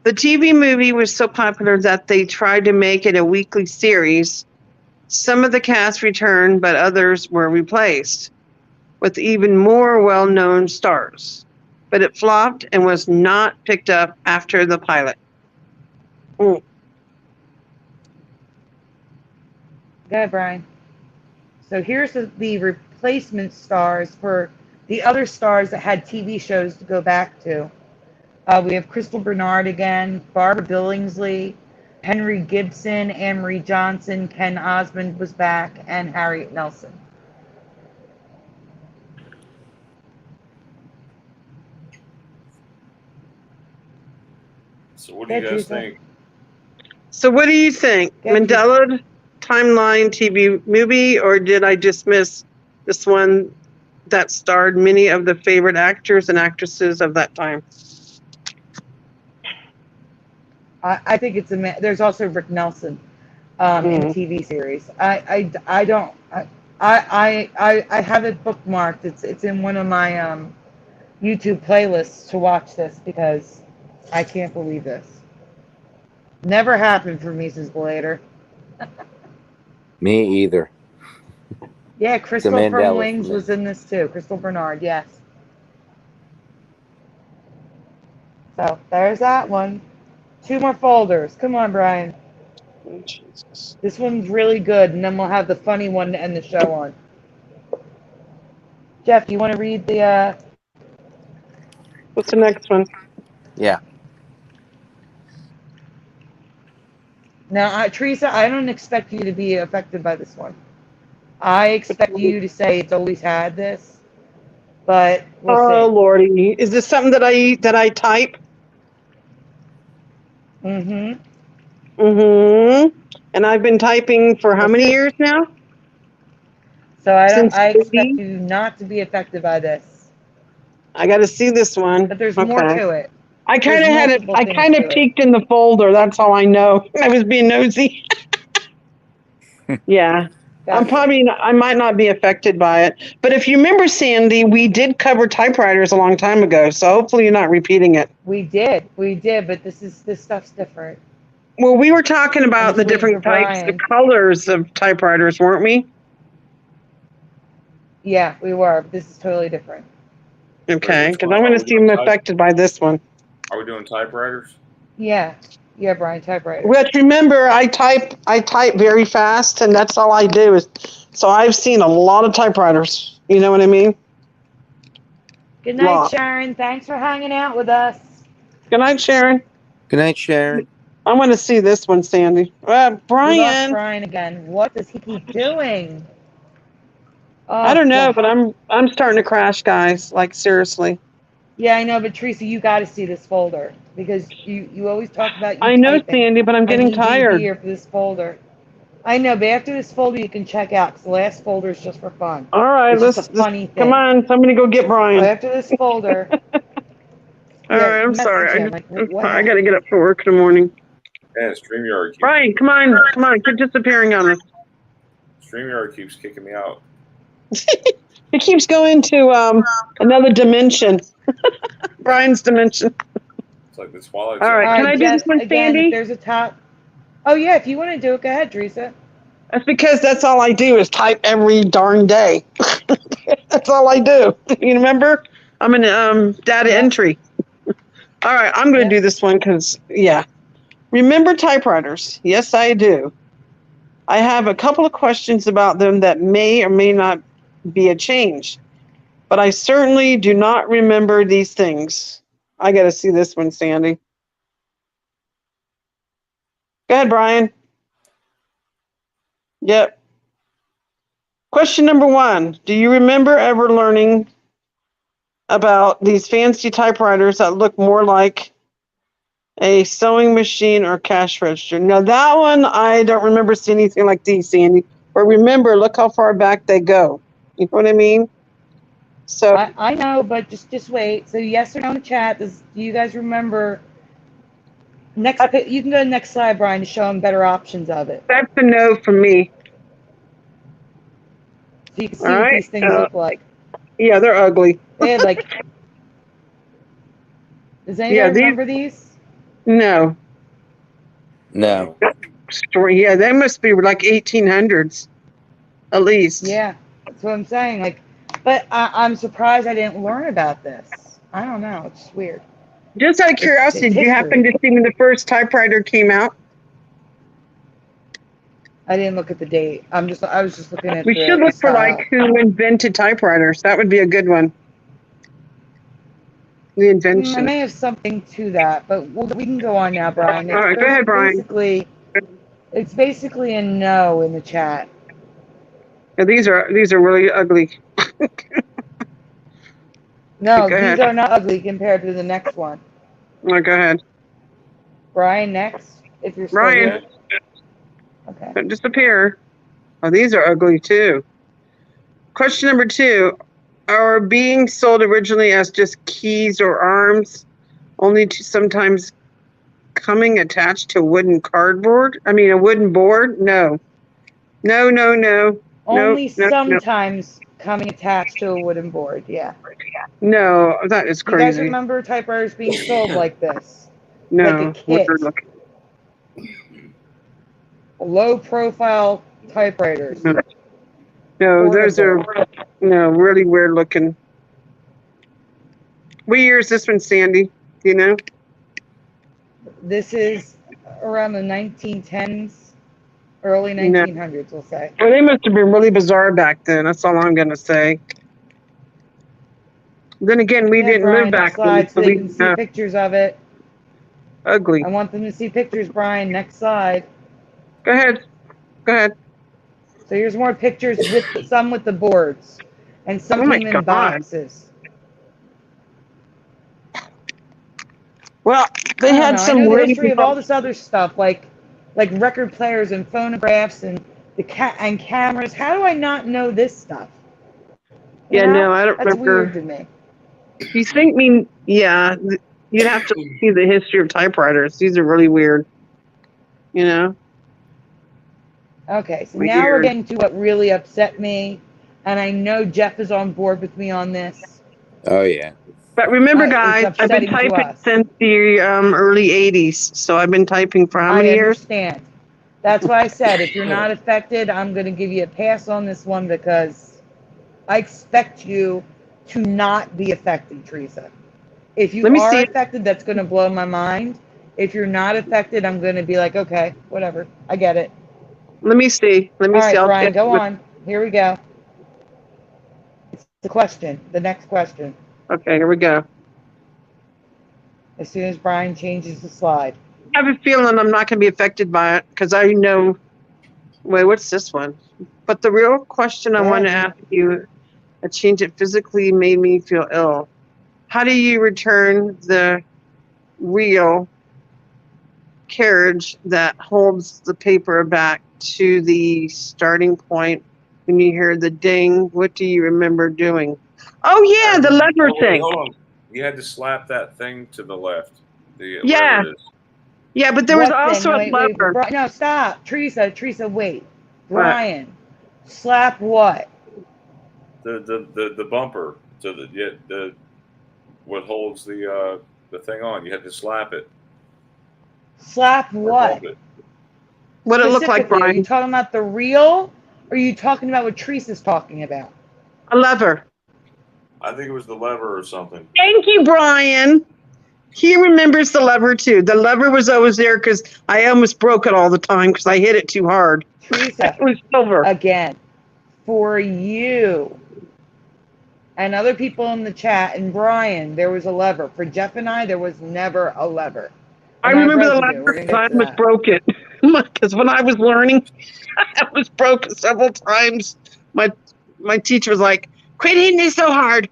The TV movie was so popular that they tried to make it a weekly series. Some of the cast returned, but others were replaced with even more well-known stars. But it flopped and was not picked up after the pilot. Ooh. Go ahead, Brian. So here's the replacement stars for the other stars that had TV shows to go back to. We have Crystal Bernard again, Barbara Billingsley, Henry Gibson, Anne-Marie Johnson, Ken Osmond was back, and Harriet Nelson. So what do you Yeah, guys Teresa. think? So what do you think? Yeah, Mandela timeline TV movie, or did I just miss this one that starred many of the favorite actors and actresses of that time? I think it's there's also Rick Nelson in the TV series. I have it bookmarked. It's in one of my YouTube playlists to watch this because I can't believe this. Never happened for Mrs. Blader. Me either. Yeah, Crystal Mandela from Wings for me. was in this too. Crystal Bernard, yes. So there's that one. 2 more folders. Come on, Brian. Oh, Jesus. This one's really good, and then we'll have the funny one to end the show on. Jeff, you want to read the? What's the next one? Yeah. Now, Teresa, I don't expect you to be affected by this one. I expect you to say it's always had this, but we'll Oh see. Lordy, is this something that I type? Mm-hmm. Mm-hmm. And I've been typing for how many years now? So I Since expect 80? you not to be affected by this, I got to see this one. but there's more to it. I kind of There's had it. multiple I things kind to of it. peeked in the folder. That's all I know. I was being nosy. Yeah. I might not be affected by it. But if you remember, Sandy, we did cover typewriters a long time ago. So hopefully you're not repeating it. We did, but this stuff's different. Well, we were talking about the just waiting different for types, the Brian. colors of typewriters, weren't we? Yeah, we were, but this is totally different. Okay, Which because one? I want Are to we see doing them affected by this one. Are we doing typewriters? Yeah, Brian, typewriter. But remember, I type very fast, and that's all I do is. So I've seen a lot of typewriters. You know what I mean? Good night, Lot. Sharon. Thanks for hanging out with us. Good night, Sharon. Good night, Sharon. I want to see this one, Sandy. We lost Brian. Brian again. What does he keep doing? Oh, I don't know, God. but I'm starting to crash, guys. Like seriously. Yeah, I know, but Teresa, you got to see this folder because you always talk about. I know, typing. Sandy, but I'm I getting need you tired. here for this folder. I know, but after this folder, you can check out because the last folder is just for fun. All right, It's just a funny thing. come on. Somebody go get So Brian. after this folder, All Yeah, right, I'm message sorry. him, like, what I got to get up for work in the morning. Yeah, StreamYard Brian, come on, quit disappearing on us. StreamYard keeps kicking me out. It keeps going to another dimension. Brian's dimension. It's like the Twilight All Zone. right, can I do Jeff, this one, again, Sandy? if there's a top. Oh, yeah, if you want to do it, go ahead, Teresa. That's because that's all I do is type every darn day. That's all I do. You remember? I'm in data entry. All right, I'm going to do this one because, yeah. Remember typewriters? Yes, I do. I have a couple of questions about them that may or may not be a change, but I certainly do not remember these things. I got to see this one, Sandy. Go ahead, Brian. Yep. Question number 1. Do you remember ever learning about these fancy typewriters that look more like a sewing machine or cash register? Now, that one, I don't remember seeing anything like these, Sandy. But remember, look how far back they go. You know what I mean? So I know, but just wait. So yes or no in the chat. Do you guys remember? You can go to the next slide, Brian, to show them better options of it. that's a no from me. So you can see what these things look like. Yeah, they're ugly. They had like. Does anybody remember these? No. No. Yeah, they must be like 1800s, at least. Yeah, that's what I'm saying. Like, but I'm surprised I didn't learn about this. I don't know. It's just weird. Just out of curiosity, did you happen to see when the first typewriter came out? I didn't look at the date. I was just looking at. We should look for like who invented typewriters. That would be a good one. The invention. I may have something to that, but we can go on now, Brian. All right, go ahead, Brian. It's basically a no in the chat. Yeah, these are really ugly. No, these are not ugly compared to the next one. All right, go ahead. Brian, next, if you're still Brian. here. Okay. Don't disappear. Oh, these are ugly too. Question number 2. Are being sold originally as just keys or arms, only to sometimes coming attached to a wooden board? No. No. Only sometimes coming attached to a wooden board, yeah. No, that is crazy. You guys remember typewriters being sold like this? No. Like a kit. Low profile typewriters. No, those are really weird looking. What year is this one, Sandy? Do you know? This is around the 1910s, early 1900s, we'll say. Well, they must have been really bizarre back then. That's all I'm going to say. Then again, we didn't live back then. So they can see pictures of it. Ugly. I want them to see pictures, Brian. Next slide. Go ahead. So here's more pictures with some with the boards, and some came in boxes. Well, they had some I know the history of all this other stuff, like record players and phonographs and and cameras. How do I not know this stuff? I don't remember. That's weird to me. You think you'd have to see the history of typewriters. These are really weird. You know? Okay, so now we're getting to what really upset me, and I know Jeff is on board with me on this. Oh, yeah. But remember, guys, I've been typing since the early 80s, so I've been typing for how many years? I understand. That's why I said, if you're not affected, I'm going to give you a pass on this one because I expect you to not be affected, Teresa. If you are affected, that's going to blow my mind. If you're not affected, I'm going to be like, okay, whatever. I get it. Let me see. All right, Brian, go on. Here we go. It's the question. The next question. Okay, here we go. As soon as Brian changes the slide. I have a feeling I'm not going to be affected by it because I know. Wait, what's this one? But the real question I want to ask you, a change that physically made me feel ill. How do you return the real carriage that holds the paper back to the starting point when you hear the ding? What do you remember doing? Oh, yeah, the lever thing. You had to slap that thing to the left. Yeah. Whatever it is. Yeah, but there was What also thing? a Wait, lever. no, stop. Teresa, wait. What? Brian, slap what? The bumper to the what holds the thing on. You had to slap it Slap or what? bump it. What it looked like, Specifically, are you Brian? talking about the reel? Or are you talking about what Teresa's talking about? A lever. I think it was the lever or something. Thank you, Brian. He remembers the lever too. The lever was always there because I almost broke it all the time because I hit it too hard. Teresa, It was silver. again, for you and other people in the chat and Brian, there was a lever. For Jeff and I, there was never a lever. I And remember the residue. We're lever gonna because I get to almost that. broke it. Because when I was learning, I was broke several times. My teacher was like, "Quit hitting it so hard."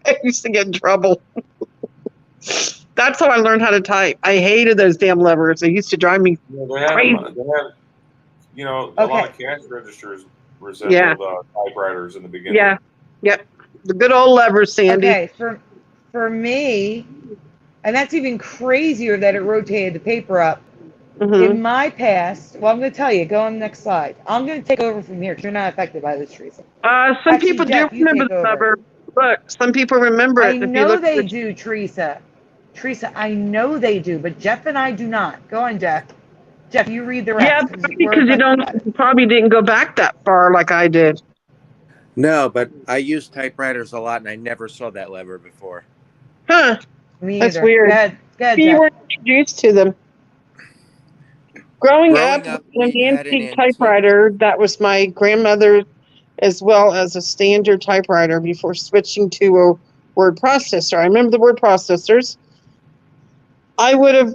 I used to get in trouble. That's how I learned how to type. I hated those damn levers. They used to drive me crazy. A lot of cash registers resembled typewriters in the beginning. Yeah. Yep. The good old levers, Sandy. Okay, for me, and that's even crazier that it rotated the paper up. In my past, well, I'm going to tell you, go on the next slide. I'm going to take over from here because you're not affected by this, Teresa. Some people Jeff, do remember the lever. Look, some people remember it. I know they do, Teresa. Teresa, I know they do, but Jeff and I do not. Go on, Jeff. Jeff, you read the rest. Yeah, because you probably didn't go back that far like I did. No, but I use typewriters a lot, and I never saw that lever before. Huh. Me That's either. weird. Go ahead, You Jeff. weren't introduced to them. Growing up we with an had antique typewriter, that was my grandmother as well as a standard typewriter before switching to a word processor. I remember the word processors. I would have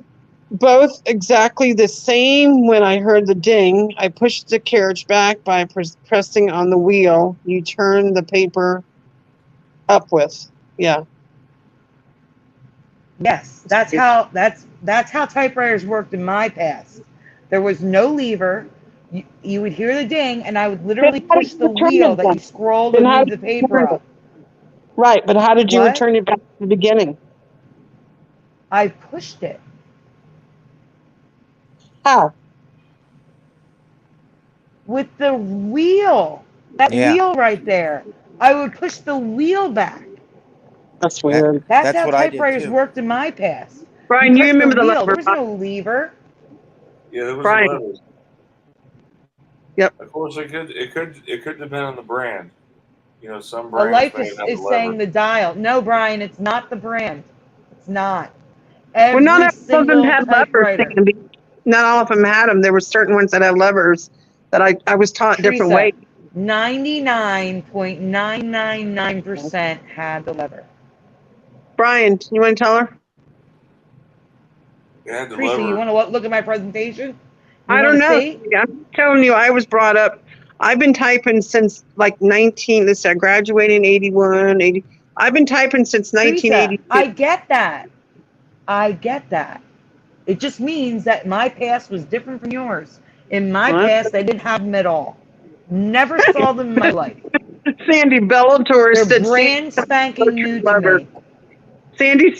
both exactly the same when I heard the ding. I pushed the carriage back by pressing on the wheel you turn the paper up with. Yeah. Yes, that's how typewriters worked in my past. There was no lever. You would hear the ding, and I would literally push the wheel that you scrolled and move the paper up. Right, but how did you return it back to the beginning? I pushed it. How? With the wheel. That wheel right there. I would push the wheel back. That's weird. That's how typewriters worked in my past. Brian, you remember the wheel. lever? There was no lever. Yeah, there was Brian. a lever. Yep. Of course, it could depend on the brand. Some A brands life may have is the lever. saying the dial. No, Brian, it's not the brand. It's not. Well, not all of them had levers. Not all of them had them. There were certain ones that had levers that I was taught different ways. 99.999% had the lever. Brian, you want to tell her? Teresa, you want to look at my presentation? I don't know. I'm telling you, I was brought up. I've been typing since like I graduated in 81, 80. I've been typing since 1982. I get that. It just means that my past was different from yours. In my past, I didn't have them at all. Never saw them in my life. Sandy Bellator said they're brand spanking new to me. Sandy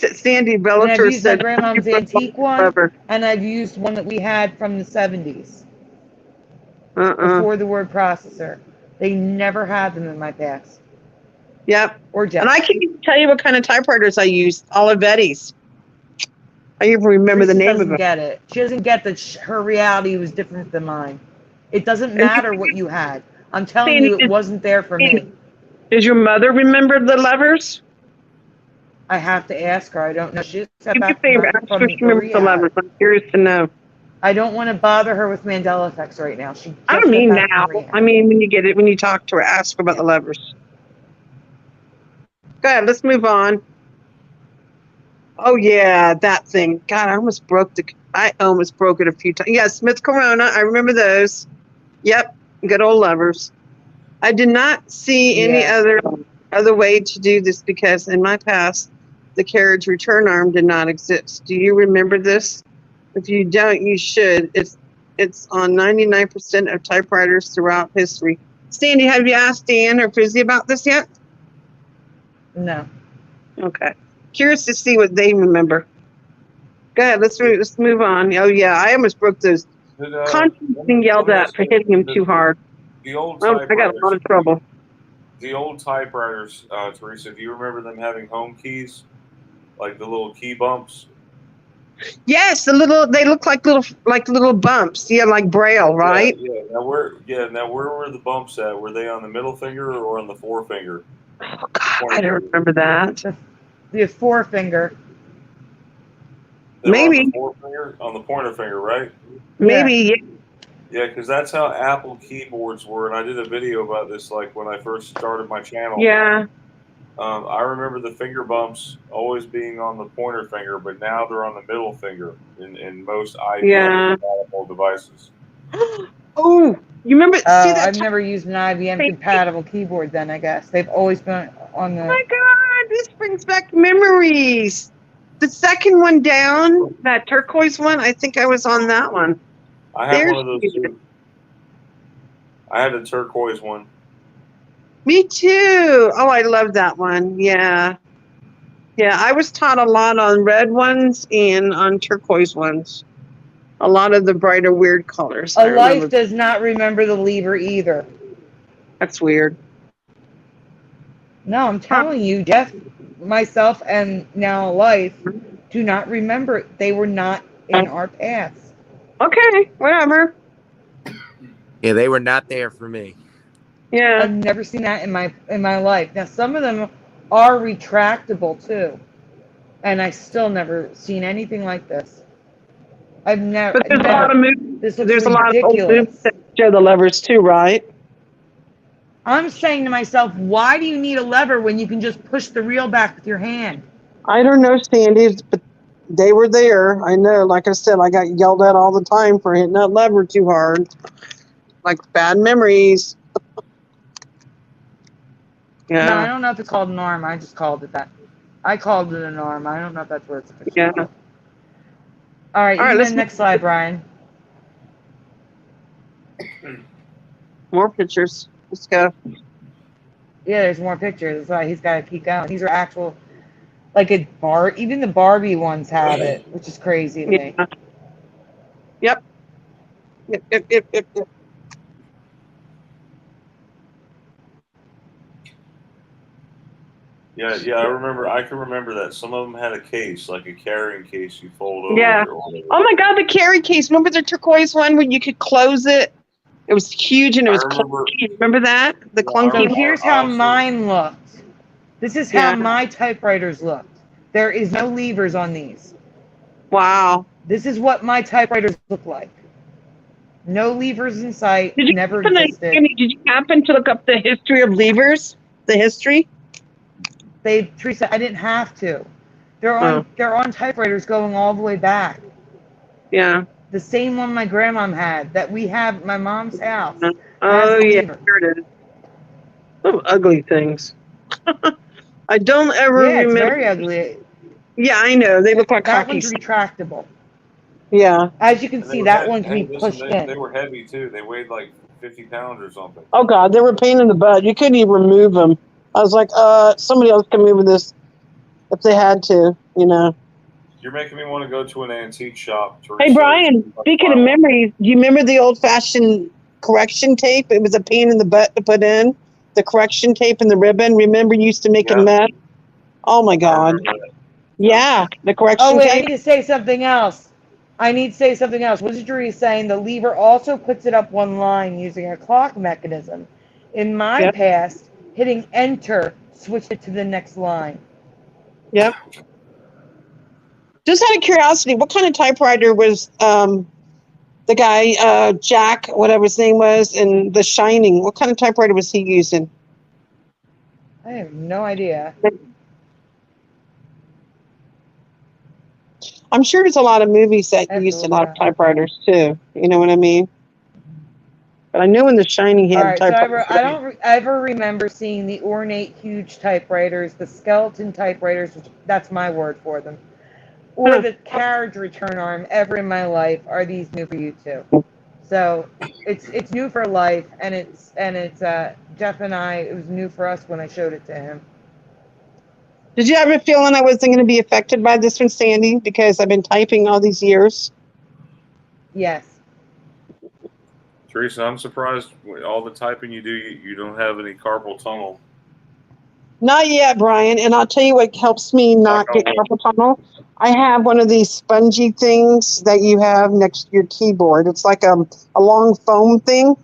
Bellator and I've used said my grandmom's antique one, and I've used one that we had from the 70s. Before the word processor. They never had them in my past. Yep. Or Jeff. And I can't even tell you what kind of typewriters I used. Olivetti's. I even remember the name of them. She doesn't get it. She doesn't get that her reality was different than mine. It doesn't matter what you had. I'm telling you, it wasn't there for me. Does your mother remember the levers? I have to ask her. I don't know. She just got back from the levers. I'm curious to know. I don't want to bother her with Mandela effects right now. I don't mean now. I mean when you talk to her, ask her about the levers. Go ahead. Let's move on. Oh yeah, that thing. God, I almost broke it a few times. Yeah, Smith Corona. I remember those. Yep, good old levers. I did not see any other way to do this because in my past, the carriage return arm did not exist. Do you remember this? If you don't, you should. It's on 99% of typewriters throughout history. Sandy, have you asked Dan or Fizzy about this yet? No. Okay. Curious to see what they remember. Go ahead. Let's move on. Oh yeah, I almost broke those. Did, Constantly being yelled at for hitting him too hard. The old Oh, I got a lot typewriters. of trouble. The old typewriters, Teresa. Do you remember them having home keys, like the little key bumps? Yes, they look like little bumps. Yeah, like Braille, right? Yeah. Now where were the bumps at? Were they on the middle finger or on the forefinger? Oh God, I don't remember that. The forefinger. They were on Maybe. the forefinger, on the pointer finger, right? Maybe. Yeah, because that's how Apple keyboards were, and I did a video about this like when I first started my channel. Yeah. I remember the finger bumps always being on the pointer finger, but now they're on the middle finger in most IBM compatible devices. Oh, you remember? See that? I've never used an IBM compatible keyboard. Then I guess they've always been on the. Oh my God, this brings back memories. The second one down, that turquoise one, I think I was on that one. I have one of those too. I had a turquoise one. Me too. Oh, I love that one. Yeah. Yeah, I was taught a lot on red ones and on turquoise ones. A lot of the brighter, weird colors. A life does not remember the lever either. That's weird. No, I'm telling you, Jeff, myself, and now Life do not remember it. They were not in our paths. Okay, whatever. Yeah, they were not there for me. Yeah. I've never seen that in my life. Now some of them are retractable too, and I still never seen anything like this. I've never. But there's a lot of movies. This looks There's ridiculous. a lot of old movies that show the levers too, right? I'm saying to myself, why do you need a lever when you can just push the reel back with your hand? I don't know, Sandy, but they were there. I know. Like I said, I got yelled at all the time for hitting that lever too hard. Like bad memories. Yeah. No, I don't know if it's called an arm. I just called it that. I called it an arm. I don't know if that's what it's officially called. All right, let's next slide, Brian. More pictures. Let's go. Yeah, there's more pictures. That's why he's got to keep going. These are actual, like even the Barbie ones have it, which is crazy to me. Yep. Yep. Yeah, I remember. I can remember that. Some of them had a case, like a carrying case you fold over. Yeah. Oh my God, the carry case. Remember the turquoise one where you could close it? It was huge and it was clunky. Remember that? The clunky one? So here's how mine looked. This is how my typewriters looked. There is no levers on these. Wow. This is what my typewriters look like. No levers in sight. Never existed. Did you happen to look up the history of levers? The history? Teresa, I didn't have to. They're on typewriters going all the way back. Yeah. The same one my grandmom had that we have at my mom's house. Oh yeah, here it is. Some ugly things. I don't ever remember. It's very ugly. Yeah, I know. They look like that hockey one's retractable. Yeah. As you can see, that one can be pushed in. They were heavy too. They weighed like 50 pounds or something. Oh God, they were a pain in the butt. You couldn't even remove them. I was like, somebody else can move this if they had to, you know. You're making me want to go to an antique shop. Hey Brian, speaking of memories, do you remember the old-fashioned correction tape? It was a pain in the butt to put in. The correction tape and the ribbon. Remember, you used to make a mess. Oh my God. Yeah, the correction tape. Oh wait, I need to say something else. Wizardry is saying the lever also puts it up one line using a clock mechanism. In my past, hitting enter switched it to the next line. Yep. Just out of curiosity, what kind of typewriter was the guy, Jack, whatever his name was, in The Shining? What kind of typewriter was he using? I have no idea. I'm sure there's a lot of movies that used a lot of typewriters too. You know what I mean? But I know in The Shining he had typewriters. So I don't ever remember seeing the ornate, huge typewriters, the skeleton typewriters, which that's my word for them, or the carriage return arm ever in my life. Are these new for you too? So it's new for Life, and it's Jeff and I. It was new for us when I showed it to him. Did you have a feeling I wasn't going to be affected by this one, Sandy? Because I've been typing all these years. Yes. Teresa, I'm surprised with all the typing you do, you don't have any carpal tunnel. Not yet, Brian. And I'll tell you what helps me not get carpal tunnel. I have one of these spongy things that you have next to your keyboard. It's like a long foam thing.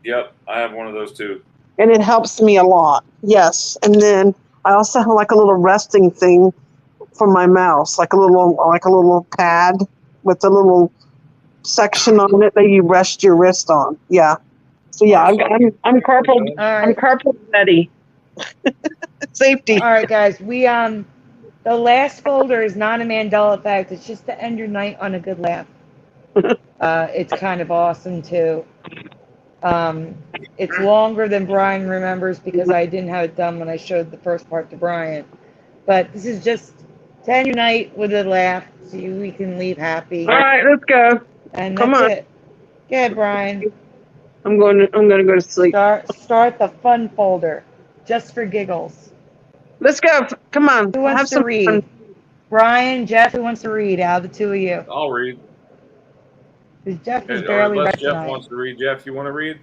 Yep, I have one of those too. And it helps me a lot. Yes. And then I also have like a little resting thing for my mouse, like a little pad with a little section on it that you rest your wrist on. Yeah. So yeah, I'm carpal. All right. I'm carpal ready. Safety. All right, guys. The last folder is not a Mandela effect. It's just to end your night on a good laugh. It's kind of awesome too. It's longer than Brian remembers because I didn't have it done when I showed the first part to Brian. But this is just to end your night with a laugh so we can leave happy. All right, let's go. And Come that's on. it. Go ahead, Brian. I'm going to go to sleep. Start the fun folder, just for giggles. Let's go. Come on. Who wants to read? Fun. Brian, Jeff, who wants to read out of the two of you? I'll read. Because Jeff is Or barely unless read Jeff tonight. wants to read. Jeff, you want to read?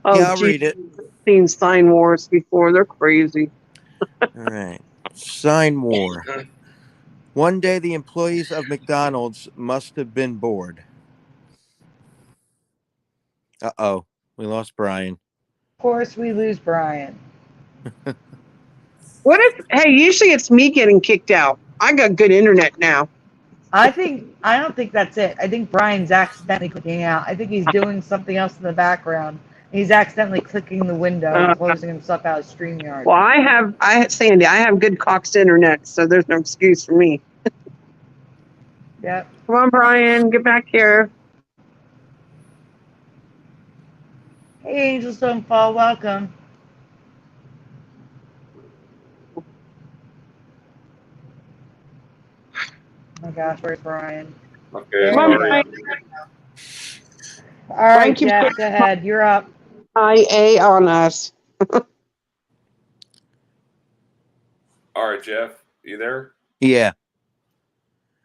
Oh, Yeah, I'll read it. I've seen Sign Wars before. They're crazy. All right. Sign war. One day the employees of McDonald's must have been bored. Uh-oh. We lost Brian. Of course, we lose Brian. Hey, usually it's me getting kicked out. I got good internet now. I don't think that's it. I think Brian's accidentally clicking out. I think he's doing something else in the background. He's accidentally clicking the window and closing himself out of StreamYard. Well, Sandy, I have good Cox internet, so there's no excuse for me. Yep. Come on, Brian, get back here. Hey, Angels Don't Fall, welcome. Oh my gosh, where's Brian? Okay. Come on, Brian. All right, Thank you. Jeff, go ahead. You're up. IA on us. All right, Jeff, you there? Yeah.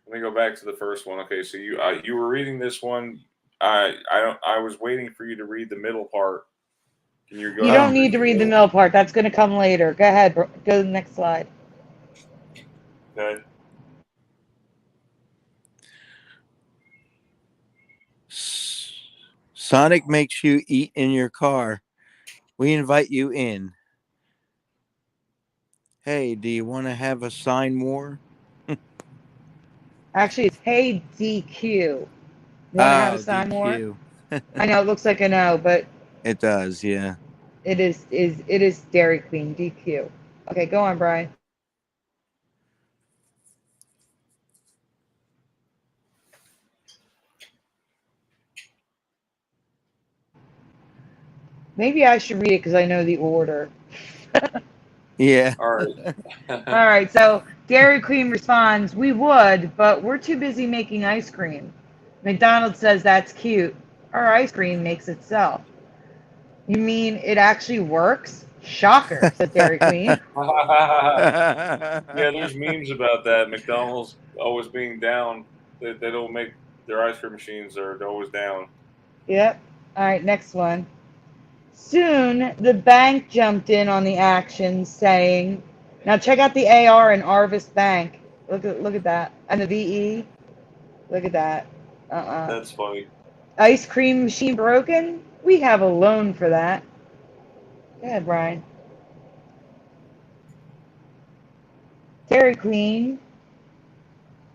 Let me go back to the first one. Okay, so you were reading this one. I was waiting for you to read the middle part. Can you go? You don't need to read the middle part. That's going to come later. Go ahead. Go to the next slide. Okay. Sonic makes you eat in your car. We invite you in. Hey, do you want to have a sign war? Actually, it's hey DQ. You want to have a sign more? DQ. I know it looks like an O, but It does, yeah. it is Dairy Queen DQ. Okay, go on, Brian. Maybe I should read it because I know the order. Yeah. All right. All right, so Dairy Queen responds, we would, but we're too busy making ice cream. McDonald's says that's cute. Our ice cream makes itself. You mean it actually works? Shocker, said Dairy Queen. Yeah, there's memes about that. McDonald's always being down. They don't make their ice cream machines. They're always down. Yep. All right, next one. Soon, the bank jumped in on the action, saying, now check out the AR in Arvis Bank. Look at that. And the VE. Look at that. That's funny. Ice cream machine broken? We have a loan for that. Go ahead, Brian. Dairy Queen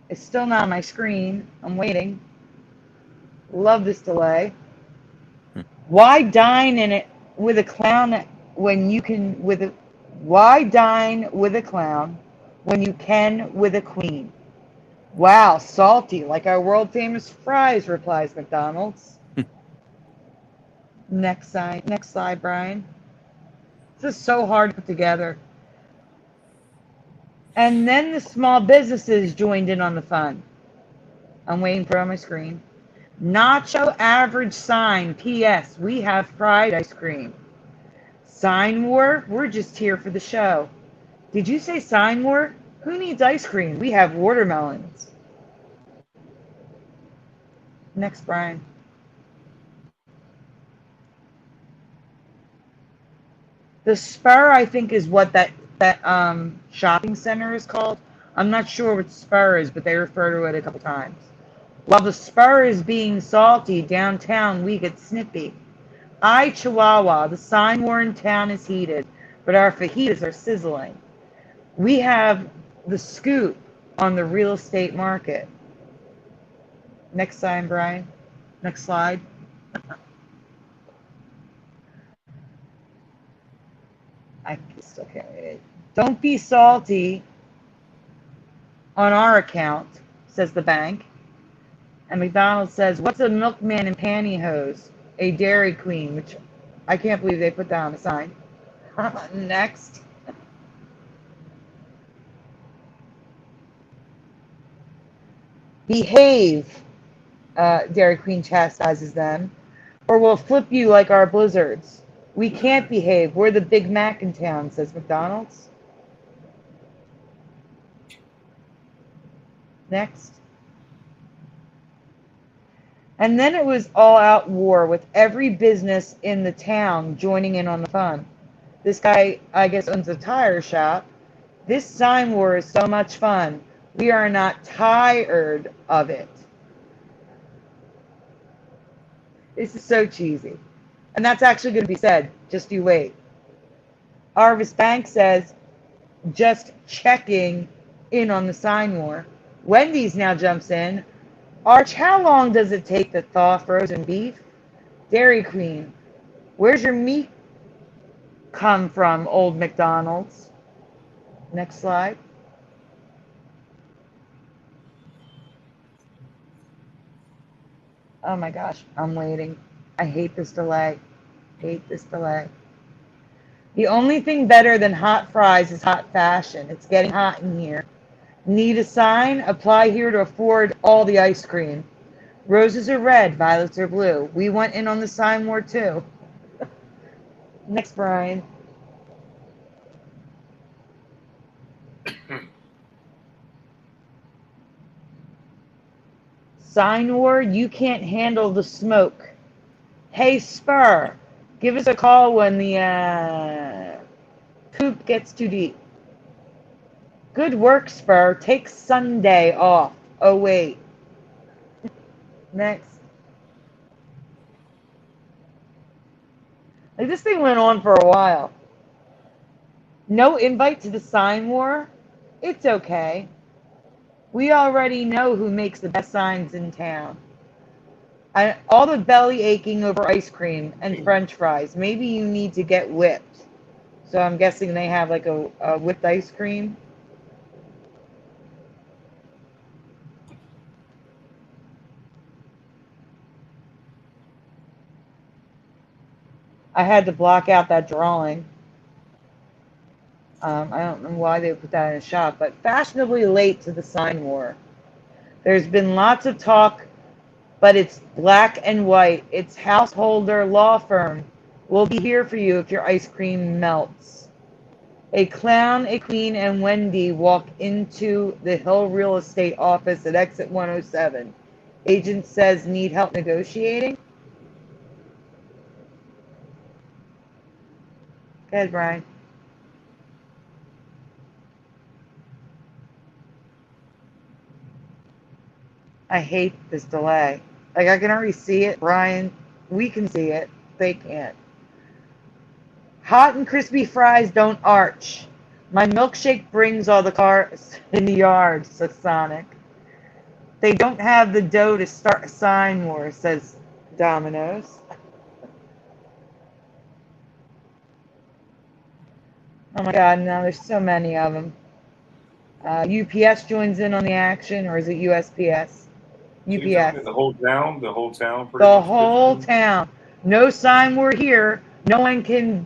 is still not on my screen. I'm waiting. Love this delay. Why dine in it with a clown when you can why dine with a clown when you can with a queen? Wow, salty, like our world famous fries, replies McDonald's. Next slide, Brian. This is so hard to put together. And then the small businesses joined in on the fun. I'm waiting for it on my screen. Nacho average sign. P.S. We have fried ice cream. Sign war? We're just here for the show. Did you say sign war? Who needs ice cream? We have watermelons. Next, Brian. The Spur, I think, is what that shopping center is called. I'm not sure what Spur is, but they refer to it a couple times. While the Spur is being salty, downtown we get snippy. I, Chihuahua, the sign war in town is heated, but our fajitas are sizzling. We have the scoop on the real estate market. Next sign, Brian. Next slide. I still can't read it. Don't be salty on our account, says the bank. And McDonald's says, what's a milkman in pantyhose? A Dairy Queen, which I can't believe they put that on a sign. Next. Behave, Dairy Queen chastises them, or we'll flip you like our blizzards. We can't behave. We're the Big Mac in town, says McDonald's. Next. And then it was all out war with every business in the town joining in on the fun. This guy, I guess, owns a tire shop. This sign war is so much fun. We are not tired of it. This is so cheesy. And that's actually going to be said. Just you wait. Arvis Bank says, just checking in on the sign war. Wendy's now jumps in. Arch, how long does it take to thaw frozen beef? Dairy Queen, where's your meat come from, old McDonald's? Next slide. Oh my gosh, I'm waiting. I hate this delay. Hate this delay. The only thing better than hot fries is hot fashion. It's getting hot in here. Need a sign? Apply here to afford all the ice cream. Roses are red, violets are blue. We went in on the sign war too. Next, Brian. Sign war, you can't handle the smoke. Hey, Spur, give us a call when the poop gets too deep. Good work, Spur. Take Sunday off. Oh, wait. Next. Like, this thing went on for a while. No invite to the sign war? It's okay. We already know who makes the best signs in town. All the belly aching over ice cream and french fries. Maybe you need to get whipped. So I'm guessing they have like a whipped ice cream. I had to block out that drawing. I don't know why they put that in a shop, but fashionably late to the sign war. There's been lots of talk, but it's black and white. It's Householder Law Firm. We'll be here for you if your ice cream melts. A clown, a queen, and Wendy walk into the Hill Real Estate office at exit 107. Agent says, need help negotiating? Go ahead, Brian. I hate this delay. Like, I can already see it, Brian. We can see it. They can't. Hot and crispy fries don't arch. My milkshake brings all the cars in the yard, says Sonic. They don't have the dough to start a sign war, says Domino's. Oh my God, now there's so many of them. UPS joins in on the action, or is it USPS? UPS. The whole town? The whole town? The whole town. No sign war here. No one can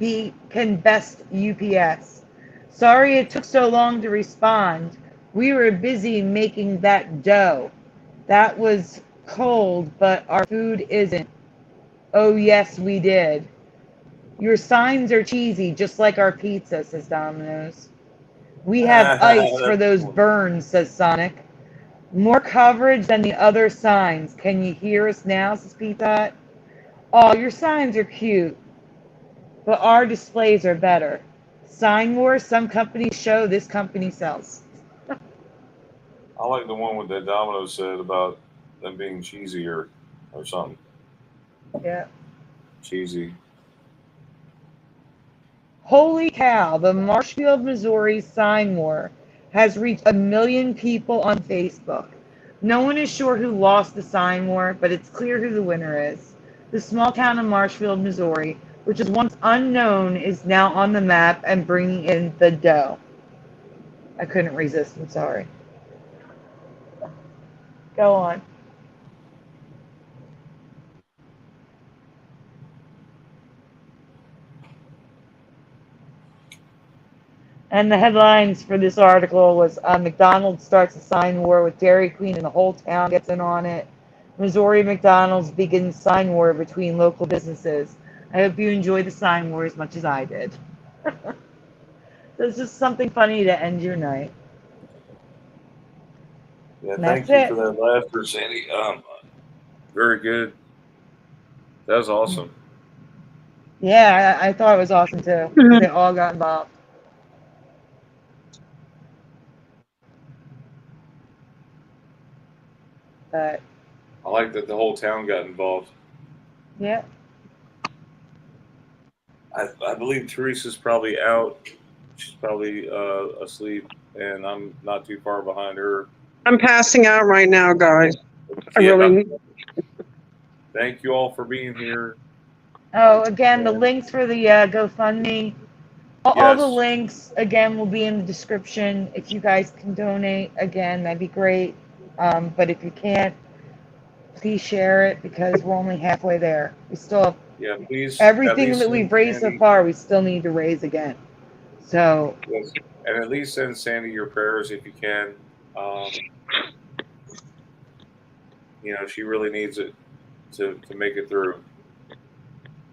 best UPS. Sorry it took so long to respond. We were busy making that dough. That was cold, but our food isn't. Oh yes, we did. Your signs are cheesy, just like our pizza, says Domino's. We have ice for That's those cool. burns, says Sonic. More coverage than the other signs. Can you hear us now, says Pete-Dot. Oh, your signs are cute, but our displays are better. Sign wars, some companies show, this company sells. I like the one with that Domino said about them being cheesier or something. Yeah. Cheesy. Holy cow, the Marshfield, Missouri sign war has reached 1 million people on Facebook. No one is sure who lost the sign war, but it's clear who the winner is. The small town of Marshfield, Missouri, which was once unknown, is now on the map and bringing in the dough. I couldn't resist, I'm sorry. Go on. And the headlines for this article was McDonald's starts a sign war with Dairy Queen and the whole town gets in on it. Missouri McDonald's begins sign war between local businesses. I hope you enjoyed the sign war as much as I did. It's just something funny to end your night. Yeah, And thank that's you it. for that laughter, Sandy. Very good. That was awesome. Yeah, I thought it was awesome too, because they all got involved. But I like that the whole town got involved. yeah, I believe Teresa's probably out. She's probably asleep, and I'm not too far behind her. I'm passing out right now, guys. I Yeah. really. Thank you all for being here. oh, again, the And links for the GoFundMe, all the yes, links, again, will be in the description. If you guys can donate, again, that'd be great. But if you can't, please share it because we're only halfway there. We still have yeah, please at everything least that send we've raised so Sandy. far, we still need to raise again. So, Yes, and at least send Sandy your prayers if you can. Um, she really needs it to make it through.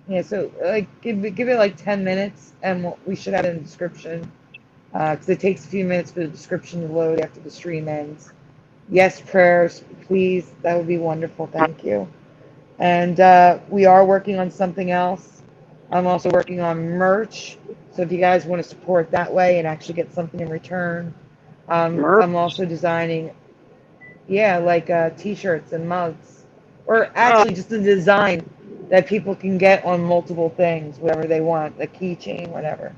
yeah, so like give it like 10 minutes and we should have it in the description because it takes a few minutes for the description to load after the stream ends. Yes, prayers, please. That would be wonderful. Thank you. And we are working on something else. I'm also working on merch. So if you guys want to support that way and actually get something in return, I'm also designing, yeah, like t-shirts and mugs, or actually just a design that people can get on multiple things, whatever they want, a keychain, whatever.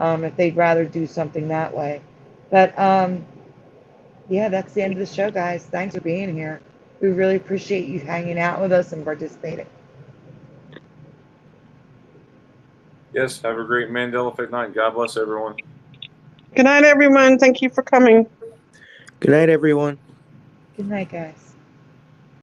If they'd rather do something that way. But yeah, that's the end of the show, guys. Thanks for being here. We really appreciate you hanging out with us and participating. Yes, have a great Mandela Effect night. God bless everyone. Good night, everyone. Thank you for coming. Good night, everyone. Good night, guys.